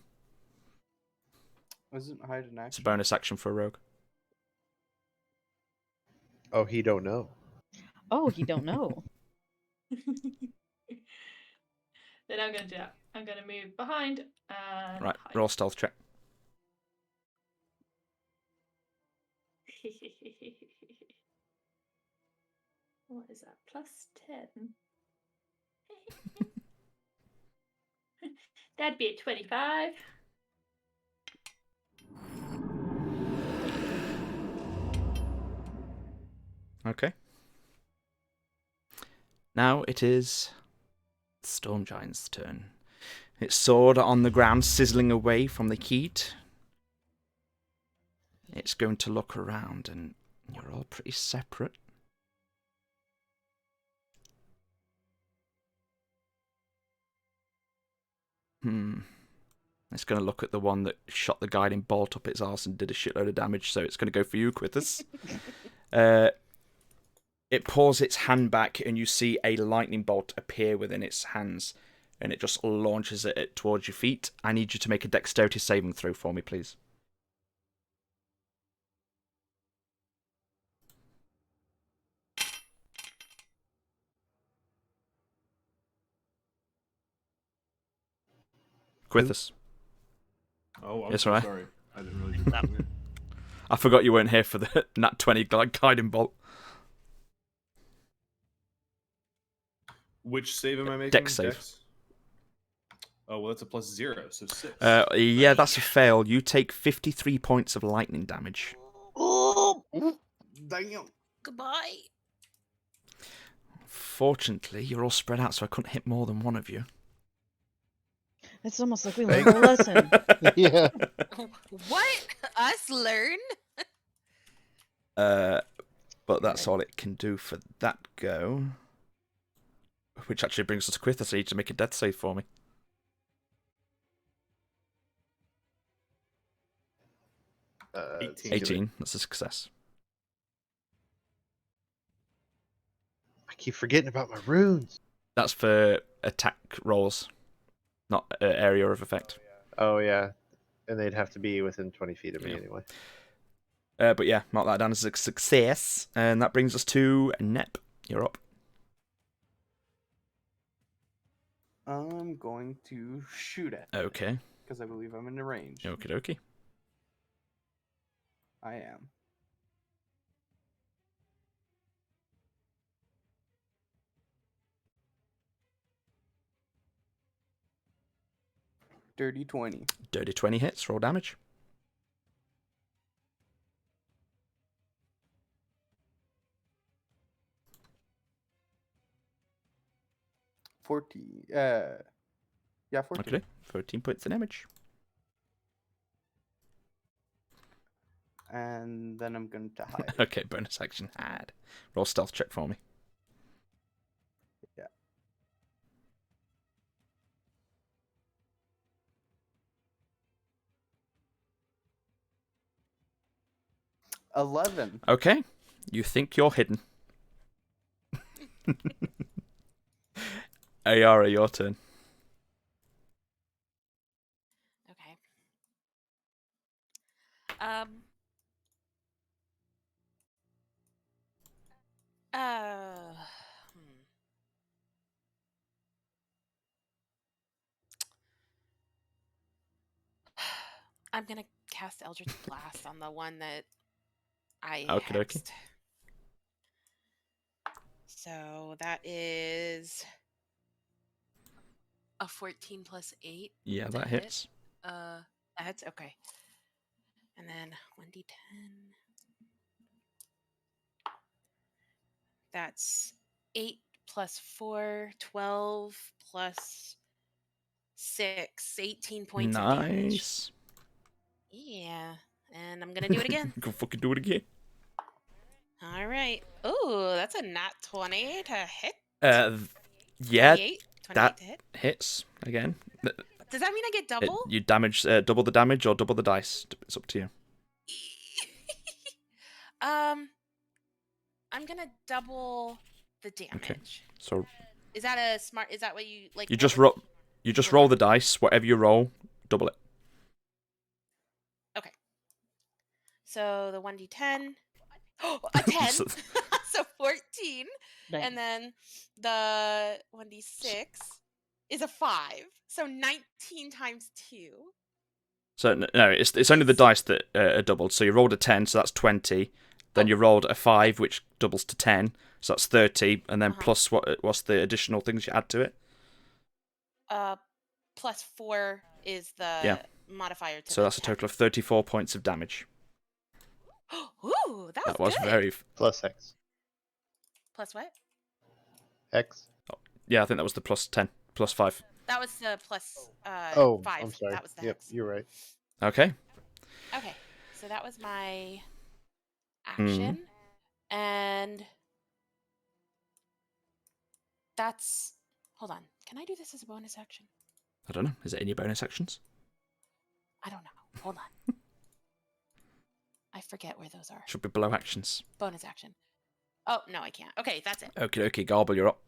Wasn't hide an It's a action? bonus action for a rogue. Oh, he don't know. Oh, he don't know. Then I'm going to do that. I'm going to move behind and Right, hide. roll stealth check. What is that? Plus 10. That'd be a 25. Okay. Now it is the Storm Giant's turn. Its sword on the ground, sizzling away from the heat. It's going to look around, and you're all pretty separate. It's going to look at the one that shot the guiding bolt up its arse and did a shitload of damage, so it's going to go for you, Quithus. It pulls its hand back, and you see a lightning bolt appear within its hands, and it just launches it towards your feet. I need you to make a dexterity saving throw for me, please. Quithus. Oh, I'm Yes, so right. sorry. I didn't really do that. I forgot you weren't here for the nat 20 guiding bolt. Which save am I making? Dex save. Oh, well, that's a +0, so 6. Yeah, that's a fail. You take 53 points of lightning damage. Oh, Damn. goodbye. Fortunately, you're all spread out, so I couldn't hit more than one of you. It's almost like we learned a lesson. Yeah. What? Us learn? But that's all it can do for that go. Which actually brings us to Quithus. So you need to make a death save for me. 18. That's a success. I keep forgetting about my runes. That's for attack rolls, not area of effect. Oh yeah, and they'd have to be within 20 feet of me Yeah. anyway. But yeah, mark that down as a success. And that brings us to Nep. You're up. I'm going to shoot at Okay. because I believe I'm in the range. Okie dokie. I am. Dirty 20. Dirty 20 hits. Roll damage. Yeah, 14. Okay. 13 points of damage. And then I'm going to hide. Okay, bonus action hide. Roll stealth check for me. Yeah. $11. Okay. You think you're hidden. Ayara, your turn. Okay. Hmm. I'm gonna cast Eldritch Blast on the one that I Okie dokie. hexed. So that is a 14 plus 8. Yeah, to that hit. hits. That's okay. And then 1d10. That's 8 plus 4, 12 plus 6, 18 points of damage. Nice. Yeah, and I'm gonna do it again. Go fucking do it again. All right. Oh, that's a nat 20 to hit. Yeah, 28 that to hit. hits again. Does that mean I get double? You damage double the damage or double the dice. It's up to you. I'm gonna double the damage. Okay. So Is that a smart? Is that what you like? you what just would- roll. You just roll the dice. Whatever you roll, double it. Okay. So the 1d10. Oh, a 10. So- So 14. Nice. And then the 1d6 is a 5. So 19 times 2. So no, it's only the dice that are doubled. So you rolled a 10, so that's 20. Then you rolled a 5, which doubles to 10, so that's 30. And then plus what's the additional things you add to it? Plus 4 is the Yeah. modifier to So the that's a 10. total of 34 points of damage. Ooh, that was That was good. very. Plus X. Plus what? Hex. Yeah, I think that was the plus 10, plus 5. That was the plus Oh, 5. I'm sorry. That was the Yep, hex. you're right. Okay. Okay, so that was my Mm. action, and that's. Hold on. Can I do this as a bonus action? I don't know. Is it any bonus actions? I don't know. Hold on. I forget where those are. Should be below actions. Bonus action. Oh no, I can't. Okay, that's it. Okay, Garble, you're up.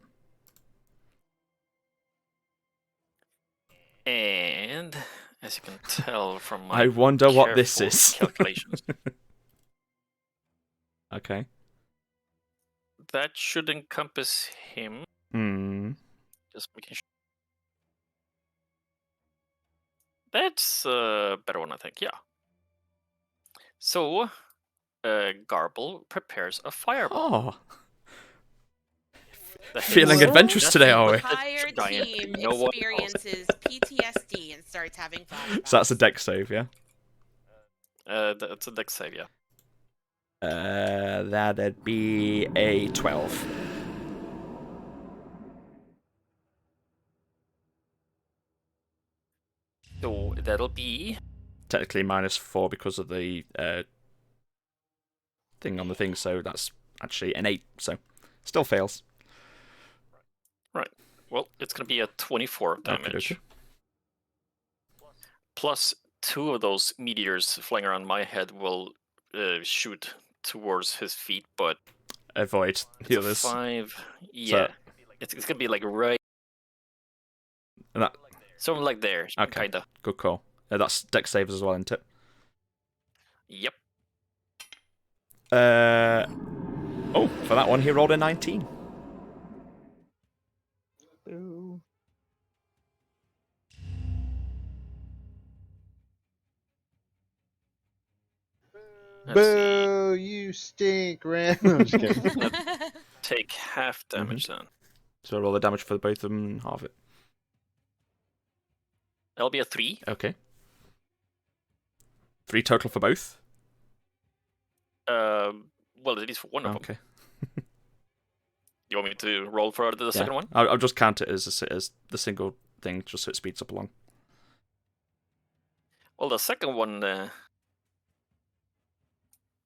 And as you can tell from my I wonder what this careful is. calculations, Okay. that should encompass him. Hmm. Just making sure. That's a better one, I think. Yeah. So, Garble prepares a fireball. Oh. The Feeling hits adventurous today, are we? nothing but the Entire giant, team no one else. experiences PTSD and starts having flashbacks. So that's a dex save, yeah? That's a dex save, yeah. That'd be a 12. So that'll be Technically -4 because of the thing on the thing, so that's actually an 8, so still fails. right. Well, it's gonna be a 24 damage. Okay. Plus 2 of those meteors flying around my head will shoot towards his feet, but Avoid it's the a others. 5. Yeah, it's gonna be like right. And that, Something like there, Okay. kinda. good call. That's dex saves as well, isn't it? Yep. Oh, for that one, he rolled a 19. Boo. Let's see. Boo! You stink, Ram. I'm just kidding. Take half damage then. So roll the damage for both of them and half it. That'll be a 3. Okay. 3 total for both? Well, at least for one of them. Okay. You want me to roll for the second one? I'll just count it as the single thing, just so it speeds up along. Well, the second one got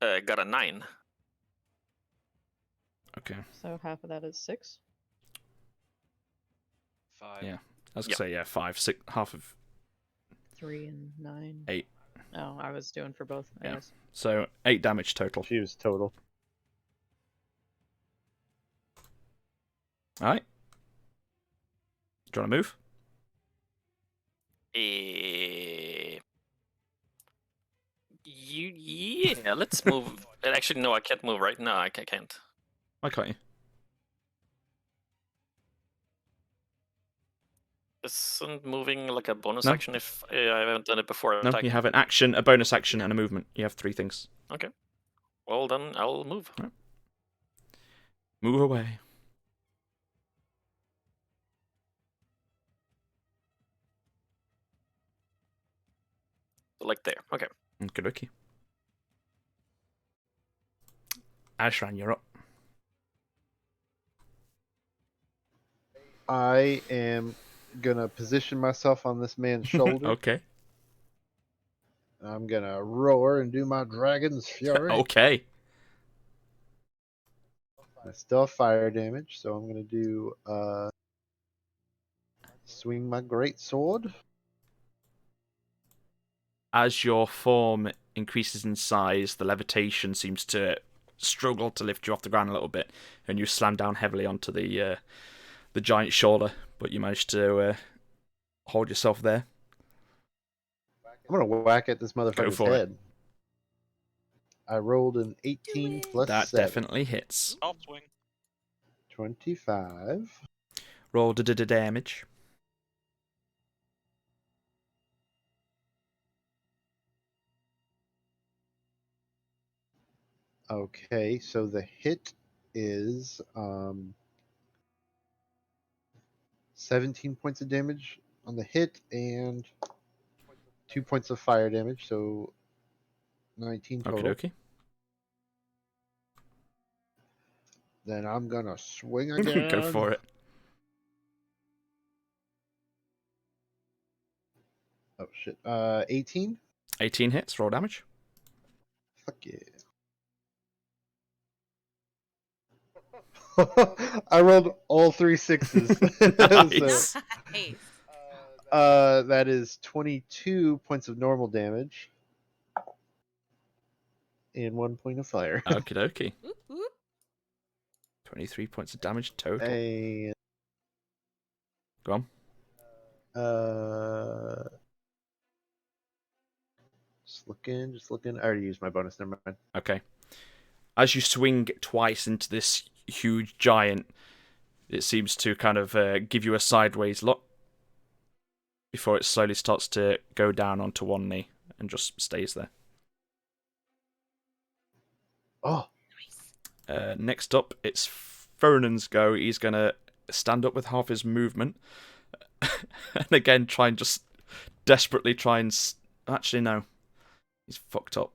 a 9. Okay. So half of that is 6. 5. Yeah. I was going to say, 5, 6, half of 3 and 9. 8. Oh, I was doing for both. I Yeah. guess. So 8 damage total. She was total. Alright. Do you want to move? Yeah, let's move. Actually, no, I can't move right now. I can't. Why can't you? Isn't moving like a bonus No. action if I haven't done it before? No, you have an action, a bonus action, and a movement. You have 3 things. Okay. Well, then I'll move. Right. Move away. Like there. Okay. Good okay. Ashran, you're up. I am gonna position myself on this man's shoulder. Okay. I'm gonna roar and do my dragon's fury. Okay. I still have fire damage, so I'm gonna do swing my great sword. As your form increases in size, the levitation seems to struggle to lift you off the ground a little bit, and you slam down heavily onto the giant shoulder, but you manage to hold yourself there. I'm gonna whack at this Go motherfucker's for it. head. I rolled an 18 plus That 7. definitely hits. I'll swing. 25. Roll the damage. Okay, so the hit is 17 points of damage on the hit and 2 points of fire damage, so 19 total. Okay. Then I'm gonna swing again. Go for it. Oh shit. 18. 18 hits. Roll damage. Fuck yeah. I rolled all 3 6s. Nice. Nice. That is 22 points of normal damage and 1 point of fire. Okie dokie. Whoop, whoop. 23 points of damage total. And Go on. just looking. I already used my bonus. Never mind. Okay. As you swing twice into this huge giant, it seems to kind of give you a sideways look before it slowly starts to go down onto one knee and just stays there. Oh, Next up, it's Fernan's go. He's going to stand up with half his movement and again try and just desperately try and... Actually, no. He's fucked up.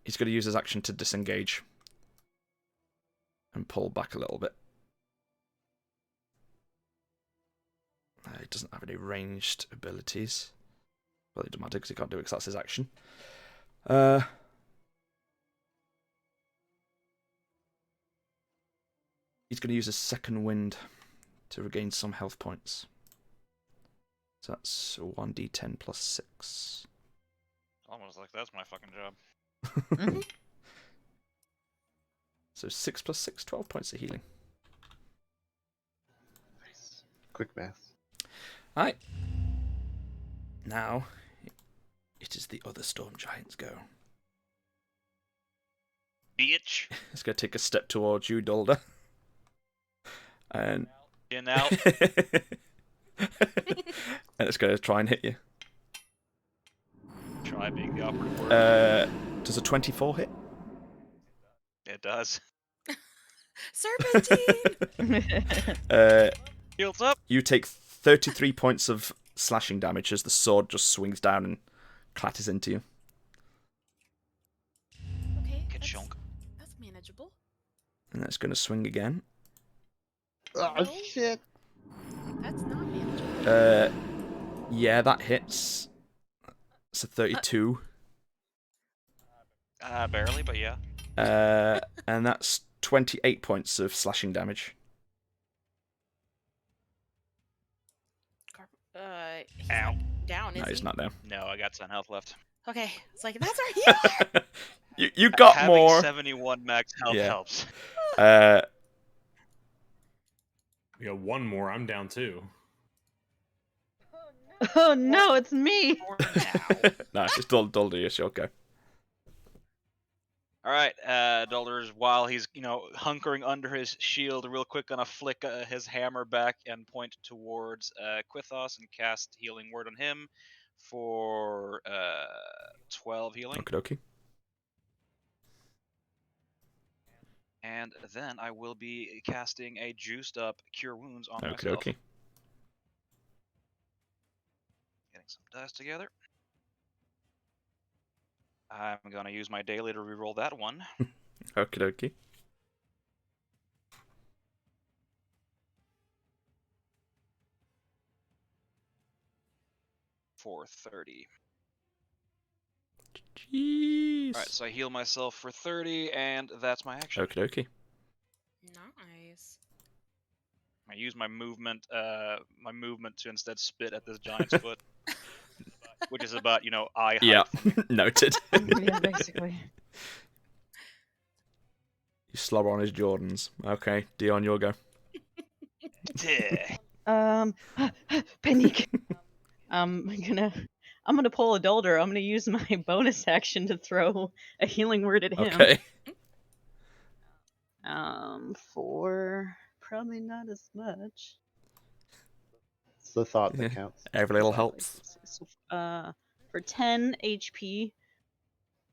He's going to use his action to disengage and pull back a little bit. He doesn't have any ranged abilities. Well, it doesn't matter because he can't do it because that's his action. He's going to use a second wind to regain some health points. So that's 1d10 plus 6. Almost like that's my fucking job. So 6 plus 6, 12 points of healing. nice. Quick math. Alright. Now, it is the other Storm Giant's go. Bitch. It's going to take a step towards you, Dulder. And... In out. and it's going to try and hit you. Try being the operative word. Does a 24 hit? It does. Serpentine! Heals up. You take 33 points of slashing damage as the sword just swings down and clatters into you. Okay, Good that's, chunk. that's manageable. And that's going to swing again. Oh No. shit. That's not manageable. Yeah, that hits. It's a 32. Barely, but yeah. And that's 28 points of slashing damage. He's Ow. not down, is No, he? he's not down. No, I got 10 health left. Okay, it's like, that's our healer! You got Having more. 71 max health Yeah. helps. We got one more. I'm down too. Oh no, it's me. For now. No, it's Dulder. Yes, you'll go. All right, Dulder's, while he's hunkering under his shield, real quick gonna flick his hammer back and point towards Quithos and cast Healing Word on him for 12 healing. Okie dokie. And then I will be casting a juiced up Cure Wounds on Okie myself. dokie. Getting some dice together. I'm gonna use my daily to reroll that one. Okie dokie. For 30. Jeez. Alright, so I heal myself for 30, and that's my action. Okie dokie. Nice. I use my movement to instead spit at this giant's foot. Which is about, eye height. Yeah, from me. noted. Yeah, basically. You slobber on his Jordans. Okay, Dion, you'll go. Panic. I'm gonna pull a Dulder. I'm gonna use my bonus action to throw a healing word at him. Okay. For probably not as much. It's the thought Yeah. that counts. Every little helps. So, for 10 HP,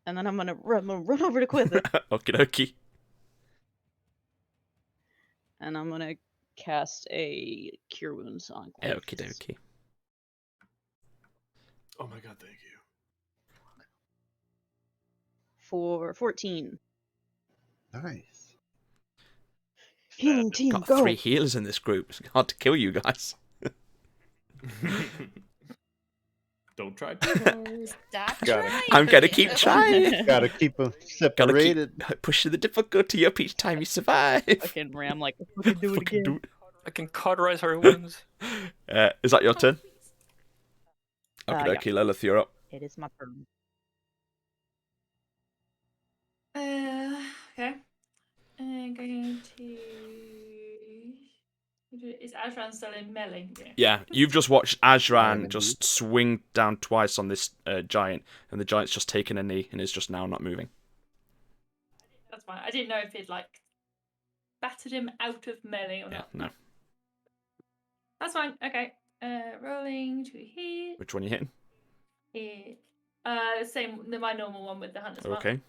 and then I'm gonna run over to Quith Okie dokie. and I'm gonna cast a Cure Wounds on Quith. Okie dokie. Oh my god, thank you. For 14. Nice. Healing team, Got go! 3 healers in this group. It's hard to kill you guys. Don't try too hard. Stop Gotta- trying. I'm gonna keep trying. Gotta keep them Gotta separated. keep pushing the difficulty up each time you survive. Fucking Ram like, fucking do it Fucking again. do it. I can cauterize her wounds. Is that your turn? Okay, Yeah. okay, Lilith, you're up. It is my turn. Okay. I'm going to. Is Ashran still in melee? Yeah, you've just watched Fine, Ajran indeed. just swing down twice on this giant, and the giant's just taken a knee and is just now not moving. That's fine. I didn't know if he'd like battered him out of melee or Yeah, not. no. That's fine. Okay. Rolling to hit. Which one are you hitting? Same. My normal one with the hunter's mark. Okay.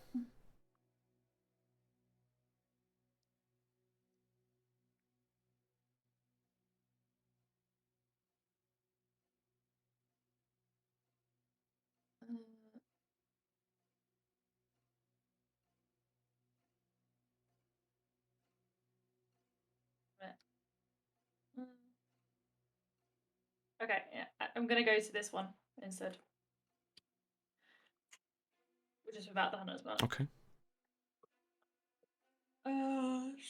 Okay, yeah, I'm gonna go to this one instead, which is without the hunter's mark. Okay.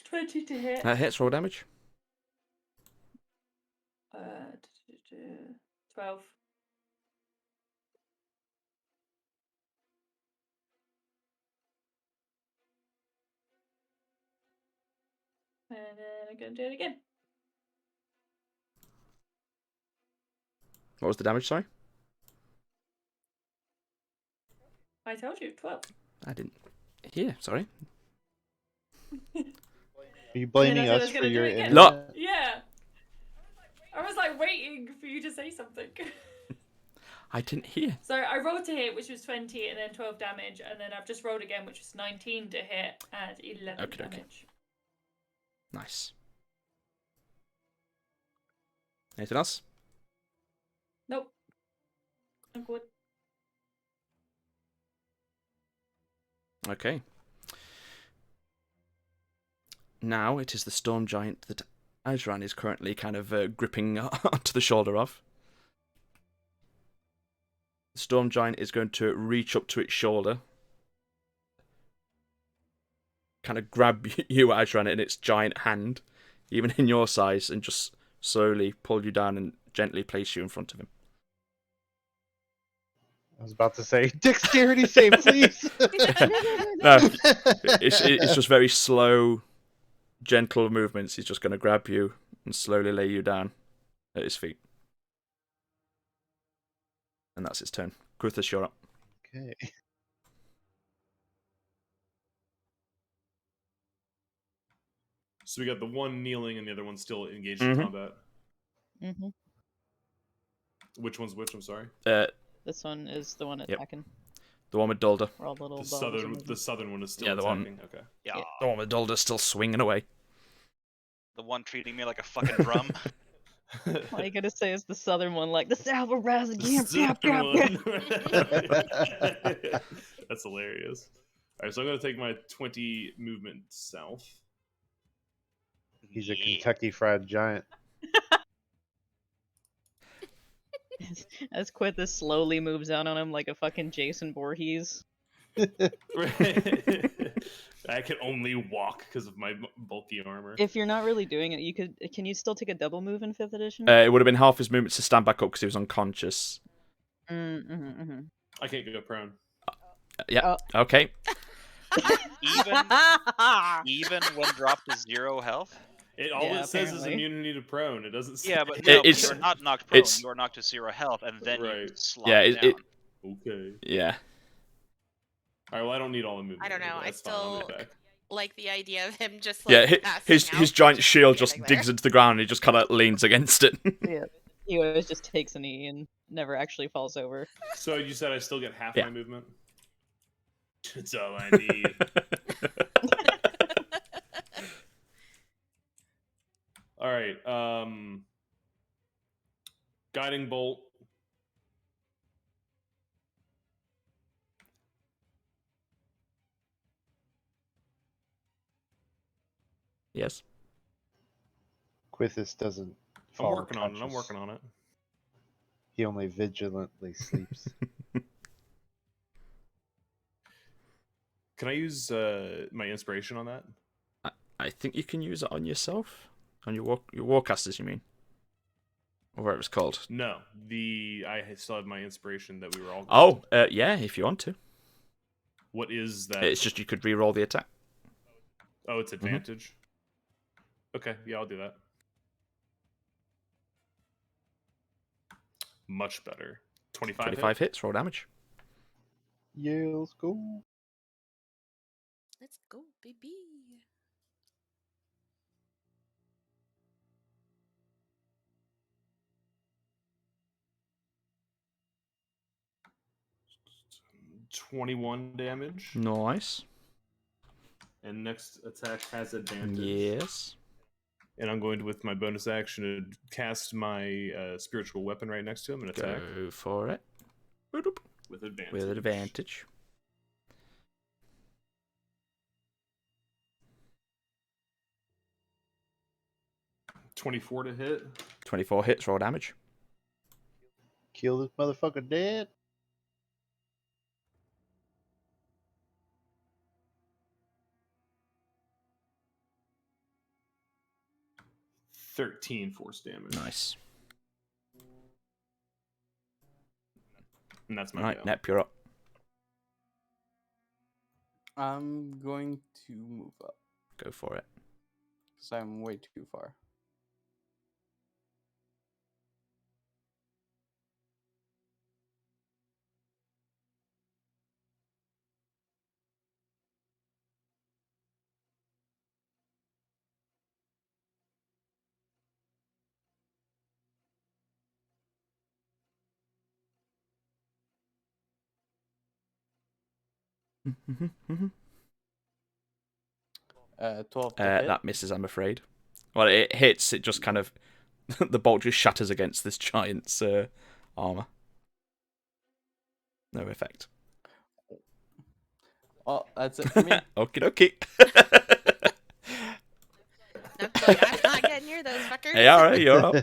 20 to hit. That hits, roll damage. 12. And then I'm gonna do it again. What was the damage, sorry? I told you, 12. I didn't hear, sorry. Are you blaming I said I us was for gonna do your it again. No. internet? Yeah. I was like waiting for you to say something. I didn't hear. So I rolled to hit, which was 20, and then 12 damage, and then I've just rolled again, which was 19 to hit and 11 Okay, okay. damage. Nice. Anything else? Nope. I'm good. Okay. Now it is the storm giant that Ajran is currently kind of gripping onto the shoulder of. The storm giant is going to reach up to its shoulder, kind of grab you, Ajran, in its giant hand, even in your size, and just slowly pull you down and gently place you in front of him. I was about to say, dexterity save, please. No, it's just very slow, gentle movements. He's just going to grab you and slowly lay you down at his feet. And that's his turn. Kruthus, you're up. Okay. So we got the one kneeling and the other one still engaged in Mhm. combat. Mm-hmm. Which one's which? I'm sorry. This one is the one Yep. attacking. The one with Dulder. We're all little The bows southern, and the southern one is still Yeah, the one- attacking. Okay. Yeah. The one with Dulder's still swinging away. The one treating me like a fucking drum. all you gotta say is the southern one, like the south will rise again. The Yap, southern yap, yap. one. That's hilarious. All right, so I'm gonna take my 20 movement south. He's a Yeah. Kentucky Fried Giant. As Quithus slowly moves out on him like a fucking Jason Voorhees. I can only walk because of my bulky armor. If you're not really doing it, you could. Can you still take a double move in 5th edition? It would have been half his movements to stand back up because he was unconscious. Mm-hmm. I can't go prone. Yeah. Okay. Even when dropped to 0 health. It all Yeah, it says is apparently. immunity to prone. It doesn't. Say Yeah, but It- no, but it's- you're not knocked prone. it's- You are knocked to 0 health, and then you Right. slide Yeah, down. Okay. Yeah. All right. Well, I don't need all the movement. I don't know, but I that's fine, I'll still- get back. Like the idea of him just Yeah, like his passing out giant and shield just standing digs there. into the ground and he just kind of leans against it. Yeah. He always just takes a knee and never actually falls over. So you said I still get half Yeah. my movement. That's all I need. All right. Guiding bolt. Yes. Quithus doesn't I'm fall working on it. I'm unconscious. working on it. He only vigilantly sleeps. Can I use my inspiration on that? I think you can use it on yourself, on your warcasters, you mean, or whatever it's called. No, I still have my inspiration that we were all. Oh, yeah, if you want to. What is that? It's just you could re-roll the attack. Oh, it's advantage. Okay, yeah, I'll do that. Much better. 25 hits, roll damage. Yeah, let's go. Let's go, baby. hits. 21 damage. Nice. And next attack has advantage. Yes. And I'm going to, with my bonus action, to cast my spiritual weapon right next to him and attack. Go for it. With advantage. With advantage. 24 to hit. 24 hits, roll damage. Kill this motherfucker dead. $13 force damage. Nice. And that's my Right, go. Nep, you're up. I'm going to move up Go for it. because I'm way too far. Mm-hmm. 12 to hit. That misses, I'm afraid. Well, it hits. It just kind of the bolt just shatters against this giant's armor. No effect. Well, that's it for me. Okie dokie. I'm not getting near those fuckers. Hey, all right, you're up.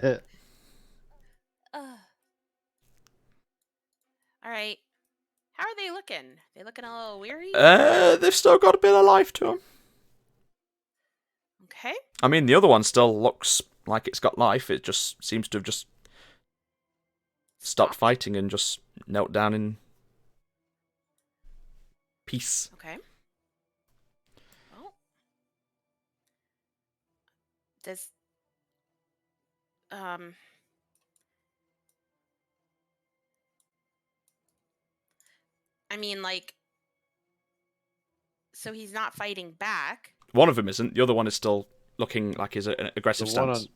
All right. How are they looking? They looking a little weary? They've still got a bit of life to them. Okay. I mean, the other one still looks like it's got life. It just seems to have just stopped fighting and just knelt down in peace. Okay. Well, does I mean, like, so he's not fighting back. One of them isn't. The other one is still looking like he's an aggressive stance.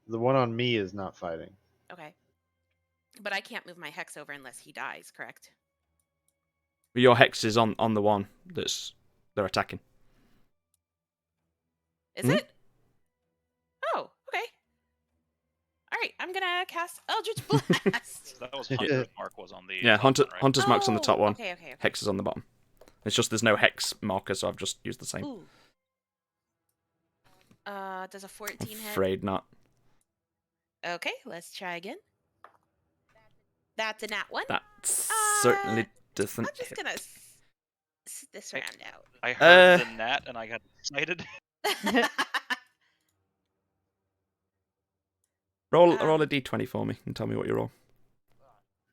The one on me is not fighting. Okay. But I can't move my hex over unless he dies, correct? Your hex is on the one they're attacking. Is it? Oh, okay. All right, I'm gonna cast Eldritch Blast. That was Hunter's mark was on the Yeah, top one, right? Hunter's mark's on the top one. Okay. Hex is on the bottom. It's just there's no hex marker, so I've just used the same. Ooh. Does a 14 hit? Afraid not. Okay, let's try again. That's a nat 1. That certainly doesn't. I'm just gonna sit this round out. I heard the gnat and I got excited. Roll a d20 for me and tell me what you roll.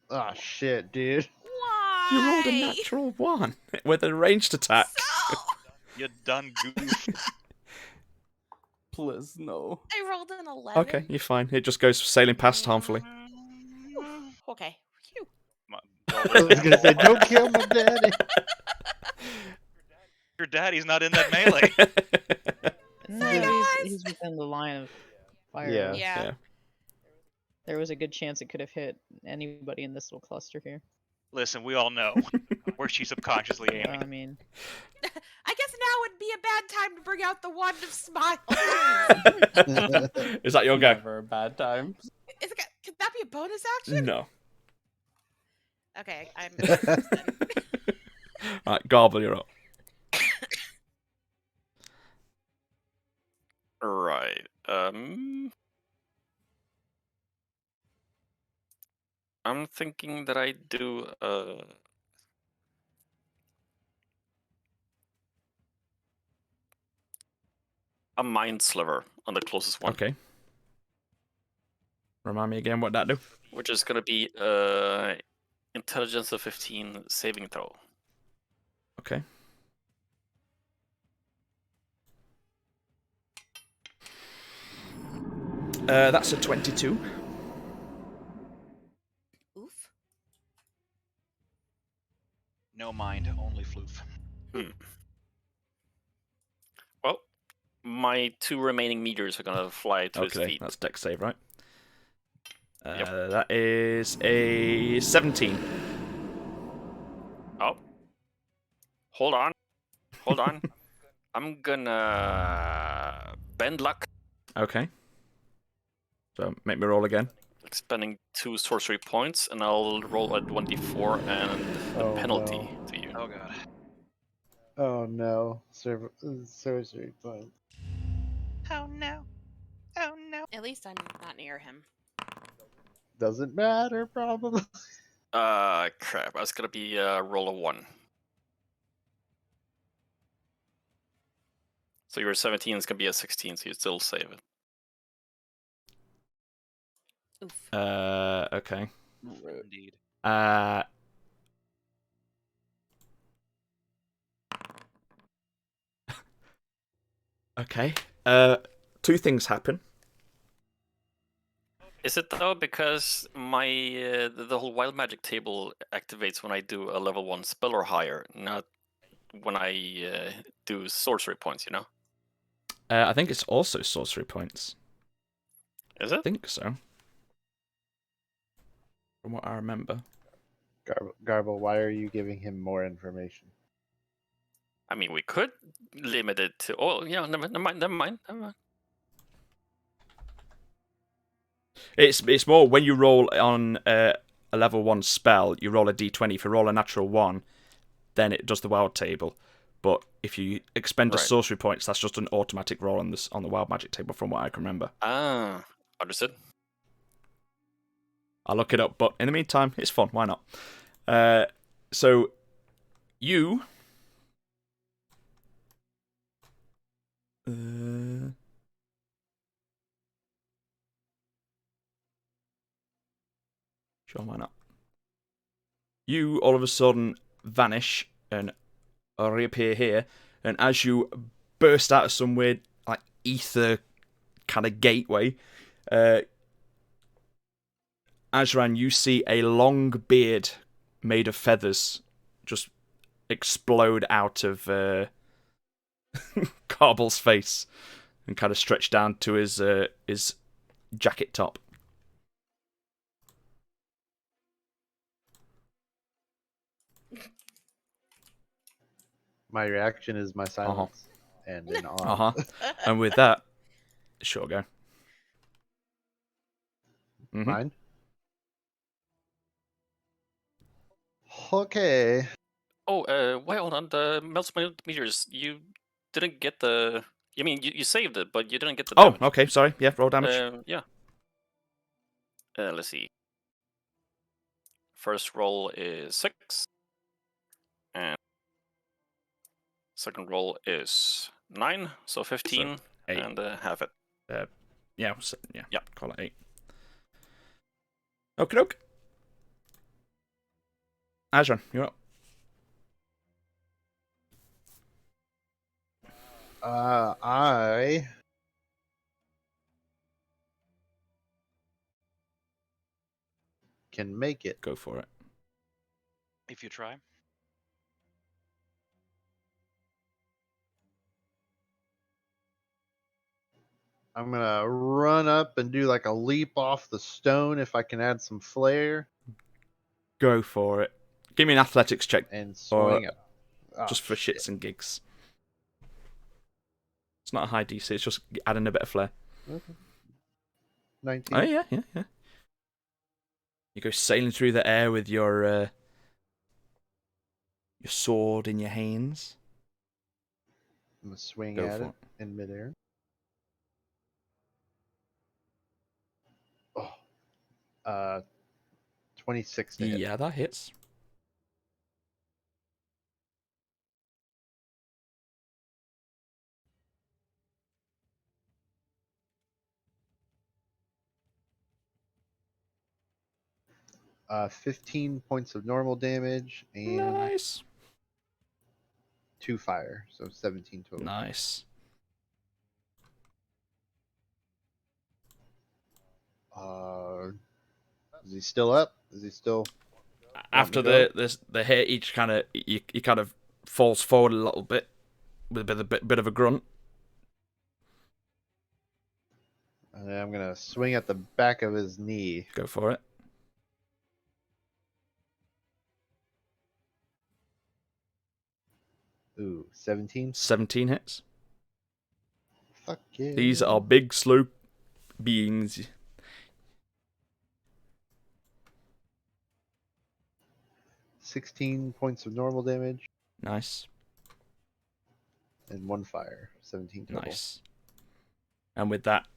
Oh shit, dude. Why? You rolled a natural 1 with a ranged attack. You done goof. Please, no. I rolled an 11. Okay, you're fine. It just goes sailing past harmfully. Okay. Phew. I was gonna say, don't kill my daddy. Your daddy's not in that melee. No, he's within the line of fire. Yeah. Yeah. There was a good chance it could have hit anybody in this little cluster here. Listen, we all know where she's subconsciously aiming. I mean, I guess now would be a bad time to bring out the wand of smile. Is that your go? Never a bad time. Could that be a bonus action? No. Okay, I'm. Right, Garble, you're up. Right. I'm thinking that I do a mind sliver on the closest one. Okay. Remind me again what that do. Which is gonna be intelligence of 15 saving throw. Okay. That's a 22. Oof. No mind, only floof. Well, my 2 remaining meters are gonna fly to his Okay, feet. that's dex save, right? Yep. That is a 17. Oh. Hold on. Hold on. I'm gonna bend luck, Okay. So make me roll again. spending 2 sorcery points, and I'll roll a 1d4 and the Oh, penalty to you. Oh god. Oh no, sorcery point. Oh no. Oh no. At least I'm not near him. Doesn't matter, probably. Crap. That's gonna be a roll of 1. So your 17 is gonna be a 16, so you still save it. Oof. Okay. Indeed. Okay. 2 things happen. Is it though because my the whole wild magic table activates when I do a level 1 spell or higher, not when I do sorcery points, you know? I think it's also sorcery points. Is it? I think so. From what I remember. Garble, why are you giving him more information? I mean, we could limit it to. Oh, yeah, never mind. It's more when you roll on a level 1 spell, you roll a d20. If you roll a natural 1, then it does the wild table. But if you expend a Right. sorcery points, that's just an automatic roll on the wild magic table, from what I can remember. Ah, understood. I'll look it up, but in the meantime, it's fun. Why not? So you. Sure, why not? You all of a sudden vanish and reappear here, and as you burst out of some weird like ether kind of gateway, Azran, you see a long beard made of feathers just explode out of Carble's face and kind of stretch down to his jacket top. My reaction is my silence and an on. And with that, sure, go. Mine? Okay. Oh, wait, hold on. The melted meters, you didn't get the. I mean, you saved it, but you didn't get the damage. Okay, sorry. Yeah, roll damage. Yeah. Let's see. First roll is 6. And second roll is 9, so 15, So, 8. and half it. Yeah, Yeah. Call it 8. Okie doke. Azran, you're up. I can make it. Go for it. If you try. I'm gonna run up and do like a leap off the stone if I can add some flair. Go for it. Give me an athletics check. And swing up. Just for shits and gigs. It's not a high DC, it's just adding a bit of flair. Okay. 19. Oh, yeah. You go sailing through the air with your sword in your hands. I'm gonna swing Go at for it in midair. Oh. 26 to hit. Yeah, that hits. Uh, 15 points of normal damage and Nice. 2 fire, so 17 total. Nice. Is he still up? Is he still After wanting to the hit, each kind of he kind of falls forward a little bit with a bit of a grunt. And then I'm gonna swing at the back of his knee. Go for it. Ooh, 17. 17 hits. Fuck yeah. These are big, slow beings. 16 points of normal damage Nice. and 1 fire. 17 total. Nice. And with that,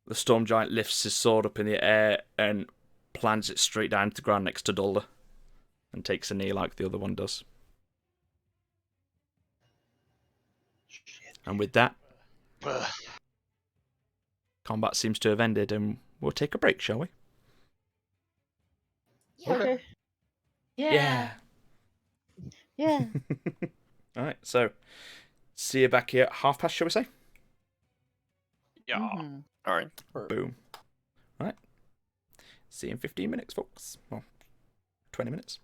the storm giant lifts his sword up in the air and plants it straight down to the ground next to Dulda, and takes a knee like the other one does. Shit. And with that, combat seems to have ended, and we'll take a break, shall we? Okay. Yeah. Yeah. All right. So, see you back here at 1:30, shall we say? Yeah. Mhm. All right. Boom. All right. See you in 15 minutes, folks. Well, 20 minutes.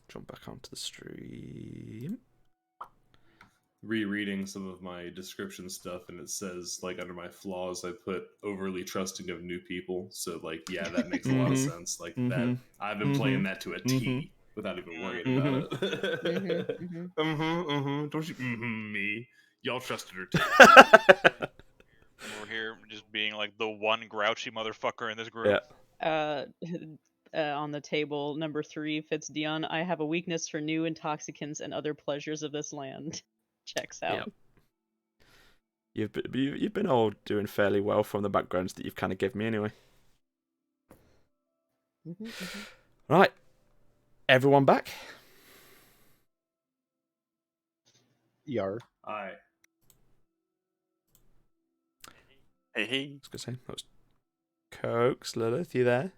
jump back onto the stream. Rereading some of my description stuff, and it says, like, under my flaws, I put overly trusting of new people. So, like, yeah, that makes a lot of sense. Like, that I've been playing that to a T without even worrying about it. Don't you me? Y'all trusted her too. We're here just being like the one grouchy motherfucker in this group. On the table, number 3, Fitzdion. I have a weakness for new intoxicants and other pleasures of this land. Checks out. Yep. You've been all doing fairly well from the backgrounds that you've kind of given me anyway. Right. Everyone back? Yar. Aye. Hey. I was gonna say that was Cokes. Lilith, you there?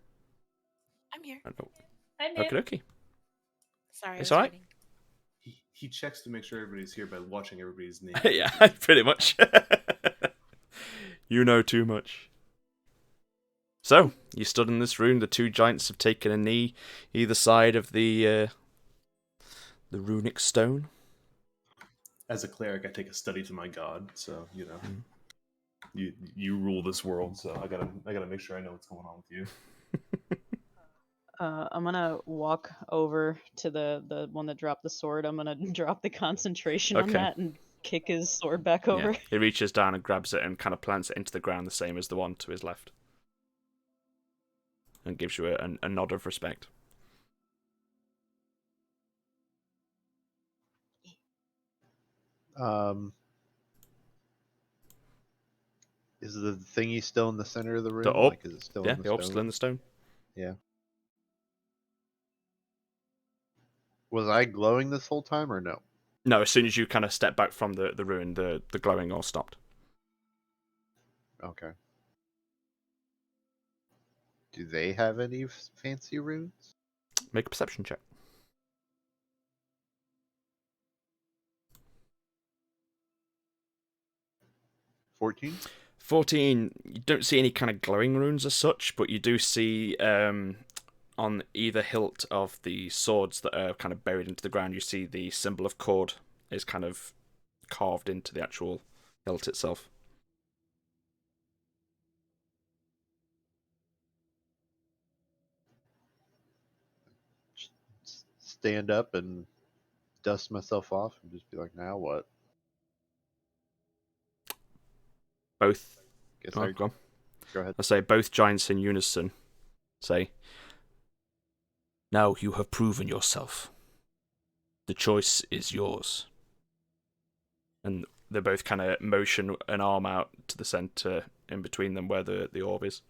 I'm here. Oh, no. I'm here. Okay. Sorry. It's I was alright. waiting. He checks to make sure everybody's here by watching everybody's name. Yeah, pretty much. You know too much. So, you stood in this room. The two giants have taken a knee either side of the runic stone. As a cleric, I take a study to my god, so you know, you rule this world. So I gotta make sure I know what's going on with you. I'm gonna walk over to the one that dropped the sword. I'm gonna drop the concentration on Okay. that and kick his sword back over. Yeah. He reaches down and grabs it and kind of plants it into the ground, the same as the one to his left, and gives you a nod of respect. Is the thingy still in the center of the room? The orb? Like, is it still Yeah, in the the orb's stone? still in the stone. Yeah. Was I glowing this whole time or no? No, as soon as you kind of step back from the ruin, the glowing all stopped. Okay. Do they have any fancy runes? Make a perception check. 14? 14, you don't see any kind of glowing runes as such, but you do see on either hilt of the swords that are kind of buried into the ground, you see the symbol of Cord is kind of carved into the actual hilt itself. Stand up and dust myself off and just be like, now what? Both. Guess Oh, I go on. go ahead. I say both giants in unison say, "Now you have proven yourself. The choice is yours." And they both kind of motion an arm out to the center in between them where the orb is.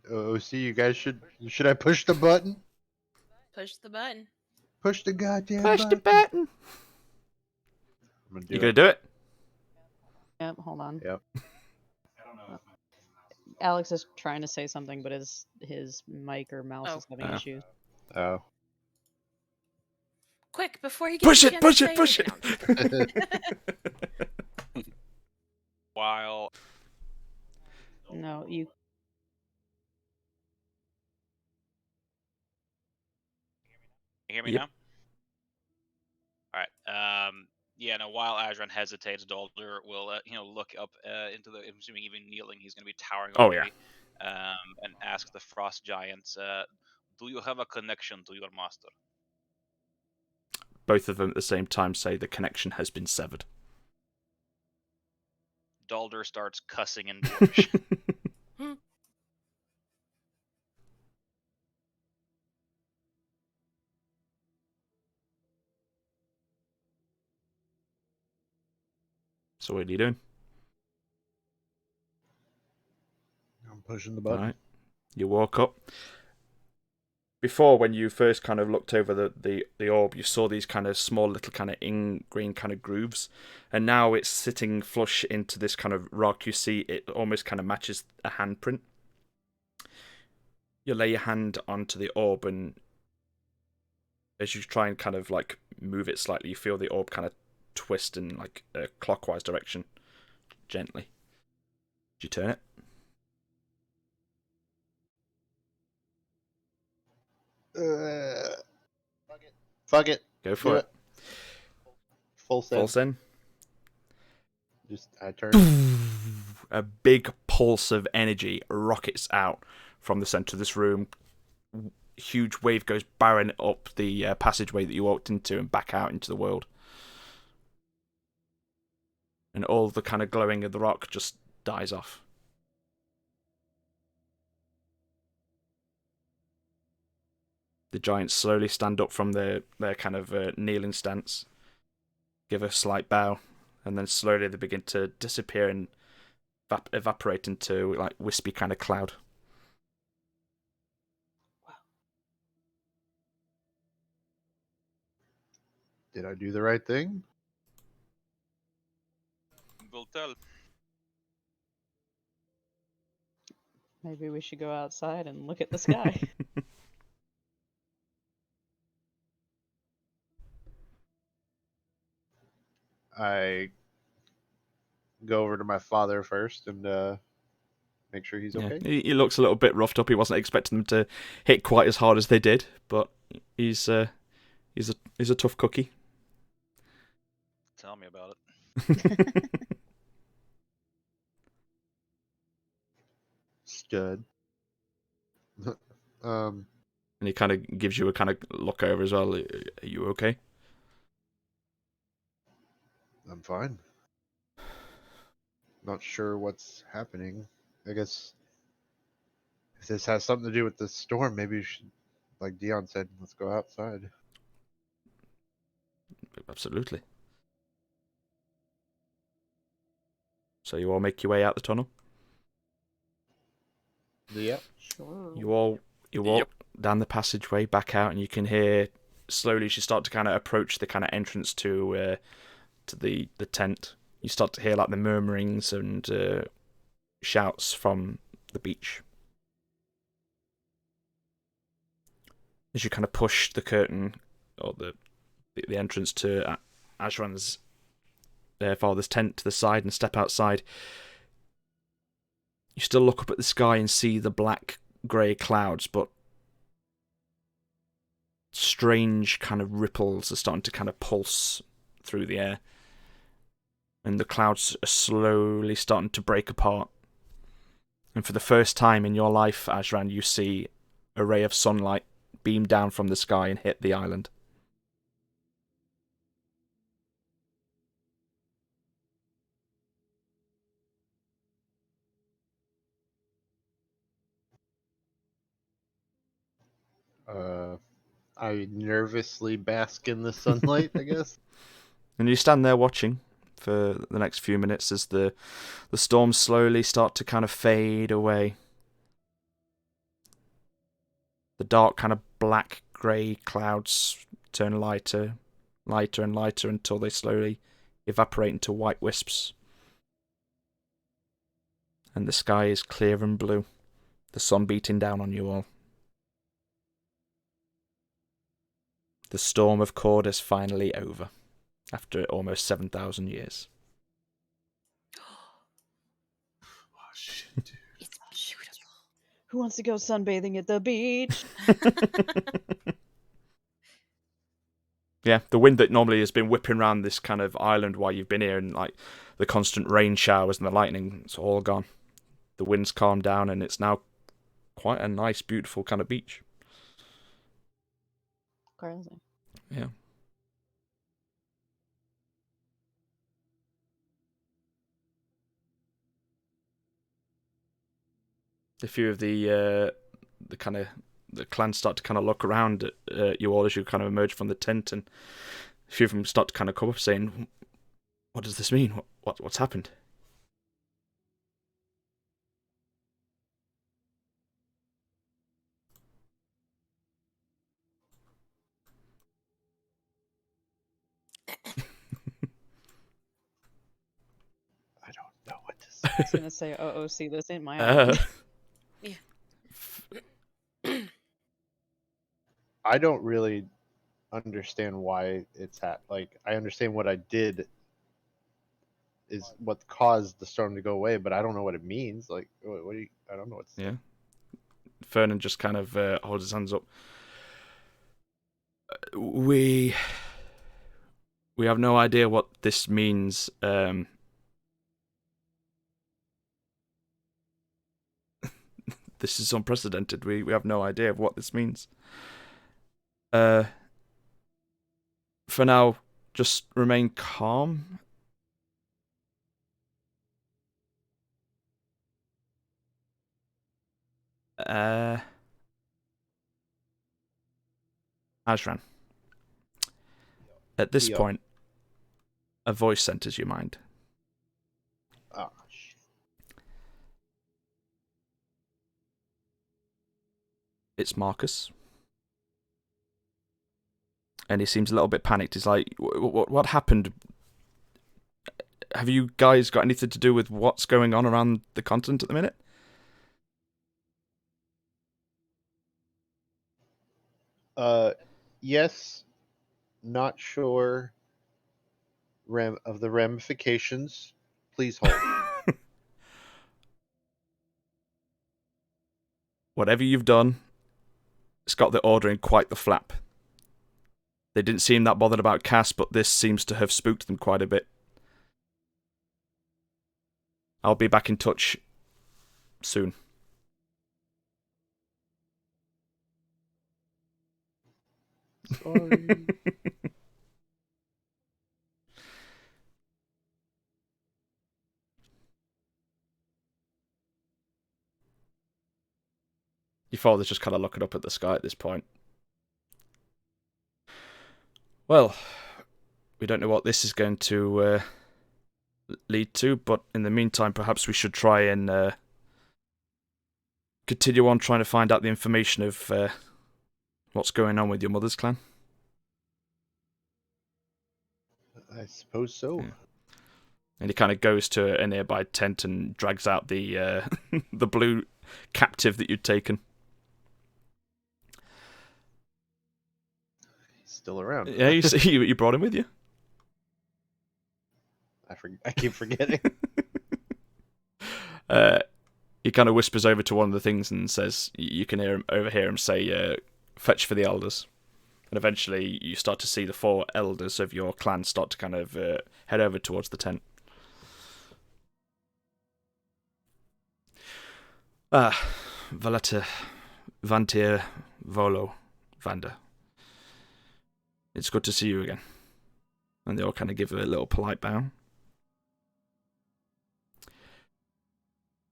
OC, you guys should I push the button? Push the button. Push the goddamn Push button. the button. I'm gonna do You it. gonna do it? Yep, hold on. Yep. Alex is trying to say something, but his mic or mouse is having Oh. issues. Oh. Quick, before he Push gets it, a chance push to it, say push anything. it. While No, you. you hear me Yep. now? All right. Yeah. No. While Azran hesitates, Dalder will look up into the. I'm assuming even kneeling, he's going to be towering Oh, over yeah. me, and ask the Frost Giants, "Do you have a connection to your master?" Both of them at the same time say the connection has been severed. Dalder starts cussing in Dwarvish. So what are you doing? I'm pushing the button. Alright. You walk up. Before, when you first kind of looked over the orb, you saw these kind of small little kind of ingrained kind of grooves. And now it's sitting flush into this kind of rock. You see it almost kind of matches a handprint. You lay your hand onto the orb, and as you try and kind of like move it slightly, you feel the orb kind of twist in like a clockwise direction, gently. Did you turn it? Fuck it. Go for Do it. Full send. Full send. Just I turn. A big pulse of energy rockets out from the center of this room. Huge wave goes barreling up the passageway that you walked into and back out into the world. And all the kind of glowing of the rock just dies off. The giants slowly stand up from their kind of kneeling stance, give a slight bow, and then slowly they begin to disappear and evaporate into like wispy kind of cloud. Did I do the right thing? We'll tell. Maybe we should go outside and look at the sky. I go over to my father first and make sure he's okay. He looks a little bit roughed up. He wasn't expecting them to hit quite as hard as they did, but he's a tough cookie. Tell me about it. Stud. And he kind of gives you a kind of look over as well. Are you okay? I'm fine. Not sure what's happening. I guess if this has something to do with the storm, maybe you should, like Dion said, let's go outside. Absolutely. So you all make your way out the tunnel? Yep. Sure. You walk down the passageway back out, and you can hear slowly as you start to kind of approach the kind of entrance to the tent. You start to hear like the murmurings and shouts from the beach. As you kind of push the curtain or the entrance to Ajran's father's tent to the side and step outside, you still look up at the sky and see the black grey clouds, but strange kind of ripples are starting to kind of pulse through the air. And the clouds are slowly starting to break apart. And for the first time in your life, Ajran, you see a ray of sunlight beam down from the sky and hit the island. I nervously bask in the sunlight, I guess. And you stand there watching for the next few minutes as the storms slowly start to kind of fade away. The dark kind of black grey clouds turn lighter and lighter until they slowly evaporate into white wisps. And the sky is clear and blue, the sun beating down on you all. The storm of Cord is finally over, after almost 7,000 years. Oh, shit, dude. It's beautiful. Who wants to go sunbathing at the beach? Yeah, the wind that normally has been whipping around this kind of island while you've been here, and like the constant rain showers and the lightning, it's all gone. The wind's calmed down, and it's now quite a nice, beautiful kind of beach. Crazy. Yeah. A few of the clans start to kind of look around at you all as you kind of emerge from the tent, and a few of them start to kind of come up saying, "What does this mean? What's happened?" I don't know what to say. I was gonna say, see, this ain't my island. I don't really understand why it's like I understand what I did is what caused the storm to go away, but I don't know what it means. Like, what do you? I don't know what's. Yeah. Fernan just kind of holds his hands up. We have no idea what this means. This is unprecedented. We have no idea of what this means. For now, just remain calm. Ajran. At this point, a voice enters your mind. Oh, shit. It's Marcus. And he seems a little bit panicked. He's like, what happened? Have you guys got anything to do with what's going on around the continent at the minute? Yes. Not sure of the ramifications. Please hold. Whatever you've done, it's got the order in quite the flap. They didn't seem that bothered about Cass, but this seems to have spooked them quite a bit. I'll be back in touch soon. Sorry. Your father's just kind of looking up at the sky at this point. Well, we don't know what this is going to lead to, but in the meantime, perhaps we should try and continue on trying to find out the information of what's going on with your mother's clan. I suppose so. Yeah. And he kind of goes to a nearby tent and drags out the the blue captive that you'd taken. He's still around. Yeah, you brought him with you. I keep forgetting. He kind of whispers over to one of the things and says, you can overhear him say, fetch for the elders. And eventually you start to see the 4 elders of your clan start to kind of head over towards the tent. Valeta, Vantir, Volo, Vanda. It's good to see you again. And they all kind of give a little polite bow.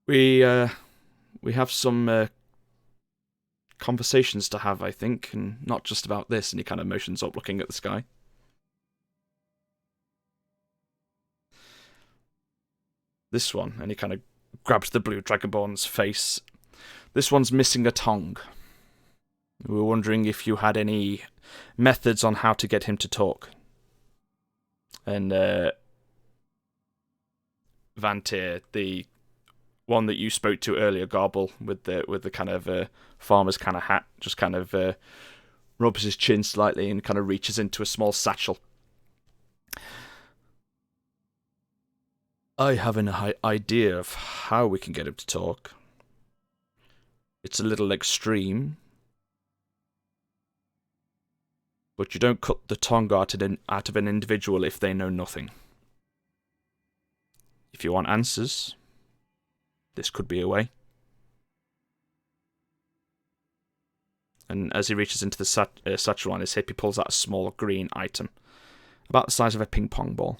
We have some conversations to have, I think, and not just about this. And he kind of motions up, looking at the sky. This one, and he kind of grabs the blue dragonborn's face. This one's missing a tongue. We were wondering if you had any methods on how to get him to talk. And Vantir, the one that you spoke to earlier, Garble, with the kind of farmer's kind of hat, just kind of rubs his chin slightly and kind of reaches into a small satchel. I have an idea of how we can get him to talk. It's a little extreme, but you don't cut the tongue out of an individual if they know nothing. If you want answers, this could be a way. And as he reaches into the satchel on his hip, he pulls out a small green item, about the size of a ping pong ball.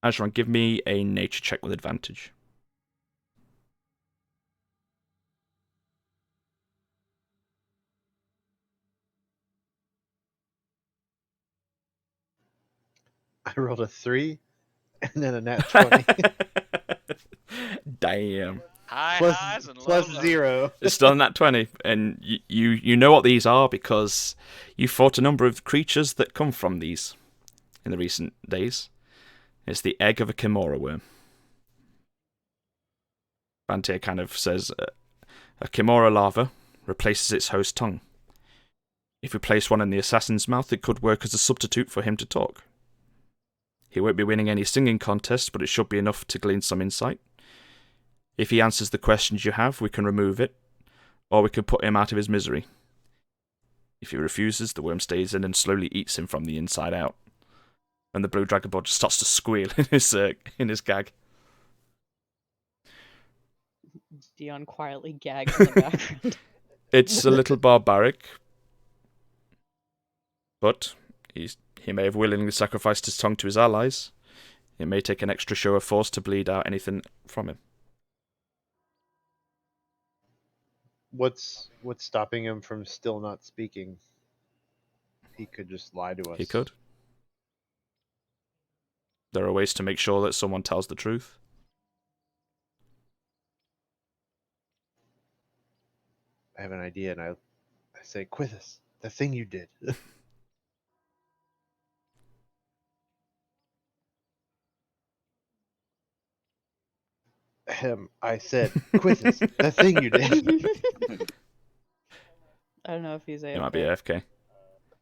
Ajran, give me a nature check with advantage. I rolled a 3 and then a nat 20. Damn. High Plus- highs and low plus lows. 0. It's still in that 20, and you know what these are because you fought a number of creatures that come from these in the recent days. It's the egg of a Kimura worm. Vantir kind of says, a Kimura larva replaces its host tongue. If we place one in the assassin's mouth, it could work as a substitute for him to talk. He won't be winning any singing contests, but it should be enough to glean some insight. If he answers the questions you have, we can remove it, or we can put him out of his misery. If he refuses, the worm stays in and slowly eats him from the inside out. And the blue dragonborn just starts to squeal in his gag. Dion quietly gags in the background. It's a little barbaric, but he may have willingly sacrificed his tongue to his allies. It may take an extra show of force to bleed out anything from him. What's stopping him from still not speaking? He could just lie to us. He could. There are ways to make sure that someone tells the truth. I have an idea, and I say, Quithus, the thing you did. I said, Quithus, the thing you did. I don't know if he's AFK. He might be AFK.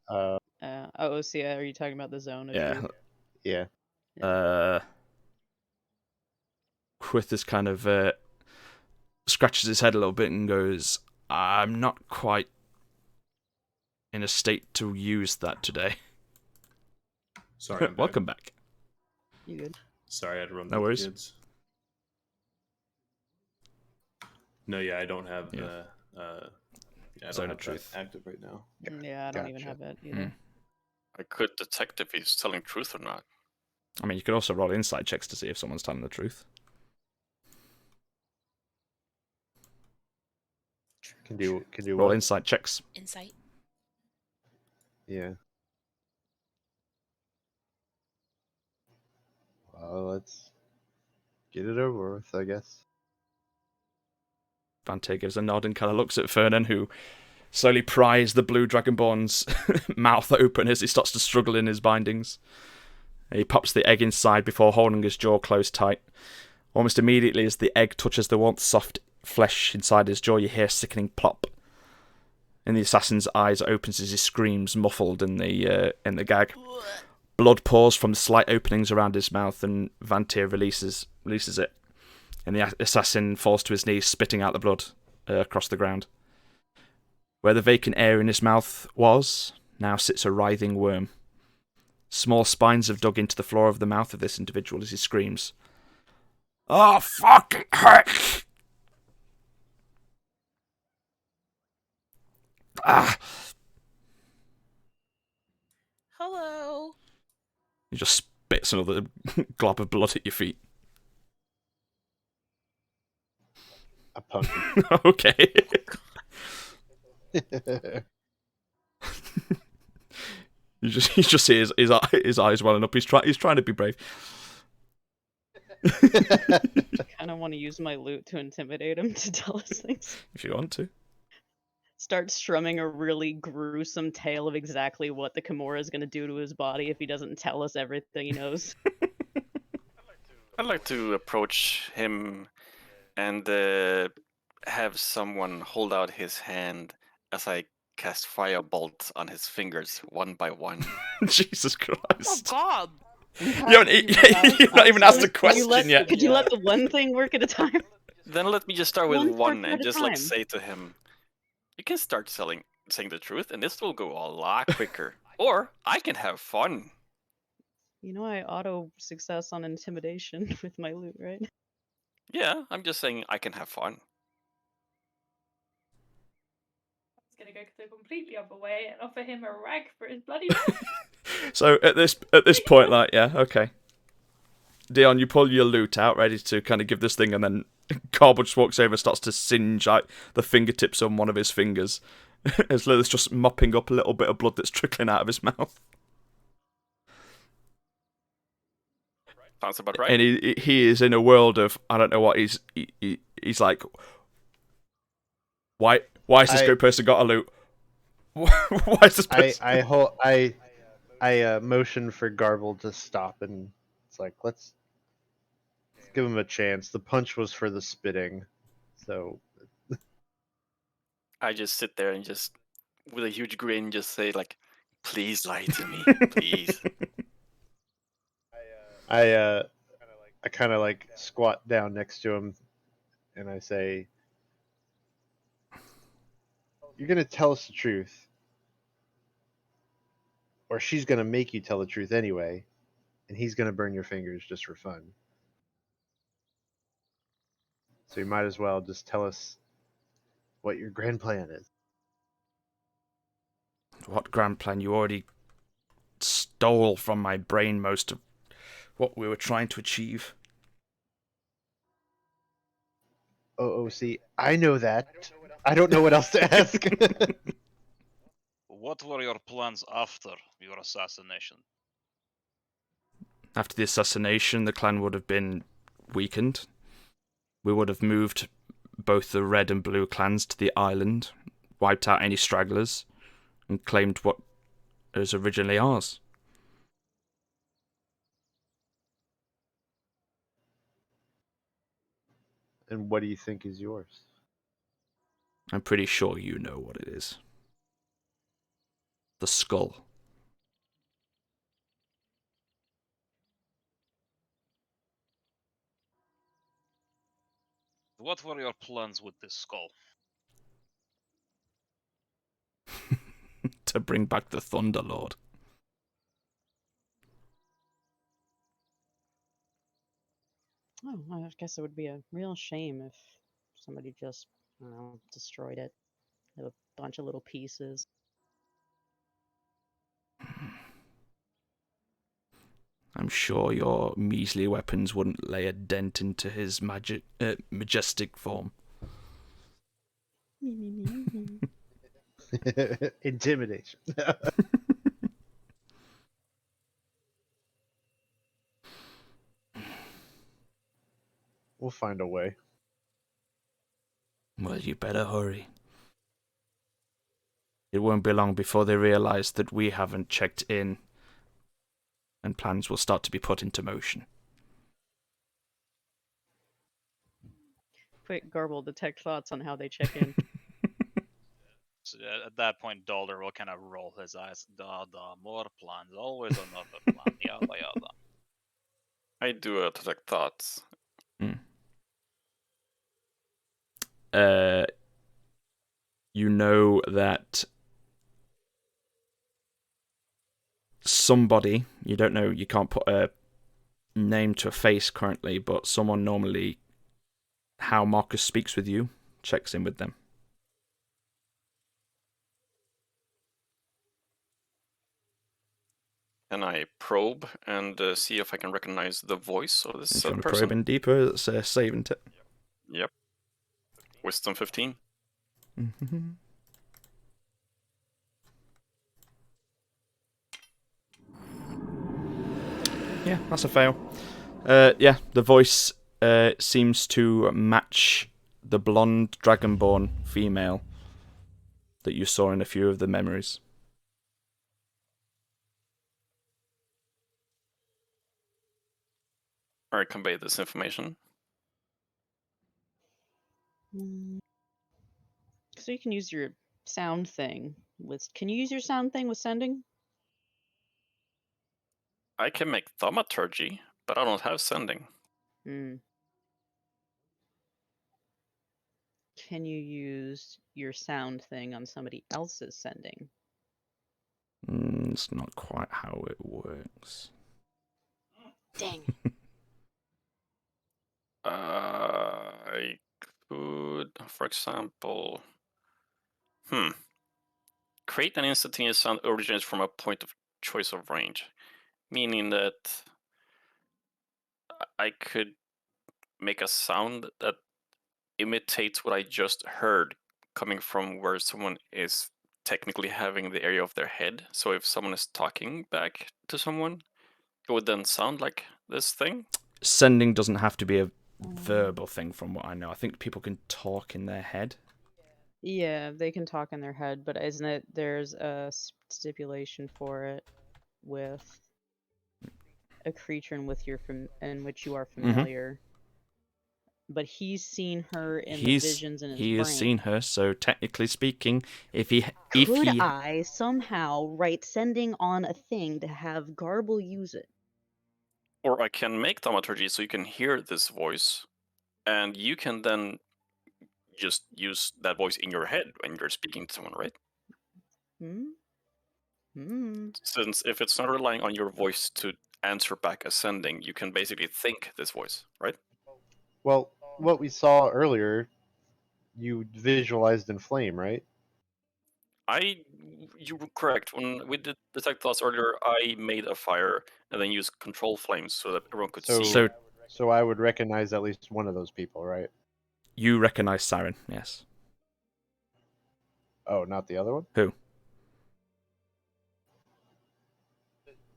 OCA, are you talking about the zone? Yeah. Yeah. Quithus kind of scratches his head a little bit and goes, I'm not quite in a state to use that today. Sorry, I'm Welcome back. You good? Sorry, I had to run No the worries. kids. No, yeah, I don't have Yeah. I don't Zone have of truth. that active right now. Yeah, I don't even Gotcha. have it either. I could detect if he's telling truth or not. I mean, you could also roll insight checks to see if someone's telling the truth. Can do Roll what? insight checks. Insight. Yeah. Well, let's get it over with, I guess. Vante gives a nod and kind of looks at Fernan, who slowly pries the blue dragonborn's mouth open as he starts to struggle in his bindings. He pops the egg inside before holding his jaw closed tight. Almost immediately as the egg touches the warm, soft flesh inside his jaw, you hear a sickening plop. And the assassin's eyes opens as he screams, muffled in the gag. Blood pours from the slight openings around his mouth, and Vantir releases it. And the assassin falls to his knees, spitting out the blood across the ground. Where the vacant air in his mouth was, now sits a writhing worm. Small spines have dug into the floor of the mouth of this individual as he screams. Oh, fucking heck! Ah! Hello. He just spits another glob of blood at your feet. A punch. Okay. You just see his eyes welling up. He's trying to be brave. I kind of want to use my loot to intimidate him to tell us things. If you want to. Start strumming a really gruesome tale of exactly what the Kimura is going to do to his body if he doesn't tell us everything he knows. I'd like to approach him and have someone hold out his hand as I cast firebolt on his fingers one by one. Jesus Oh Christ. God. You've not even asked a question yet. Could you let the one thing work at a time? Then let me just start with One one spark and at a just like time. say to him, you can start saying the truth and this will go a lot quicker. Or I can have fun. You know I auto success on intimidation with my loot, right? Yeah, I'm just saying I can have fun. I was going to go the completely other way and offer him a rag for his bloody mouth. So at this point, like, yeah, okay. Dion, you pull your loot out, ready to kind of give this thing, and then Carbo just walks over and starts to singe like the fingertips on one of his fingers, as Lilith's just mopping up a little bit of blood that's trickling out of his mouth. Sounds about right. And he is in a world of, I don't know what he's like. Why has this great person got a loot? Why is this person? I motion for Garble to stop, and it's like let's give him a chance. The punch was for the spitting. So I just sit there and just, with a huge grin, just say like, "Please lie to me, please." I kind of like squat down next to him, and I say, "You're gonna tell us the truth, or she's gonna make you tell the truth anyway, and he's gonna burn your fingers just for fun. So you might as well just tell us what your grand plan is." What grand plan? You already stole from my brain most of what we were trying to achieve. Oh, see, I know that. I don't know what else to ask. What were your plans after your assassination? After the assassination, the clan would have been weakened. We would have moved both the red and blue clans to the island, wiped out any stragglers, and claimed what was originally ours. And what do you think is yours? I'm pretty sure you know what it is. The skull. What were your plans with this skull? To bring back the Thunder Lord. Oh, I guess it would be a real shame if somebody just, I don't know, destroyed it. Have a bunch of little pieces. I'm sure your measly weapons wouldn't lay a dent into his majestic form. Intimidation. We'll find a way. Well, you better hurry. It won't be long before they realize that we haven't checked in, and plans will start to be put into motion. Quick, Garble, detect thoughts on how they check in. So at that point, Dalder will kind of roll his eyes. More plans. Always another plan. Yada yada. I do detect thoughts. You know that somebody, you don't know, you can't put a name to a face currently, but someone normally, how Marcus speaks with you, checks in with them. Can I probe and see if I can recognize the voice of this If you want to person? probe in deeper, it's a saving tip. Yep. Wisdom 15. Mm-hmm. Yeah, that's a fail. Yeah, the voice seems to match the blonde dragonborn female that you saw in a few of the memories. Or convey this information. So you can use your sound thing with. Can you use your sound thing with sending? I can make thaumaturgy, but I don't have sending. Can you use your sound thing on somebody else's sending? It's not quite how it works. Dang. I could, for example, create an instantaneous sound originates from a point of choice of range, meaning that I could make a sound that imitates what I just heard coming from where someone is technically having the area of their head. So if someone is talking back to someone, it would then sound like this thing. Sending doesn't have to be a verbal thing from what I know. I think people can talk in their head. Yeah, they can talk in their head, but isn't it there's a stipulation for it with a creature in which you are familiar. but he's seen her in the He's visions in his he brain. has seen her, so technically speaking, if he Could I somehow write sending on a thing to have Garble use it? Or I can make thaumaturgy so you can hear this voice, and you can then just use that voice in your head when you're speaking to someone, right? Since if it's not relying on your voice to answer back ascending, you can basically think this voice, right? Well, what we saw earlier, you visualized in flame, right? You were correct. When we did detect thoughts earlier, I made a fire and then used control flames so that everyone could see. So I would recognize at least one of those people, right? You recognize Saren, yes. Oh, not the other one? Who?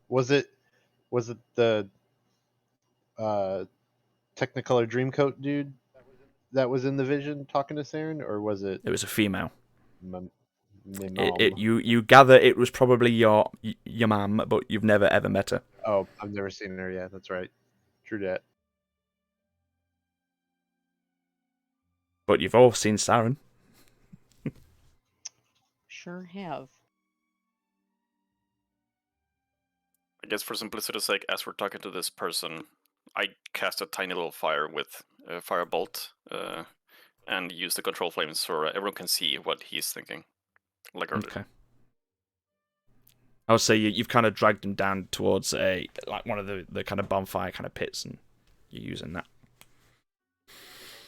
Was it the Technicolor Dreamcoat dude that was in the vision talking to Saren, or was it? It was a female. Mom. You gather it was probably your mum, but you've never ever met her. Oh, I've never seen her. Yeah, that's right. True that. But you've all seen Saren. Sure have. I guess for simplicity's sake, as we're talking to this person, I cast a tiny little fire with a firebolt and use the control flames so everyone can see what he's thinking. Like earlier. Okay. I would say you've kind of dragged him down towards one of the kind of bonfire kind of pits, and you're using that.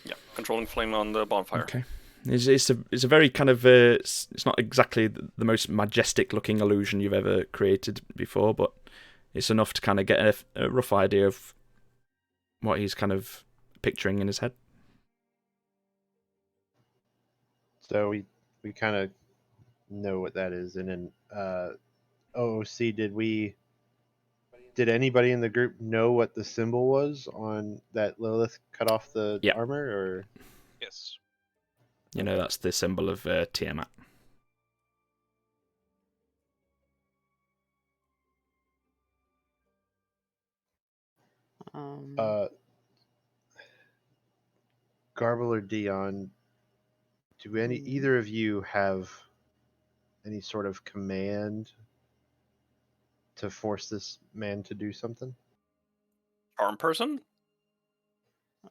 Yeah, controlling flame on the bonfire. Okay. It's a very kind of it's not exactly the most majestic looking illusion you've ever created before, but it's enough to kind of get a rough idea of what he's kind of picturing in his head. So we kind of know what that is, and then OOC, did anybody in the group know what the symbol was on that Lilith cut off the armor, or? Yes. You know, that's the symbol of Tiamat. Garble or Dion, do either of you have any sort of command to force this man to do something? Arm person?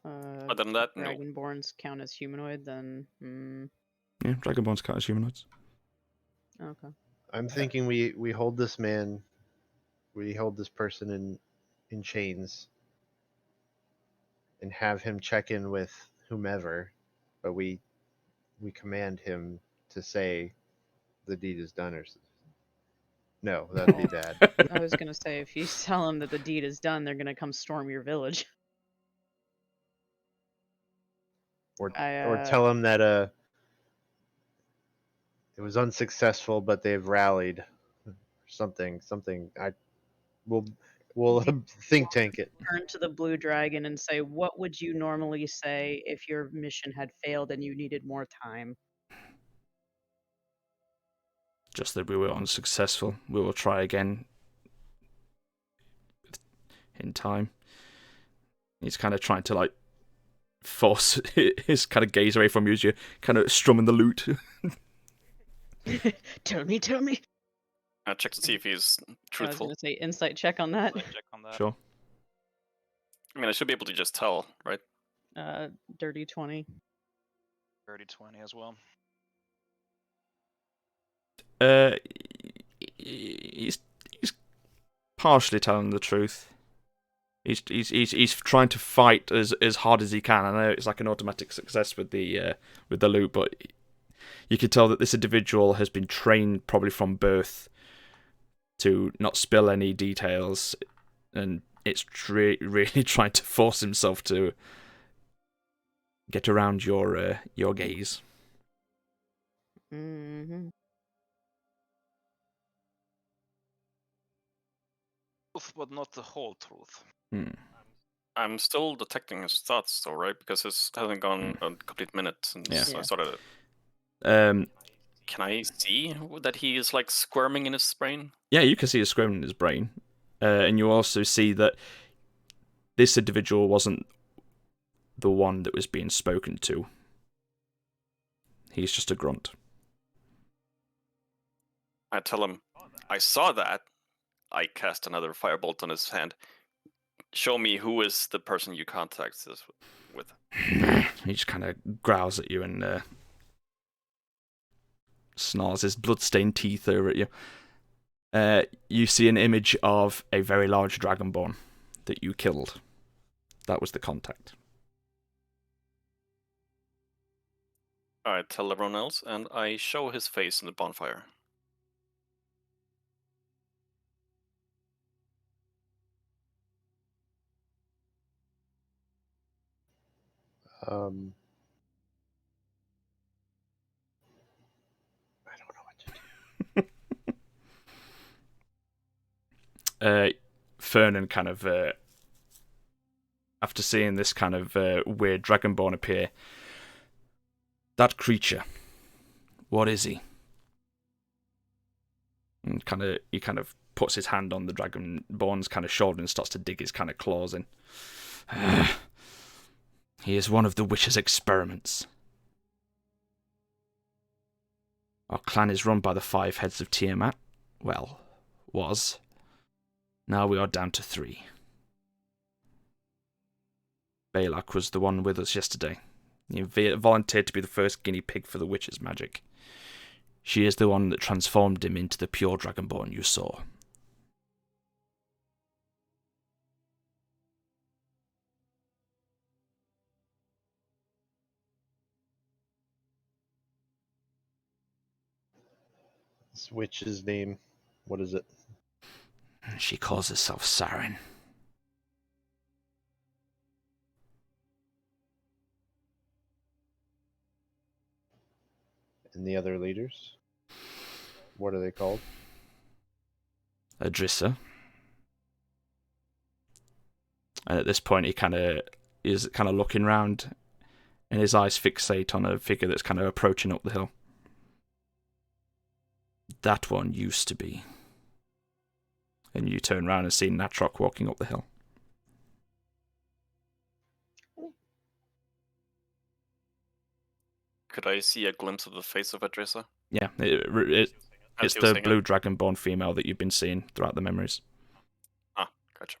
Other than that, no. Dragonborns count as humanoid, then. Yeah, Dragonborns count as humanoids. Okay. I'm thinking we hold this man, we hold this person in chains, and have him check in with whomever, but we command him to say the deed is done, or no, that'd be bad. I was gonna say, if you tell them that the deed is done, they're gonna come storm your village. Or tell them that it was unsuccessful, but they've rallied. Something. We'll think tank it. Turn to the blue dragon and say, "What would you normally say if your mission had failed and you needed more time?" Just that we were unsuccessful. We will try again in time. He's kind of trying to force his kind of gaze away from you as you're kind of strumming the lute. Tell me. I'll check to see if he's truthful. I was gonna say insight check on that. Check on that. Sure. I mean, I should be able to just tell, right? Dirty 20. Dirty 20 as well. He's partially telling the truth. He's trying to fight as hard as he can. I know it's like an automatic success with the loot, but you can tell that this individual has been trained probably from birth to not spill any details, and it's really trying to force himself to get around your gaze. Mm-hmm. Truth, but not the whole truth. I'm still detecting his thoughts, though, right? Because it hasn't gone a complete minute since I started it. Can I see that he is squirming in his brain? Yeah, you can see a squirming in his brain, and you also see that this individual wasn't the one that was being spoken to. He's just a grunt. I tell him, I saw that. I cast another firebolt on his hand. Show me who is the person you contact this with. He just kind of growls at you and snarls his blood-stained teeth over at you. You see an image of a very large dragonborn that you killed. That was the contact. I tell everyone else, and I show his face in the bonfire. I don't know what to do. Fernan kind of, after seeing this kind of weird dragonborn appear, that creature, what is he? And he kind of puts his hand on the dragonborn's kind of shoulder and starts to dig his kind of claws in. He is one of the witch's experiments. Our clan is run by the 5 heads of Tiamat. Well, was. Now we are down to 3. Balak was the one with us yesterday. He volunteered to be the first guinea pig for the witch's magic. She is the one that transformed him into the pure dragonborn you saw. This witch's name, what is it? She calls herself Saren. And the other leaders? What are they called? Adrissa. And at this point, he is looking round, and his eyes fixate on a figure that's kind of approaching up the hill. That one used to be. And you turn around and see Natrok walking up the hill. Could I see a glimpse of the face of Adressa? Yeah, it's the blue dragonborn female that you've been seeing throughout the memories. Ah, gotcha.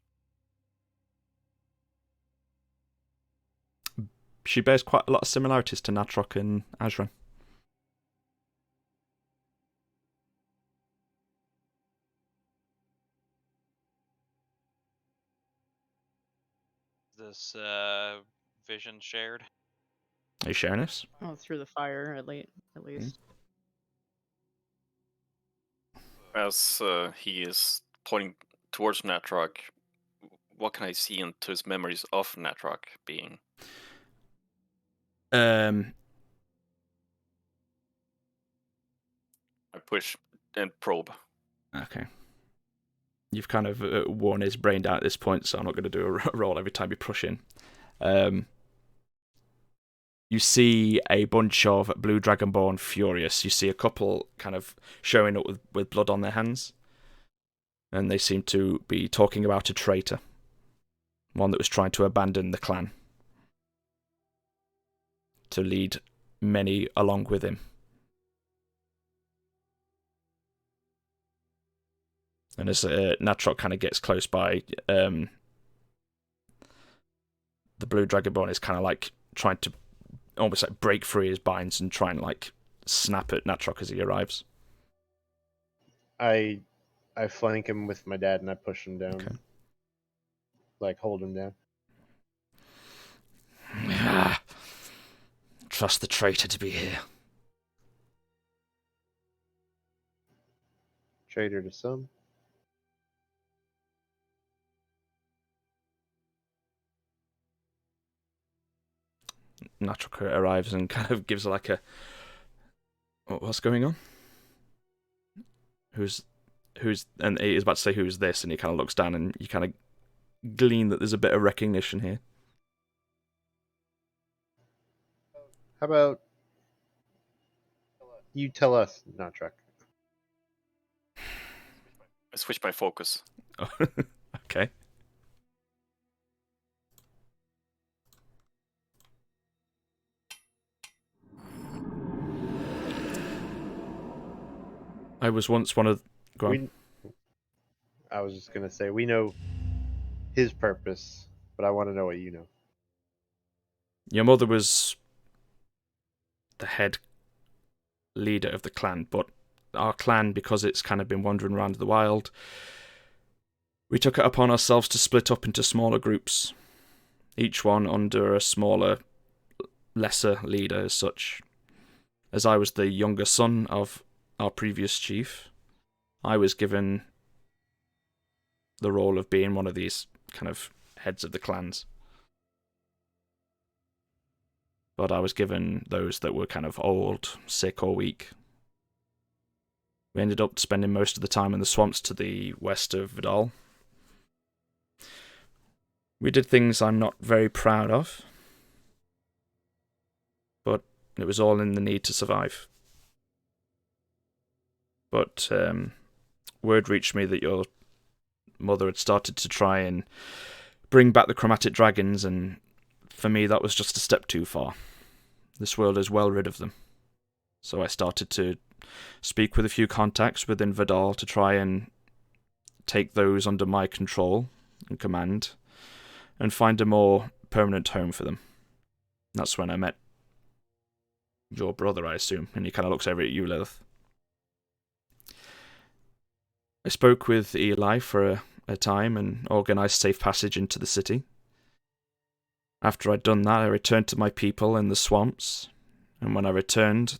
She bears quite a lot of similarities to Natrok and Azran. This vision shared. Are you sharing this? Oh, through the fire at least. As he is pointing towards Natrok, what can I see into his memories of Natrok being? I push and probe. Okay. You've kind of worn his brain down at this point, so I'm not going to do a roll every time you push in. You see a bunch of blue dragonborn furious. You see a couple kind of showing up with blood on their hands. And they seem to be talking about a traitor. One that was trying to abandon the clan. To lead many along with him. And as Natrok kind of gets close by, the blue dragonborn is kind of like trying to almost like break free his binds and try and like snap at Natrok as he arrives. I flank him with my dad and I push him down. Okay. Like hold him down. Trust the traitor to be here. Traitor to some. Natrok arrives and kind of gives like a, what's going on? Who's, and he is about to say who's this, and he kind of looks down and you kind of glean that there's a bit of recognition here. How about you tell us, Natrok? I switch my focus. Okay. I was once one of. Go on. I was just gonna say we know his purpose, but I want to know what you know. Your mother was the head leader of the clan, but our clan, because it's kind of been wandering around the wild, we took it upon ourselves to split up into smaller groups, each one under a smaller, lesser leader as such. As I was the younger son of our previous chief, I was given the role of being one of these kind of heads of the clans. But I was given those that were kind of old, sick, or weak. We ended up spending most of the time in the swamps to the west of Vidal. We did things I'm not very proud of, but it was all in the need to survive. But word reached me that your mother had started to try and bring back the chromatic dragons, and for me that was just a step too far. This world is well rid of them. So I started to speak with a few contacts within Vidal to try and take those under my control and command and find a more permanent home for them. That's when I met your brother, I assume, and he kind of looks over at you, Lilith. I spoke with Eli for a time and organised safe passage into the city. After I'd done that, I returned to my people in the swamps, and when I returned,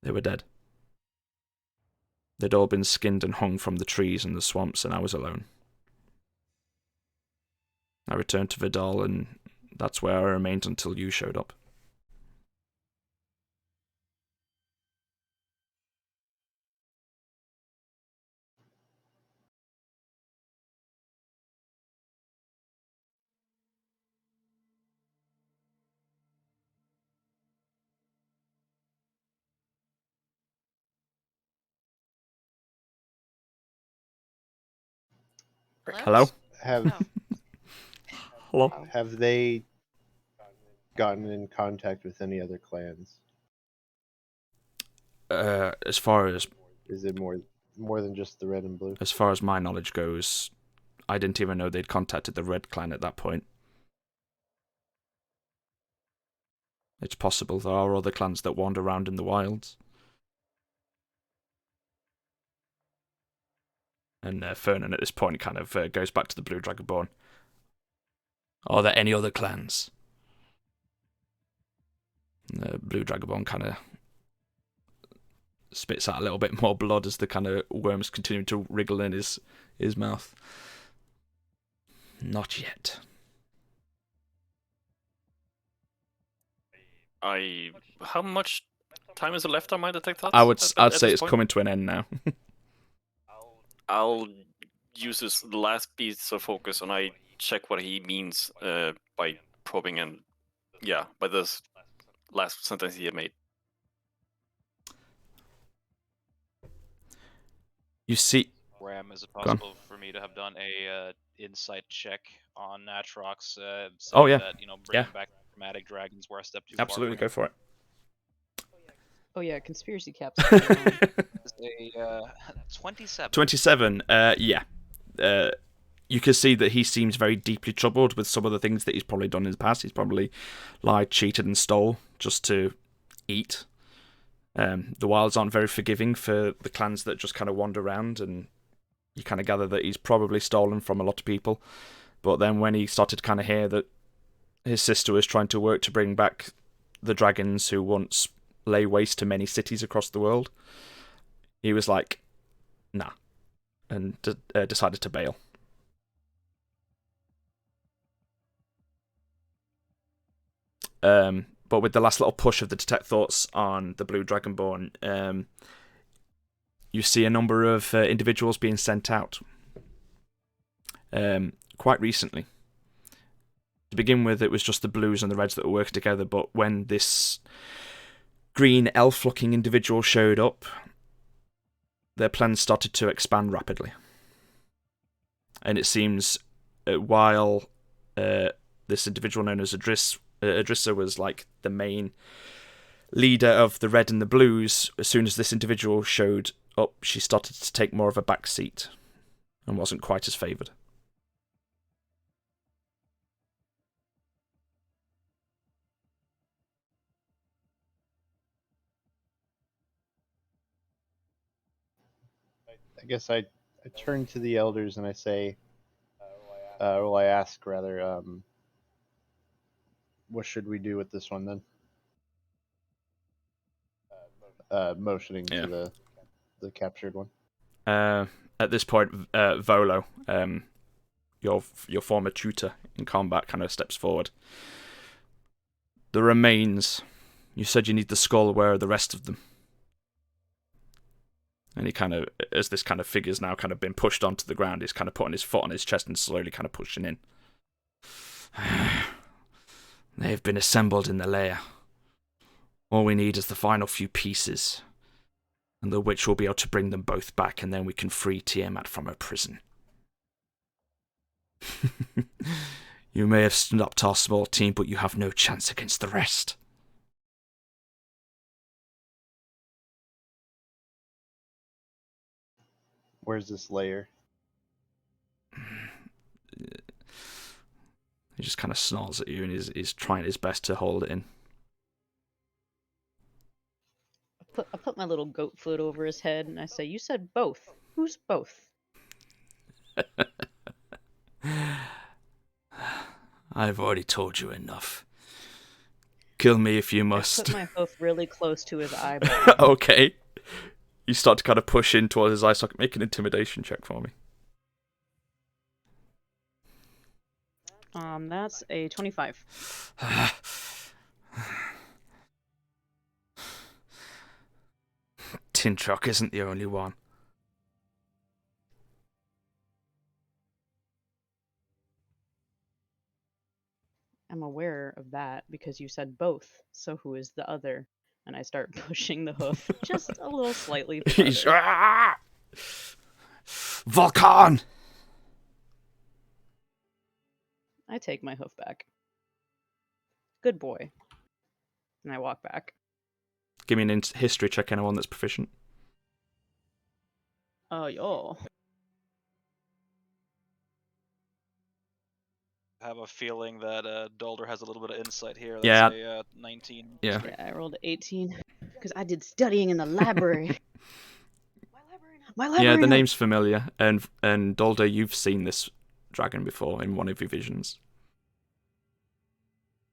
they were dead. They'd all been skinned and hung from the trees in the swamps, and I was alone. I returned to Vidal, and that's where I remained until you showed up. Hello? Have Hello? have they gotten in contact with any other clans? As far as Is it more than just the red and blue? as far as my knowledge goes, I didn't even know they'd contacted the Red Clan at that point. It's possible there are other clans that wander around in the wilds. And Fernan at this point kind of goes back to the Blue Dragonborn. Are there any other clans? And the Blue Dragonborn kind of spits out a little bit more blood as the kind of worms continue to wriggle in his mouth. Not yet. How much time is left on my detect thoughts? I'd say this it's point? coming to an end now. I'll use this last piece of focus and I check what he means by probing and by this last sentence he had made. You see, Ram, is it Go on. possible for me to have done a insight check on Natrox? Oh, yeah. That, Yeah. bringing back chromatic dragons were a step too absolutely far. go for it. Oh yeah, conspiracy caps. It's a 27. 27. Yeah. You can see that he seems very deeply troubled with some of the things that he's probably done in the past. He's probably lied, cheated, and stole just to eat. The wilds aren't very forgiving for the clans that just kind of wander around, and you kind of gather that he's probably stolen from a lot of people. But then when he started to kind of hear that his sister was trying to work to bring back the dragons who once lay waste to many cities across the world, he was like, nah, and decided to bail. But with the last little push of the detect thoughts on the Blue Dragonborn, you see a number of individuals being sent out quite recently. To begin with, it was just the blues and the reds that were working together, but when this green elf-looking individual showed up, their plans started to expand rapidly. And it seems while this individual known as Adrissa was like the main leader of the red and the blues, as soon as this individual showed up, she started to take more of a back seat and wasn't quite as favoured. I guess I turn to the elders and I say, well, I ask rather, what should we do with this one then? Motioning to the captured one. At this point, Volo, your former tutor in combat, kind of steps forward. The remains. You said you need the skull. Where are the rest of them? And he kind of, as this kind of figure's now kind of been pushed onto the ground, he's kind of putting his foot on his chest and slowly kind of pushing in. They've been assembled in the lair. All we need is the final few pieces, and the witch will be able to bring them both back, and then we can free Tiamat from her prison. You may have stopped our small team, but you have no chance against the rest. Where's this layer? He just kind of snarls at you and is trying his best to hold it in. I put my little goat foot over his head and I say, "You said both. Who's both?" I've already told you enough. Kill me if you must. I put my hoof really close to his eyeball. Okay. You start to kind of push in towards his eye socket. Make an intimidation check for me. That's a 25. Tintrock isn't the only one. I'm aware of that because you said both. So who is the other? And I start pushing the hoof just a little slightly He's farther. Volcan! I take my hoof back. Good boy. And I walk back. Give me an history check, anyone that's proficient. Oh, yo. I have a feeling that Dolder has a little bit of insight here. Let's Yeah. say 19. Yeah. I rolled 18 because I did studying in the library. My library. Yeah, the notes. name's familiar. And Dolder, you've seen this dragon before in one of your visions.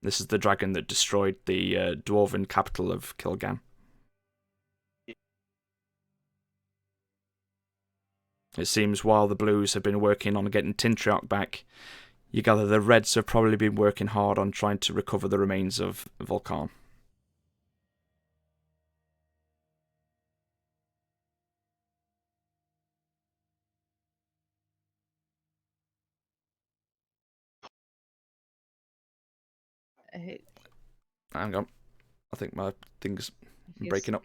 This is the dragon that destroyed the dwarven capital of Kilgan. It seems while the Blues have been working on getting Tintriarch back, you gather the Reds have probably been working hard on trying to recover the remains of Volcan. Hang on. I think my thing's breaking up.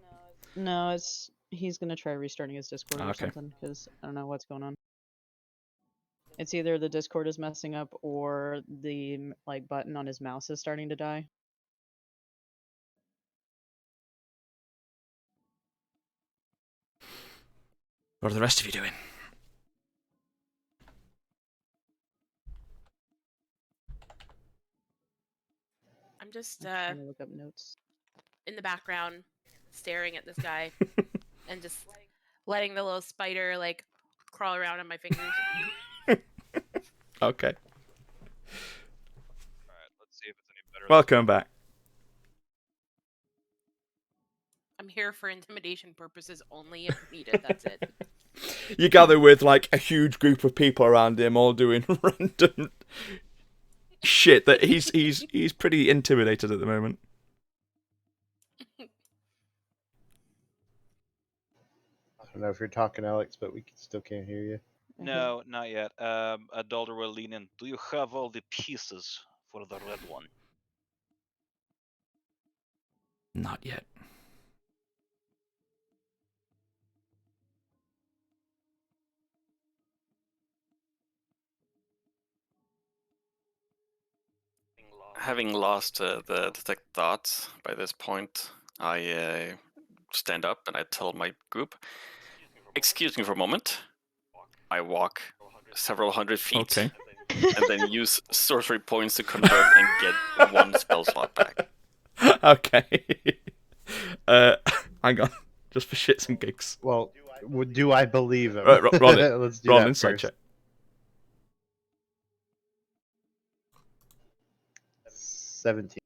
No, he's gonna try restarting his Discord or Okay. something because I don't know what's going on. It's either the Discord is messing up or the button on his mouse is starting to die. What are the rest of you doing? I'm just I'm trying to look up notes. in the background, staring at this guy, and just letting the little spider crawl around on my fingers. Okay. Alright, let's see if it's any better. Welcome back. I'm here for intimidation purposes only if needed. That's it. You gather with a huge group of people around him, all doing random shit that he's pretty intimidated at the moment. I don't know if you're talking, Alex, but we still can't hear you. No, not yet. Dolder will lean in. Do you have all the pieces for the red one? Not yet. Having lost the detect thoughts by this point, I stand up and I tell my group, "Excuse me for a moment." I walk several hundred feet, Okay. and then use sorcery points to convert and get 1 spell slot back. Okay. Hang on, just for shits and gigs. Well, do I believe him? Right, roll it. Let's do Roll that an insight first. check. 17.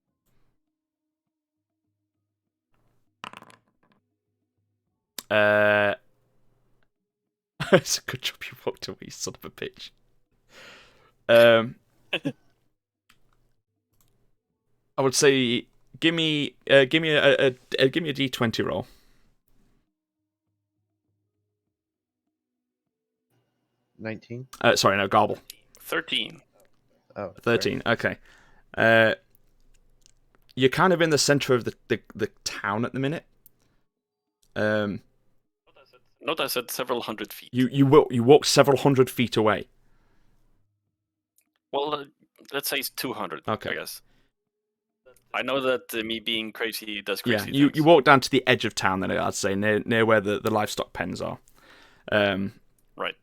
It's a good job you walked away, you son of a bitch. I would say give me a D20 roll. $19. Sorry, no, garble. 13. Oh, 13. Okay. You're kind of in the center of the town at the minute. Note I said several hundred feet. You walk several hundred feet away. Well, let's say it's 200. Okay. I guess. I know that me being crazy does Yeah, crazy you things. walk down to the edge of town. Then I'd say near where the livestock pens are. Right.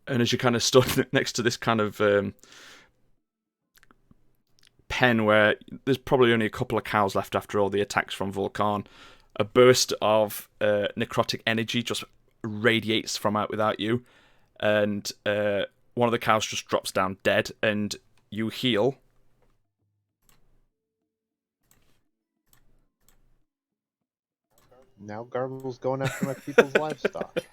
And as you kind of stood next to this kind of pen where there's probably only a couple of cows left after all the attacks from Vulcan, a burst of necrotic energy just radiates from out without you, and one of the cows just drops down dead, and you heal. Now Gargle's going after my people's livestock.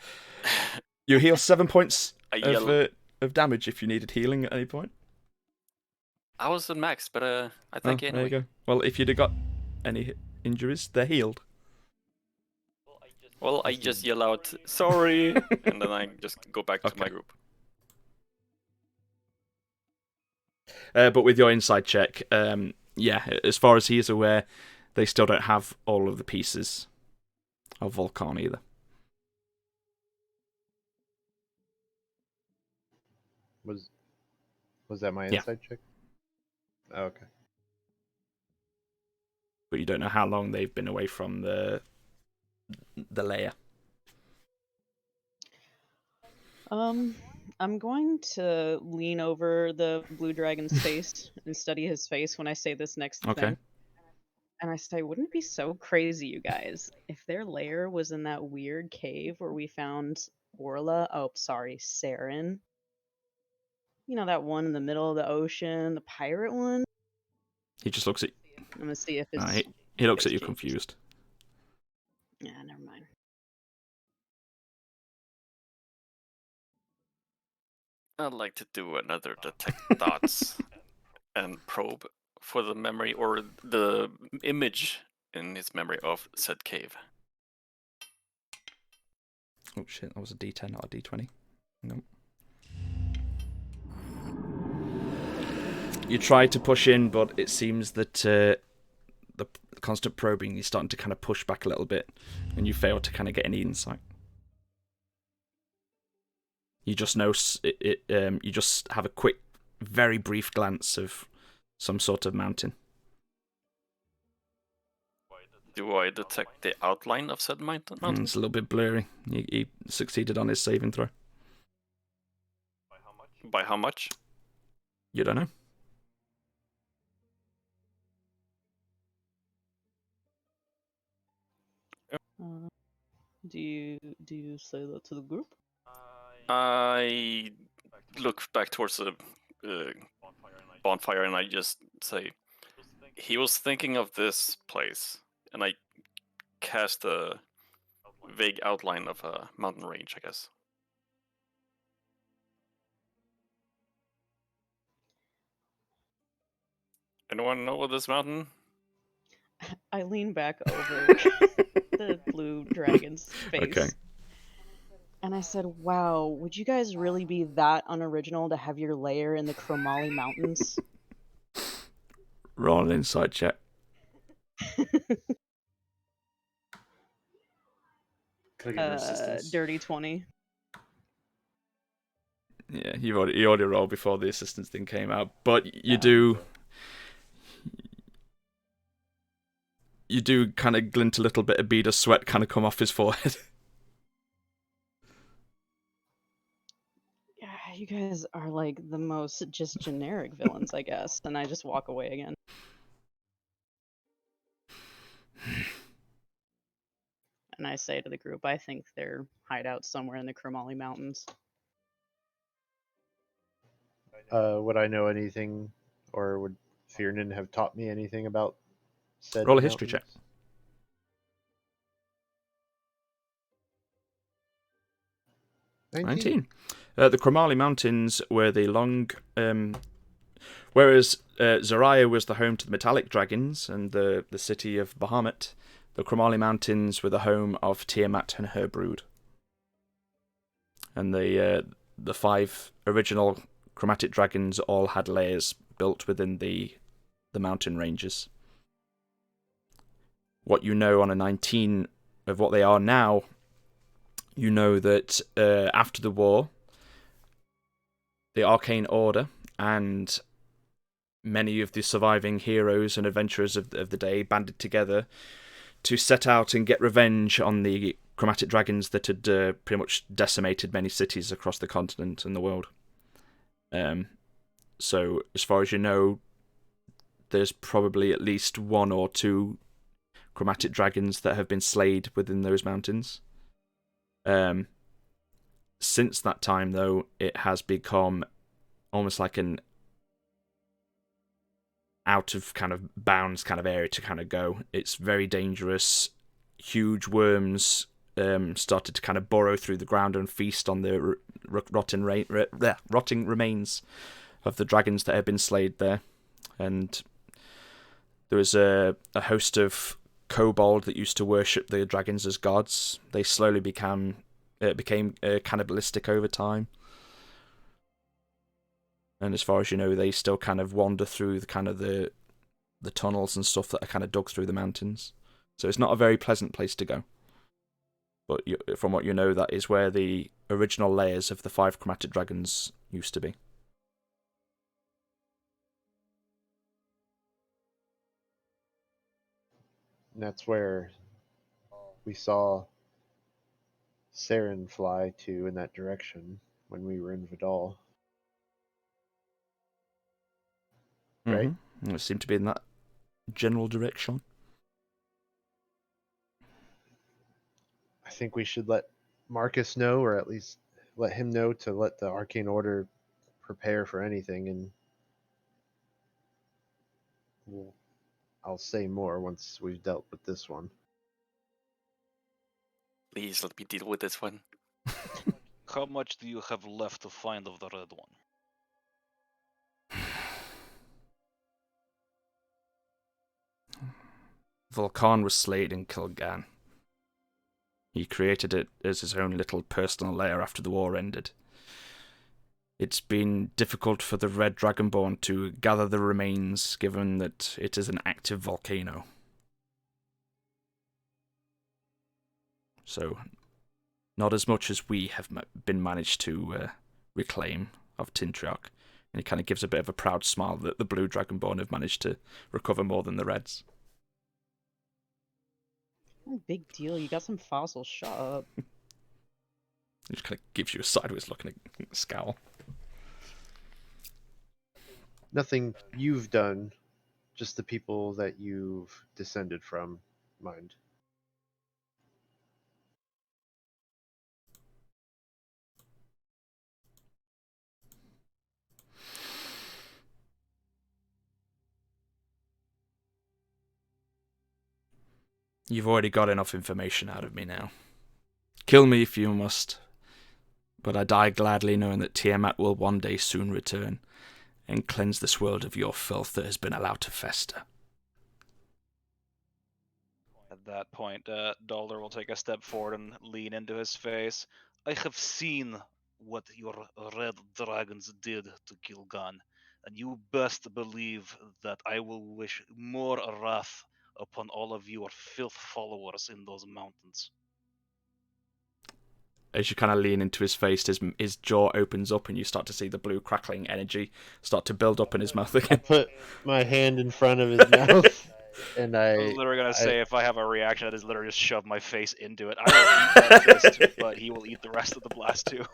You heal 7 points I yell. of damage if you needed healing at any point. I was at max, but I Oh, think there anyway. you go. Well, if you'd have got any injuries, they're healed. Well, I just yell out, "Sorry," and then I just go back to my Okay. group. But with your inside check, yeah, as far as he is aware, they still don't have all of the pieces of Vulcan either. Was that my Yeah. inside check? Oh, okay. But you don't know how long they've been away from the lair. I'm going to lean over the blue dragon's face and study his face when I say this next Okay. thing. And I say, wouldn't it be so crazy, you guys, if their lair was in that weird cave where we found Saren? You know, that one in the middle of the ocean, the pirate one? He just looks at I'm gonna see if it's... he looks at you changed. confused. Yeah, never mind. I'd like to do another detect thoughts and probe for the memory or the image in his memory of said cave. Oh shit, that was a D10, not a D20. Nope. You try to push in, but it seems that the constant probing is starting to kind of push back a little bit, and you fail to kind of get any insight. You just know you just have a quick, very brief glance of some sort of mountain. Do I detect the outline of said mountain? It's a little bit blurry. He succeeded on his saving throw. By how much? You don't know. Do you say that to the group? I look back towards the bonfire and I just say, he was thinking of this place, and I cast a vague outline of a mountain range, I guess. Anyone know this mountain? I lean back over the blue dragon's face. Okay. And I said, wow, would you guys really be that unoriginal to have your lair in the Chromali Mountains? Roll an insight check. Can I get her assistance? Dirty 20. Yeah, you already rolled before the assistance thing came out, but you Yeah. do. you do kind of glint a little bit of bead of sweat kind of come off his forehead. Yeah, you guys are like the most just generic villains, I guess. And I just walk away again. And I say to the group, I think they're hideout somewhere in the Kramali Mountains. Would I know anything, or would Fiernan have taught me anything about said Roll a history check. mountains? 19. The Kramali Mountains were the long... whereas Zariah was the home to the metallic dragons and the city of Bahamut, the Kramali Mountains were the home of Tiamat and her brood. And the 5 original chromatic dragons all had lairs built within the mountain ranges. What you know on a 19 of what they are now, you know that after the war, the Arcane Order and many of the surviving heroes and adventurers of the day banded together to set out and get revenge on the chromatic dragons that had pretty much decimated many cities across the continent and the world. So, as far as you know, there's probably at least 1 or 2 chromatic dragons that have been slayed within those mountains. Since that time, though, it has become almost like an out of kind of bounds kind of area to kind of go. It's very dangerous. Huge worms started to kind of burrow through the ground and feast on the rotting remains of the dragons that had been slayed there. And there was a host of kobold that used to worship the dragons as gods. They slowly became cannibalistic over time. And as far as you know, they still kind of wander through the tunnels and stuff that are kind of dug through the mountains. So it's not a very pleasant place to go. But from what you know, that is where the original layers of the 5 chromatic dragons used to be. And that's where we saw Saren fly to in that direction when we were in Vidal. Right? Mm-hmm. It seemed to be in that general direction. I think we should let Marcus know, or at least let him know to let the Arcane Order prepare for anything, and I'll say more once we've dealt with this one. Please let me deal with this one. How much do you have left to find of the red one? Volkan was slayed in Kilgan. He created it as his own little personal lair after the war ended. It's been difficult for the Red Dragonborn to gather the remains, given that it is an active volcano. So, not as much as we have been managed to reclaim of Tintriarch. And he kind of gives a bit of a proud smile that the Blue Dragonborn have managed to recover more than the Reds. Oh, big deal. You got some fossils. Shut up. He just kind of gives you a sideways look and a scowl. Nothing you've done, just the people that you've descended from, mind. You've already got enough information out of me now. Kill me if you must, but I die gladly knowing that Tiamat will one day soon return and cleanse this world of your filth that has been allowed to fester. At that point, Dollar will take a step forward and lean into his face. I have seen what your red dragons did to Kilgan, and you best believe that I will wish more wrath upon all of your filth followers in those mountains. As you kind of lean into his face, his jaw opens up and you start to see the blue crackling energy start to build up in his mouth again. I put my hand in front of his mouth And I I was literally gonna I- say if I have a reaction, I just literally just shove my face into it. I will eat that fist, but he will eat the rest of the blast too.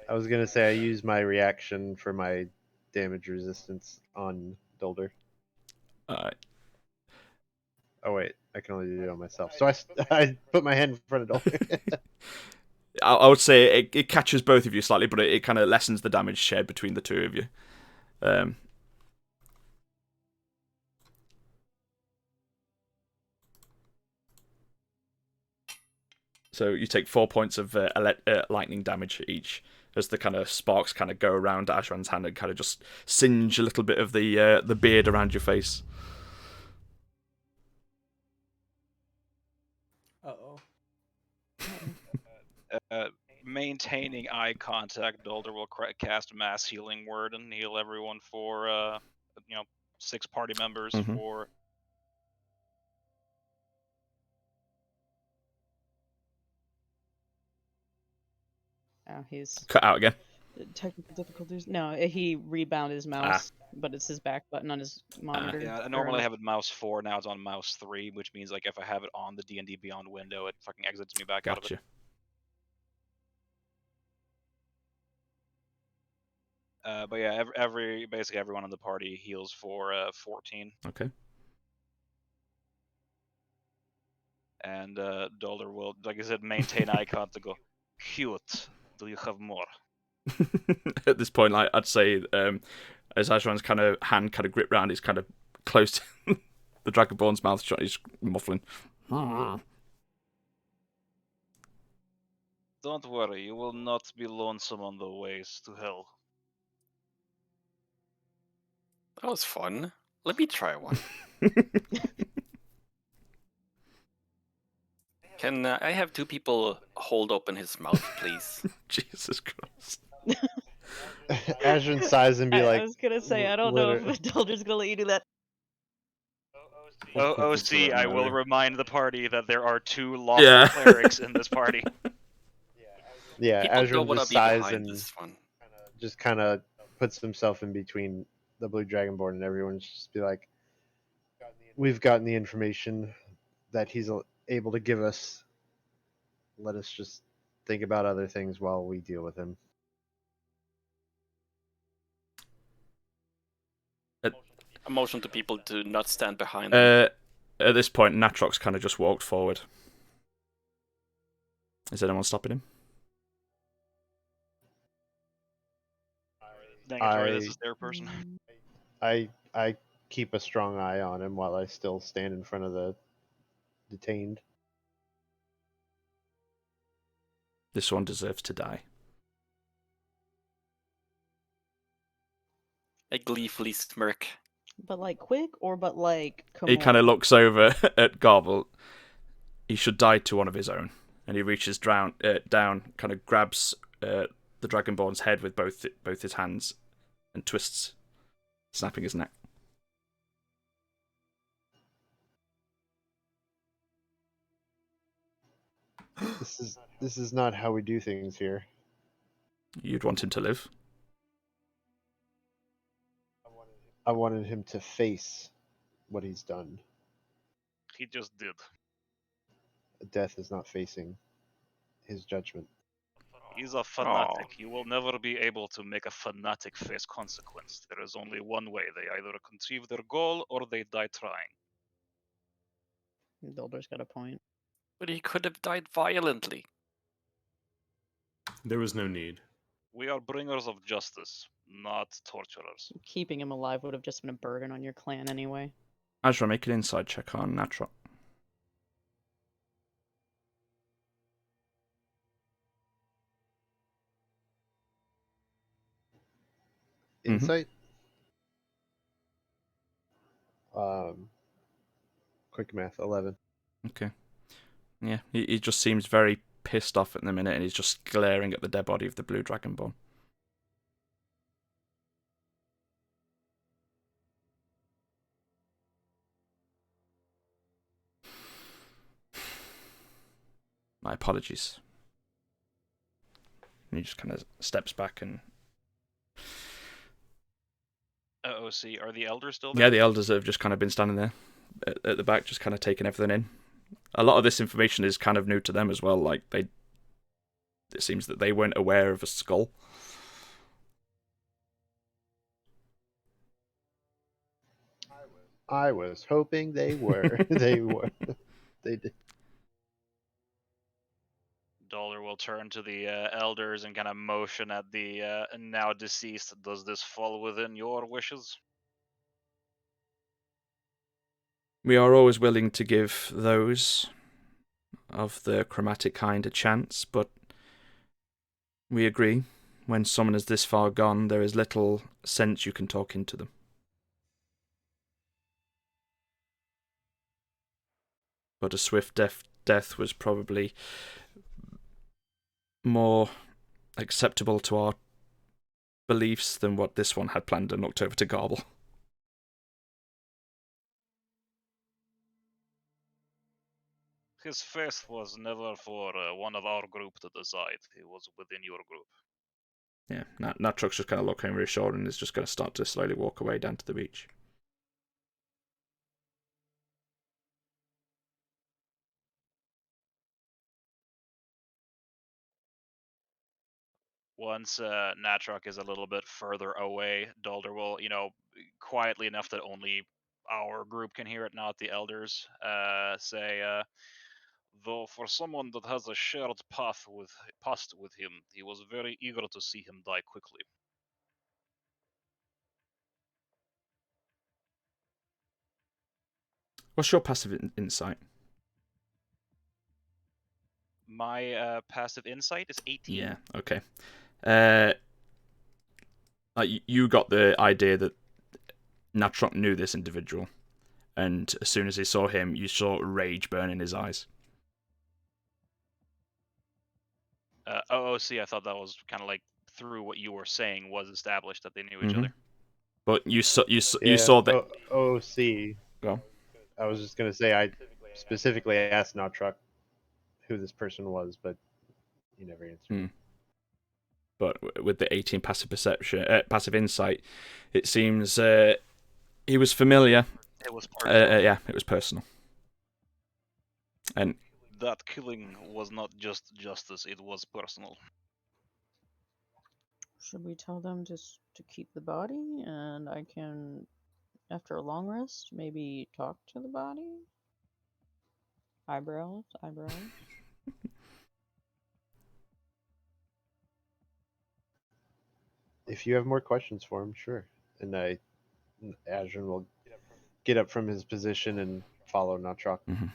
I was gonna say I use my reaction for my damage resistance on Dolder. Alright. Oh wait, I can only do it on myself. So I put my hand in front of Dolder. I would say it catches both of you slightly, but it kind of lessens the damage shared between the two of you. So you take 4 points of lightning damage each as the kind of sparks kind of go around Ashran's hand and kind of just singe a little bit of the beard around your face. Uh-oh. Maintaining eye contact, Dolder will cast Mass Healing Word and heal everyone for 6 party members for. Oh, he's Cut out again. technical difficulties. No, he rebound his mouse, but it's his back button on his monitor. Yeah, I normally have it mouse 4. Now it's on mouse 3, which means like if I have it on the D&D Beyond window, it fucking exits me back out of it. But yeah, basically everyone in the party heals for 14. Okay. And Dolder will, like I said, maintain eye contact to go, cute, do you have more? At this point, like, I'd say as Ashran's kind of hand kind of grip round, it's kind of close to the Dragonborn's mouth shut. He's muffling. Don't worry, you will not be lonesome on the ways to hell. That was fun. Let me try one. Can I have 2 people hold open his mouth, please? Jesus Christ. Ashran sighs and be like, I was gonna say, I don't know if Dolder's gonna let you do that. OC, I will remind the party that there are 2 lawful clerics in this party. Yeah, People Ashran just sighs and just kind of puts himself in between the Blue Dragonborn and everyone. Just be like, we've gotten the information that he's able to give us. Let us just think about other things while we deal with him. A motion to people to not stand behind them. At this point, Natrox kind of just walked forward. Is anyone stopping him? This is their person. I keep a strong eye on him while I still stand in front of the detained. This one deserves to die. A gleefully smirk. But like quick, or but like. He kind of looks over at Garble. He should die to one of his own, and he reaches down, kind of grabs the Dragonborn's head with both his hands, and twists, snapping his neck. This is not how we do things here. You'd want him to live? I wanted him to face what he's done. He just did. Death is not facing his judgment. He's a fanatic. You will never be able to make a fanatic face consequence. There is only one way. They either conceive their goal or they die trying. Dolder's got a point. But he could have died violently. There was no need. We are bringers of justice, not torturers. Keeping him alive would have just been a burden on your clan anyway. Ashra, make an inside check on Natrox. Insight? Quick math, 11. Okay. Yeah, he just seems very pissed off at the minute, and he's just glaring at the dead body of the Blue Dragonborn. My apologies. And he just kind of steps back and... OC, are the elders still there? Yeah, the elders have just kind of been standing there, at the back, just kind of taking everything in. A lot of this information is kind of new to them as well. Like it seems that they weren't aware of a skull. I was hoping they were. They were. They did. Dollar will turn to the elders and kind of motion at the now deceased. Does this fall within your wishes? We are always willing to give those of the chromatic kind a chance, but we agree, when someone is this far gone, there is little sense you can talk into them. But a swift death was probably more acceptable to our beliefs than what this one had planned and looked over to Garble. His faith was never for one of our group to decide. It was within your group. Yeah, Natrock's just kind of looking reassured and is just going to start to slowly walk away down to the beach. Once Natrock is a little bit further away, Dalder will, quietly enough that only our group can hear it, not the elders, say, though for someone that has a shared path with him, he was very eager to see him die quickly. What's your passive insight? My passive insight is 18. Yeah, okay. You got the idea that Natrock knew this individual, and as soon as he saw him, you saw rage burn in his eyes. OOC, I thought that was kind of like through what you were saying was established that they knew each other. But you saw that. OOC. Go. I was just gonna say I specifically asked Natrock who this person was, but he never answered. But with the 18 passive insight, it seems he was familiar. It was personal. Yeah, it was personal. And that killing was not just justice; it was personal. Should we tell them just to keep the body, and I can, after a long rest, maybe talk to the body? Eyebrows. If you have more questions for him, sure. And Azran will get up from his position and follow Natrock. Mm-hmm.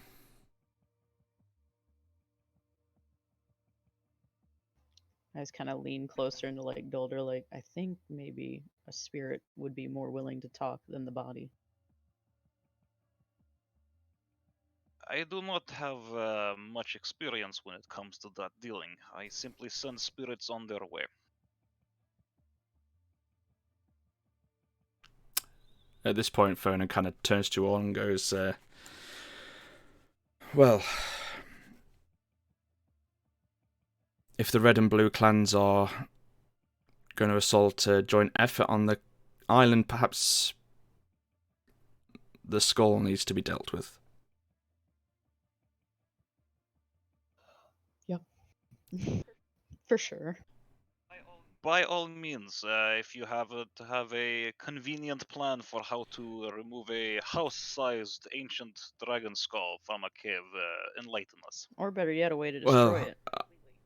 I just kind of lean closer into Dolder, I think maybe a spirit would be more willing to talk than the body. I do not have much experience when it comes to that dealing. I simply send spirits on their way. At this point, Fernan kind of turns to you all and goes, well, if the red and blue clans are going to assault a joint effort on the island, perhaps the skull needs to be dealt with. Yep. For sure. By all means, if you have a convenient plan for how to remove a house-sized ancient dragon skull from a cave, enlighten us. Or better yet, a way to destroy it.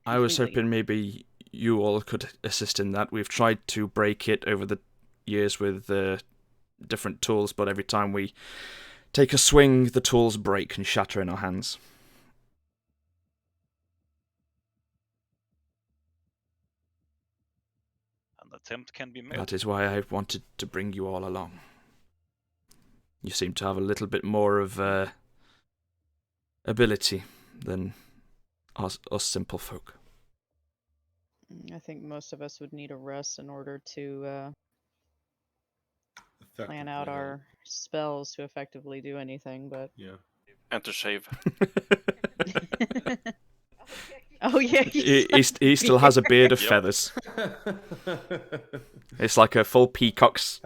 I was hoping maybe you all could assist in that. We've tried to break it over the years with different tools, but every time we take a swing, the tools break and shatter in our hands. Attempt can be made. That is why I wanted to bring you all along. You seem to have a little bit more of ability than us simple folk. I think most of us would need a rest in order to plan out our spells to effectively do anything, but... Yeah. And to shave. Oh yeah, he still has a beard of feathers. It's like a full peacock's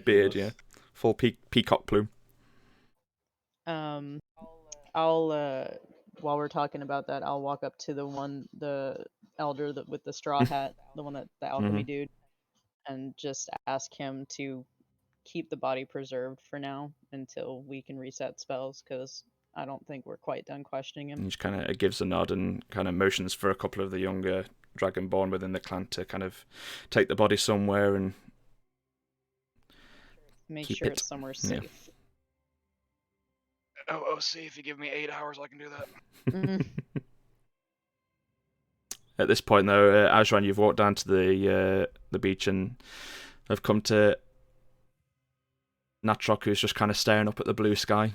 beard, yeah. Full peacock plume. I'll while we're talking about that, I'll walk up to the elder with the straw hat, the one that the alchemy dude, and just ask him to keep the body preserved for now until we can reset spells, because I don't think we're quite done questioning him. He just kind of gives a nod and kind of motions for a couple of the younger Dragonborn within the clan to kind of take the body somewhere and make keep sure it. it's somewhere Yeah. safe. Oh, see, if you give me 8 hours, I can do that. Mhm. At this point, though, Ajran, you've walked down to the beach and have come to Natrok, who's just kind of staring up at the blue sky.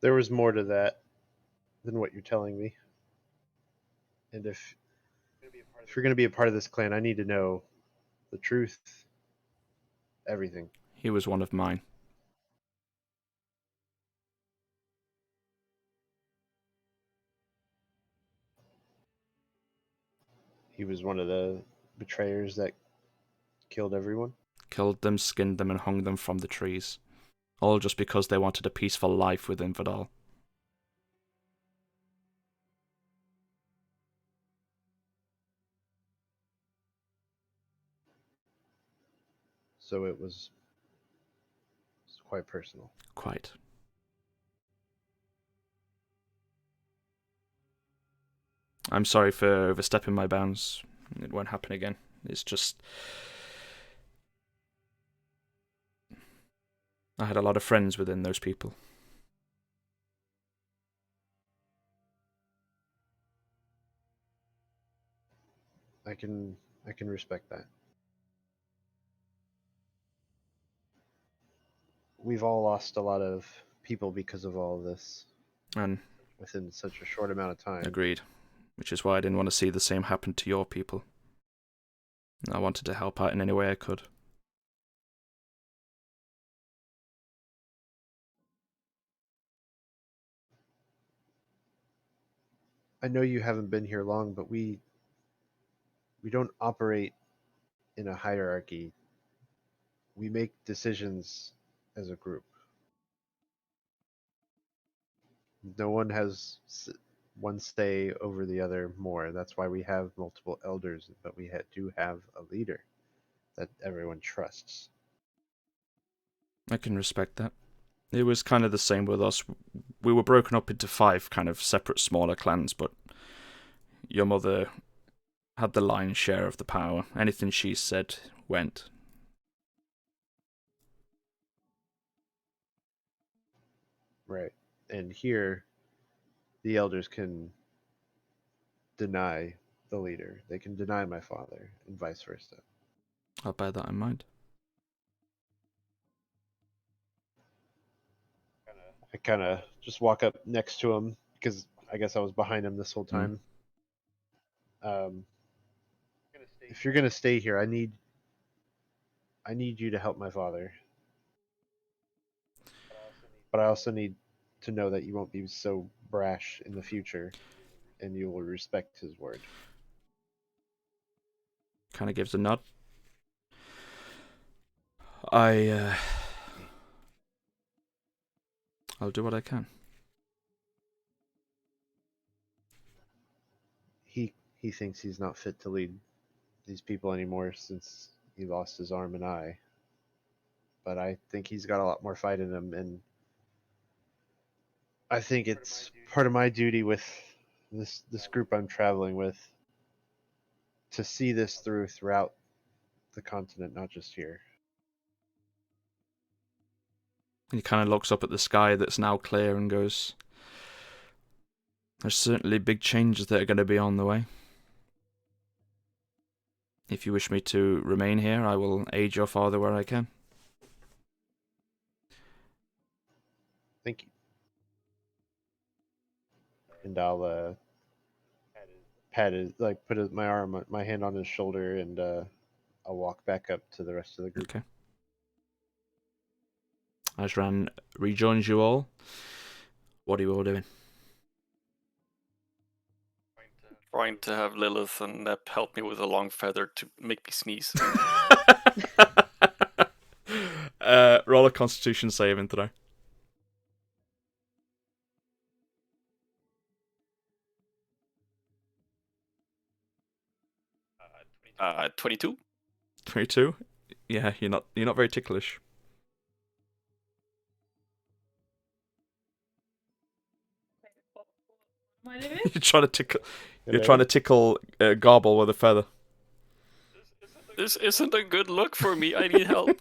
There was more to that than what you're telling me. And if you're going to be a part of this clan, I need to know the truth, everything. He was one of mine. He was one of the betrayers that killed everyone. Killed them, skinned them, and hung them from the trees. All just because they wanted a peaceful life within Vidal. So it was quite personal. Quite. I'm sorry for overstepping my bounds. It won't happen again. It's just... I had a lot of friends within those people. I can respect that. We've all lost a lot of people because of all of this. And within such a short amount of time. Agreed. Which is why I didn't want to see the same happen to your people. I wanted to help out in any way I could. I know you haven't been here long, but we don't operate in a hierarchy. We make decisions as a group. No one has one say over the other more. That's why we have multiple elders, but we do have a leader that everyone trusts. I can respect that. It was kind of the same with us. We were broken up into 5 kind of separate smaller clans, but your mother had the lion's share of the power. Anything she said went. Right. And here, the elders can deny the leader. They can deny my father, and vice versa. I'll bear that in mind. I kind of just walk up next to him because I guess I was behind him this whole time. If you're gonna stay here, I need you to help my father. But I also need to know that you won't be so brash in the future, and you will respect his word. Kind of gives a nod. I'll do what I can. He thinks he's not fit to lead these people anymore since he lost his arm and eye. But I think he's got a lot more fight in him, and I think it's part of my duty with this group I'm traveling with to see this throughout the continent, not just here. He kind of looks up at the sky that's now clear and goes, there's certainly big changes that are going to be on the way. If you wish me to remain here, I will aid your father where I can. Thank you. And I'll pat his, put my hand on his shoulder, and I'll walk back up to the rest of the group. Okay. Ajran rejoins you all. What are you all doing? trying to have Lilith and Nep help me with a long feather to make me sneeze. Roll a Constitution saving throw. 22. 22. Yeah, you're not very ticklish. Am I doing? You're trying to tickle. You're trying to tickle Garble with a feather. This isn't a good look for me. I need help.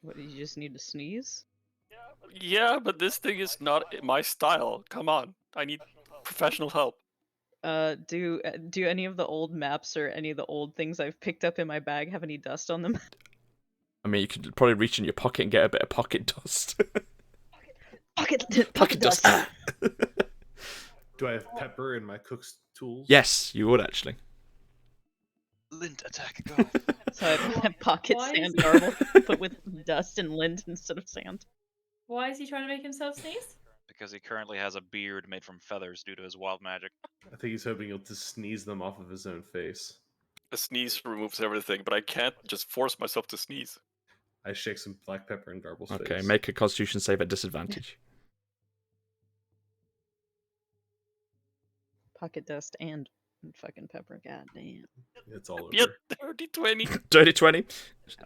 What, you just need to sneeze? Yeah, but this thing is not my style. Come on, I need professional help. Do any of the old maps or any of the old things I've picked up in my bag have any dust on them? I mean, you could probably reach in your pocket and get a bit of pocket dust. Pocket dust. Do I have pepper in my cook's tools? Yes, you would actually. Lint attack, go. So I have pocket Why sand is- garble, but with dust and lint instead of sand. Why is he trying to make himself sneeze? Because he currently has a beard made from feathers due to his wild magic. I think he's hoping he'll just sneeze them off of his own face. A sneeze removes everything, but I can't just force myself to sneeze. I shake some black pepper in Garble's Okay, face. make a Constitution save at disadvantage. Pocket dust and fucking pepper. God damn. It's all over. Yep, 30, 20. Dirty 20.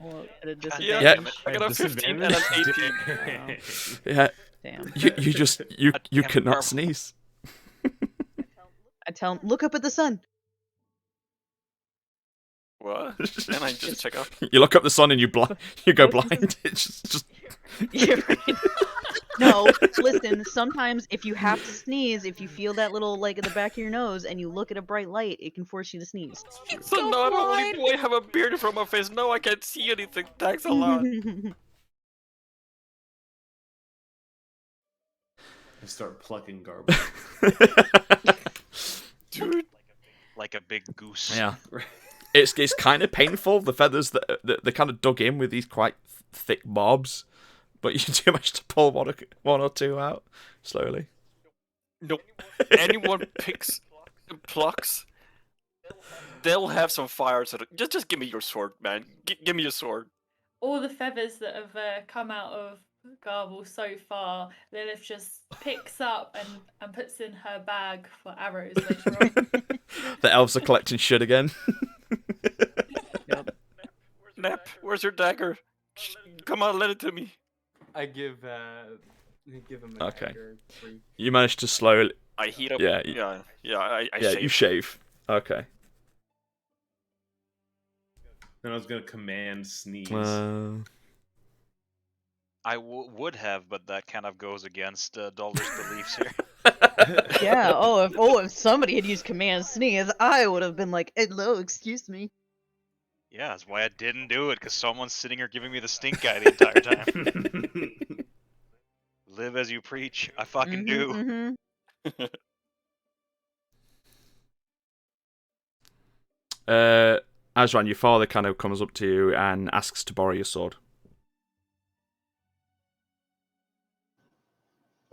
Well, at a Yeah, disadvantage. I got a 15 and an 18. Yeah, Damn. you just you Damn cannot Garble. sneeze. I tell him, look up at the sun. What? And I just check out. You look up the sun and you you go What is blind. It's just You're right. No, listen, sometimes if you have to sneeze, if you feel that little, like, in the back of your nose and you look at a bright light, it can force you to sneeze. So Go not only blind. do I have a beard in front of my face, no, I can't see anything. Thanks a lot. I start plucking Garble. Dude. Like a big goose. yeah. It's kind of painful. The feathers that they kind of dug in with these quite thick bobs, but you do manage to pull one or two out slowly. Nope. Anyone picks and plucks, they'll have some fire. So just give me your sword, man. Give me your sword. All the feathers that have come out of Garble so far, Lilith just picks up and puts in her bag for arrows later on. The elves are collecting shit again. Nep, where's your dagger? Come on, let it to me. I give him a Okay. dagger free. You managed to slowly. I heat up. Yeah, I yeah, shave. you shave. Okay. Then I was gonna command sneeze. I would have, but that kind of goes against Dulder's beliefs here. Yeah, if somebody had used command sneeze, I would have been like, hello, excuse me. Yeah, that's why I didn't do it, because someone's sitting here giving me the stink eye the entire time. Live as you preach. I fucking do. Azran, your father kind of comes up to you and asks to borrow your sword.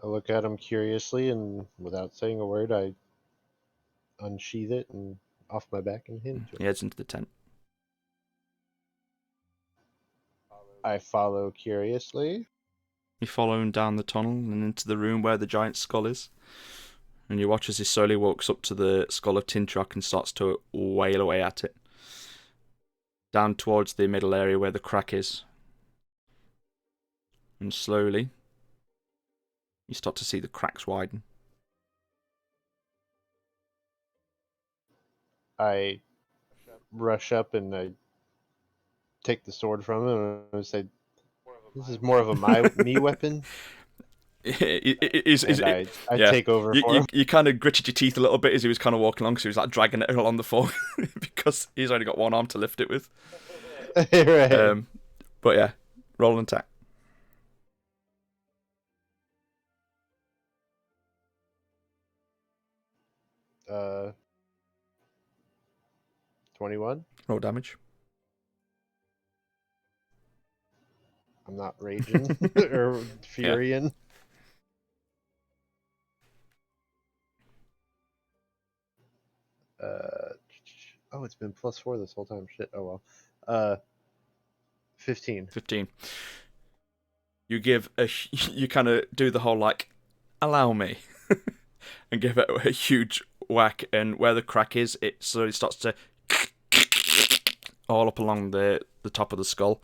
I look at him curiously, and without saying a word, I unsheath it and off my back and hand it to He him. heads into the tent. I follow curiously. You follow him down the tunnel and into the room where the giant skull is. And you watch as he slowly walks up to the skull of Tintrock and starts to wail away at it. Down towards the middle area where the crack is. And slowly, you start to see the cracks widen. I rush up and I take the sword from him and I say, "This is more of a me weapon." And I yeah. take over for him. You kind of gritted your teeth a little bit as he was kind of walking along, so he was like dragging it along the floor because he's only got one arm to lift it with. Right. But yeah, roll and attack. Uh, 21. Roll damage. I'm not raging or furian. Oh, it's been +4 this whole time. Shit. Oh well. 15. 15. You give you kind of do the whole like, allow me, and give it a huge whack, and where the crack is, it slowly starts to all up along the top of the skull,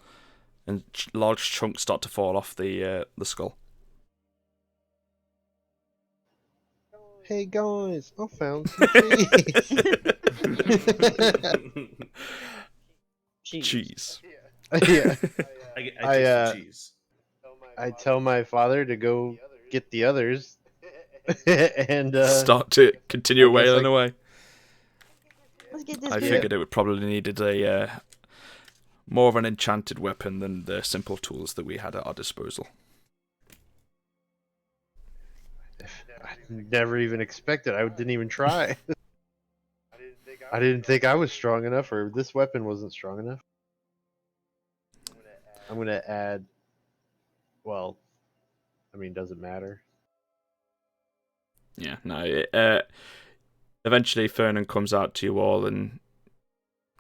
and large chunks start to fall off the skull. Hey guys, I found some cheese. Cheese. Yeah. I get some cheese. I tell my father to go get the others, and Start to continue I guess wailing I- away. Let's get this I beer. figured it would probably needed a more of an enchanted weapon than the simple tools that we had at our disposal. I never even expected. I didn't even try. I didn't think I was strong enough, or this weapon wasn't strong enough. I'm gonna add. Well, I mean, doesn't matter. Yeah, no. Eventually, Fernan comes out to you all and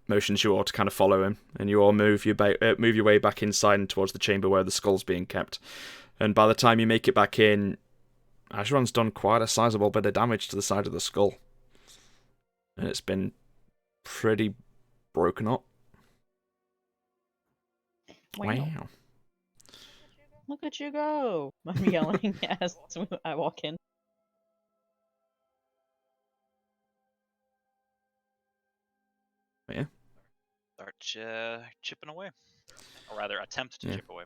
motions you all to kind of follow him, and you all move your way back inside and towards the chamber where the skull's being kept. And by the time you make it back in, Ashran's done quite a sizable bit of damage to the side of the skull, and it's been pretty broken up. Wow. Look at you go! I'm yelling as I walk in. Yeah. Start chipping away, or rather, attempt to Yeah. chip away.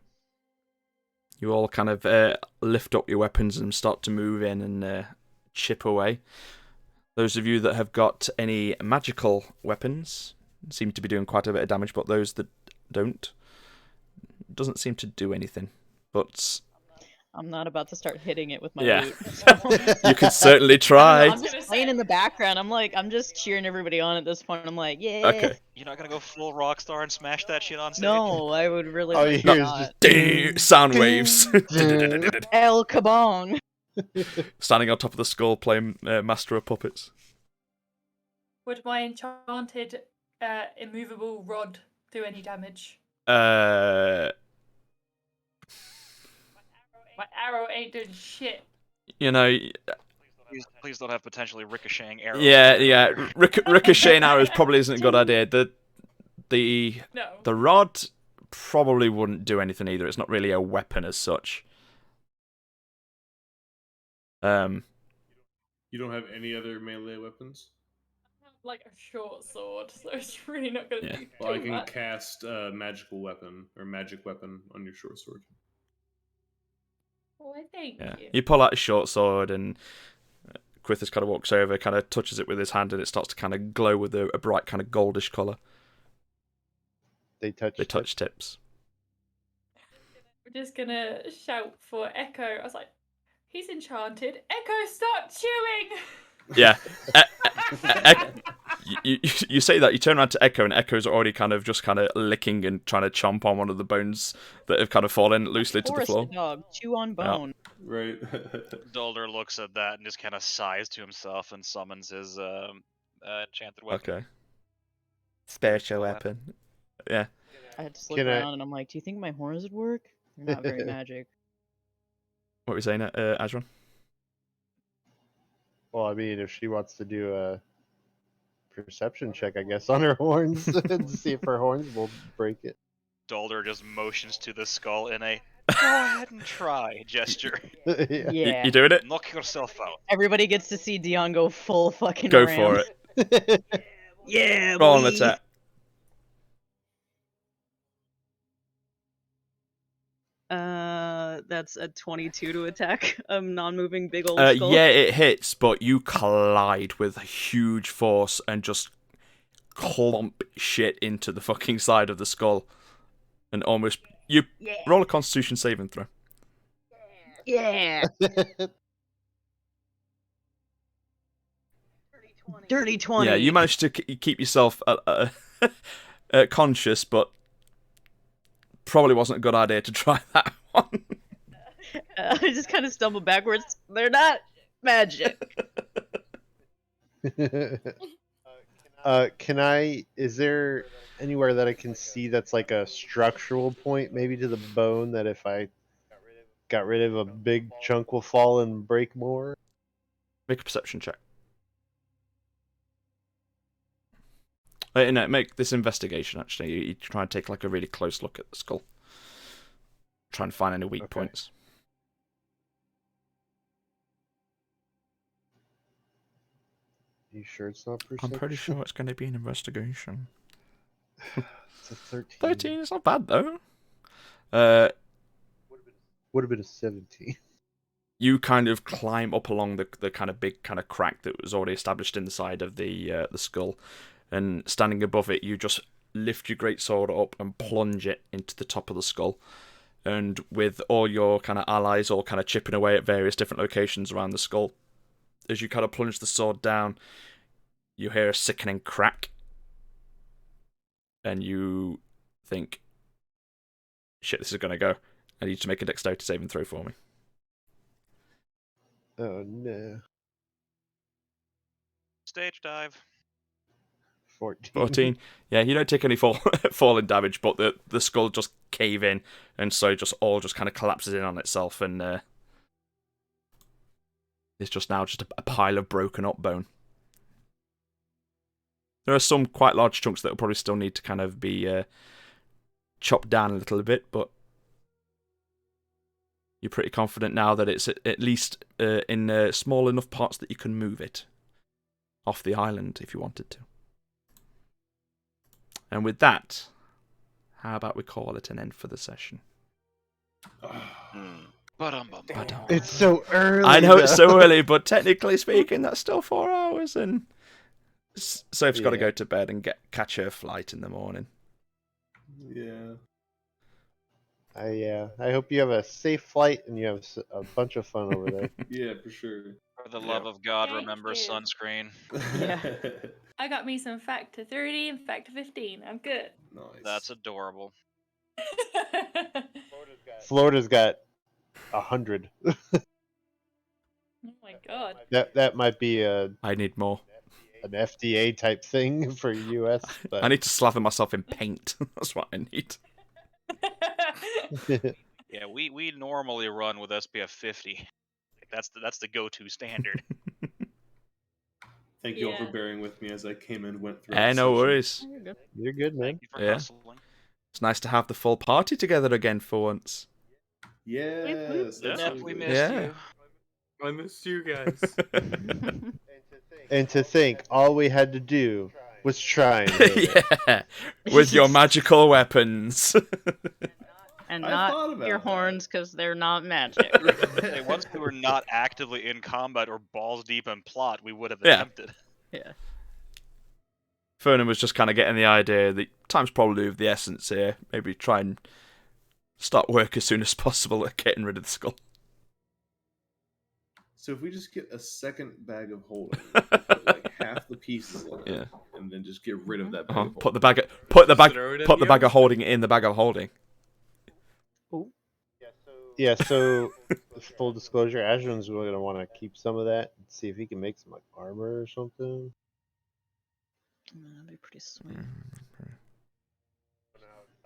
You all kind of lift up your weapons and start to move in and chip away. Those of you that have got any magical weapons seem to be doing quite a bit of damage, but those that don't, doesn't seem to do anything. But I'm not about to start hitting it with my yeah, loot. So. you could certainly I try. don't know, I'm just playing in the background. I'm just cheering everybody on at this point. I'm like, yeah. Okay. You're not gonna go full Rockstar and smash that shit on stage? No, I would really All like you to hear is not. just Ding, sound waves. El Kabong. Standing on top of the skull playing Master of Puppets. Would my enchanted immovable rod do any damage? My arrow ain't doing shit. You know, Please don't have potentially ricocheting arrows. yeah. Ricocheting arrows probably isn't a good idea. The No. rod probably wouldn't do anything either. It's not really a weapon as such. You don't have any other melee weapons? Like a short sword, so it's really not gonna Yeah. do Well, I too can much. cast a magical weapon or magic weapon on your short sword. Well, thank Yeah. you. You pull out a short sword and Quithus kind of walks over, kind of touches it with his hand, and it starts to kind of glow with a bright kind of goldish colour. They touch tips. We're just gonna shout for Echo. I was like, he's enchanted. Echo, start chewing! Yeah. You say that, you turn around to Echo, and Echo's already kind of licking and trying to chomp on one of the bones that have kind of fallen loosely to the Forest floor. dog, chew on bone. Right. Dulder looks at that and just kind of sighs to himself and summons his enchanted weapon. Okay. Spiritual weapon. Yeah. I had to look Can I- around and I'm like, do you think my horns would work? They're not very magic. What were you saying, Ajran? Well, I mean, if she wants to do a perception check, I guess, on her horns to see if her horns will break it. Dulder just motions to the skull in a go ahead and try gesture. Yeah. Yeah. You doing it? Knock yourself out. Everybody gets to see Dion go full fucking Go ram. for it. Yeah, Roll an boy. attack. That's a 22 to attack a non-moving big old skull. Yeah, it hits, but you collide with huge force and just clump shit into the fucking side of the skull. And almost... You Yeah. roll a Constitution saving throw. Yeah. Dirty 20. Yeah, you managed to keep yourself conscious, but probably wasn't a good idea to try that one. I just kind of stumbled backwards. They're not magic. Can I? Is there anywhere that I can see that's like a structural point, maybe to the bone, that if I got rid of a big chunk will fall and break more? Make a perception check. No, make this investigation. Actually, you try and take like a really close look at the skull. Try and find any weak points. You sure it's not perception? I'm pretty sure it's going to be an investigation. It's a 13. 13 is not bad though. Would have been a 17. You kind of climb up along the kind of big kind of crack that was already established in the side of the skull, and standing above it, you just lift your greatsword up and plunge it into the top of the skull. And with all your kind of allies all kind of chipping away at various different locations around the skull, as you kind of plunge the sword down, you hear a sickening crack, and you think, "Shit, this is gonna go." I need to make a dexterity saving throw for me. Oh no. Stage dive. 14. 14. Yeah, you don't take any falling damage, but the skull just cave in, and so just kind of collapses in on itself, and it's just now just a pile of broken up bone. There are some quite large chunks that will probably still need to kind of be chopped down a little bit, but you're pretty confident now that it's at least in small enough parts that you can move it off the island if you wanted to. And with that, how about we call it an end for the session? It's so early. I know though. it's so early, but technically speaking, that's still 4 hours, and Soph's got to go to bed and catch her flight in the morning. Yeah. I hope you have a safe flight and you have a bunch of fun over there. Yeah, for sure. For the love of God, Thank remember you. sunscreen. Yeah. I got me some factor 30 and factor 15. I'm good. Nice. That's adorable. Florida's got 100. Oh my god. That might be I need more. an FDA type thing for US. But I need to slather myself in paint. That's what I need. Yeah, we normally run with SPF 50. That's the go-to standard. Thank you all Yeah. for bearing with me as I came and went through. No worries. You're good, man. Thank you for Yeah. hustling. It's nice to have the full party together again for once. Yes. that's Nep, really we good. missed Yeah. you. I missed you guys. And to think, all we had to do was try and hit it. Yeah, with your magical weapons. And I not thought about your that. horns, because they're not magic. Hey, once we were not actively in combat or balls deep in plot, we would have Yeah. attempted. Yeah. Fernan was just kind of getting the idea that time's probably of the essence here. Maybe try and start work as soon as possible at getting rid of the skull. So if we just get a second bag of holding, put like half the pieces in it, Yeah. and then just get rid of that bag Uh-huh. of Put the holding. bag of, put the bag Throw it in put the the bag of ocean. holding in the bag of holding. Yeah, so full disclosure, Ashdun's going to want to keep some of that and see if he can make some like armor or something. That'd be pretty sweet.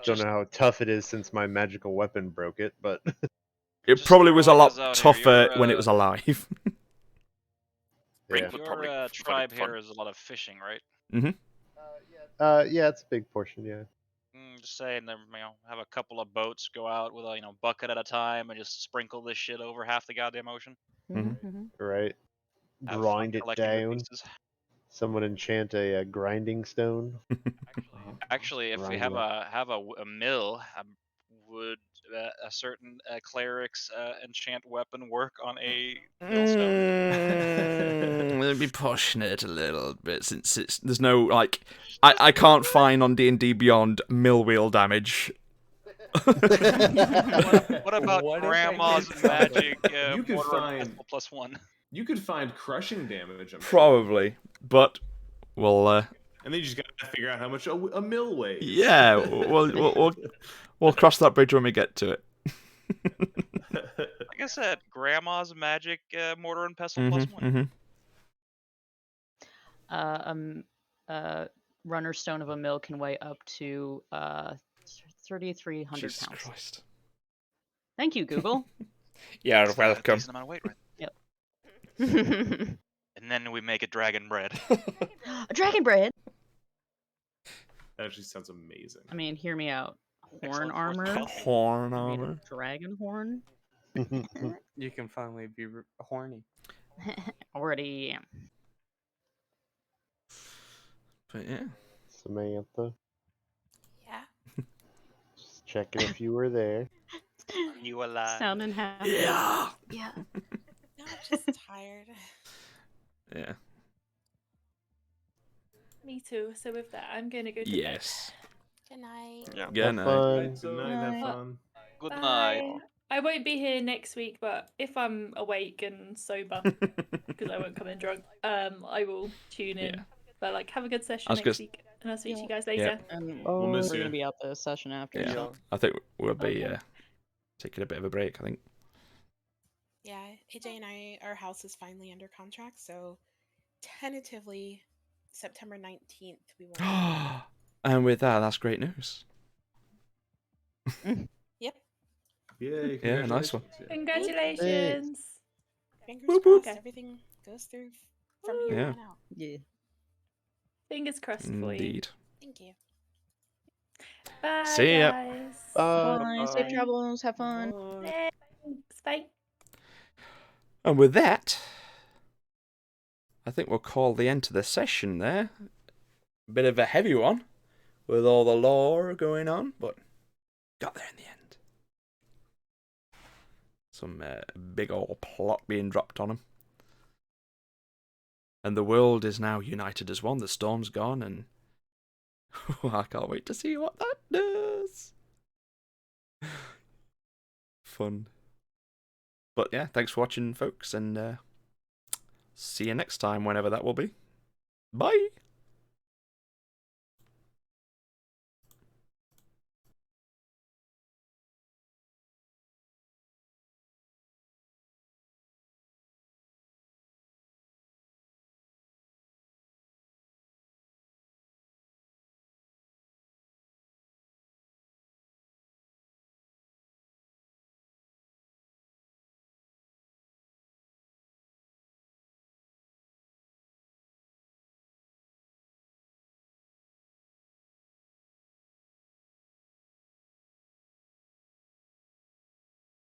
Don't know how tough it is since my magical weapon broke it, but It Just probably was a throwing lot this out here, tougher you're, when it was alive. Brain yeah. would Your probably find it tribe fun. here is a lot of fishing, right? Yeah, it's a big portion, yeah. Just saying, them, have a couple of boats go out with a bucket at a time and just sprinkle this shit over half the goddamn ocean. Right. Have fun Grind it collecting the down. pieces. Someone enchant a grinding stone. Actually, if we Grind have a mill, would a certain cleric's enchant weapon work on a millstone? Let me pushing it a little bit since there's no like I can't find on D&D Beyond mill wheel damage. What about What if I grandma's did magic You could mortar and find- pestle +1? You could find crushing damage. I'm sure. Probably, but we'll And then you just gotta figure out how much a mill weighs. yeah, we'll cross that bridge when we get to it. Like I said, grandma's magic mortar and pestle Mhm, +1. mhm. runner stone of a mill can weigh up to 3,300 Jesus pounds. Christ. Thank you, Google. You're That's a welcome. decent amount of weight, right? Yep. And then we make it dragon bread. Dragon bread. That actually sounds amazing. I mean, hear me out. Horn Excellent armor. foresight. Horn made of armor. Dragon horn. You can finally be horny. Already am. But yeah. Samantha, Yeah. just checking if you were there. Are you alive? Sounding happy. Yeah. Yeah. No, I'm just tired. Yeah. Me too. So with that, I'm gonna go to Yes. Good night. Yeah. Good Have night. fun. Good night, have Bye. fun. Good bed. night. Bye. I won't be here next week, but if I'm awake and sober, because I won't come in drunk, I will tune in. Yeah. But like, have a good session I was next gonna- week, and I'll speak to you guys Yeah. later. And Oh, We'll miss we're you. gonna be out the session after. Yeah. So. I think we'll be Okay. taking a bit of a break, I think. Yeah, AJ and our house is finally under contract, so tentatively September 19th we will. And with that, that's great news. Yep. Yay, Yeah, nice one. congratulations. Congratulations. Fingers Whoop, whoop. crossed everything goes through from here Yeah. on out. Yeah. Fingers crossed for you. Indeed. Thank you. Bye, See ya. guys. Bye. Safe Bye. travels. Have fun. Thanks. Bye. And with that, I think we'll call the end to the session there. Bit of a heavy one with all the lore going on, but got there in the end. Some big old plot being dropped on him. And the world is now united as one. The storm's gone, and I can't wait to see what that does. Fun. But yeah, thanks for watching, folks, and see you next time, whenever that will be. Bye!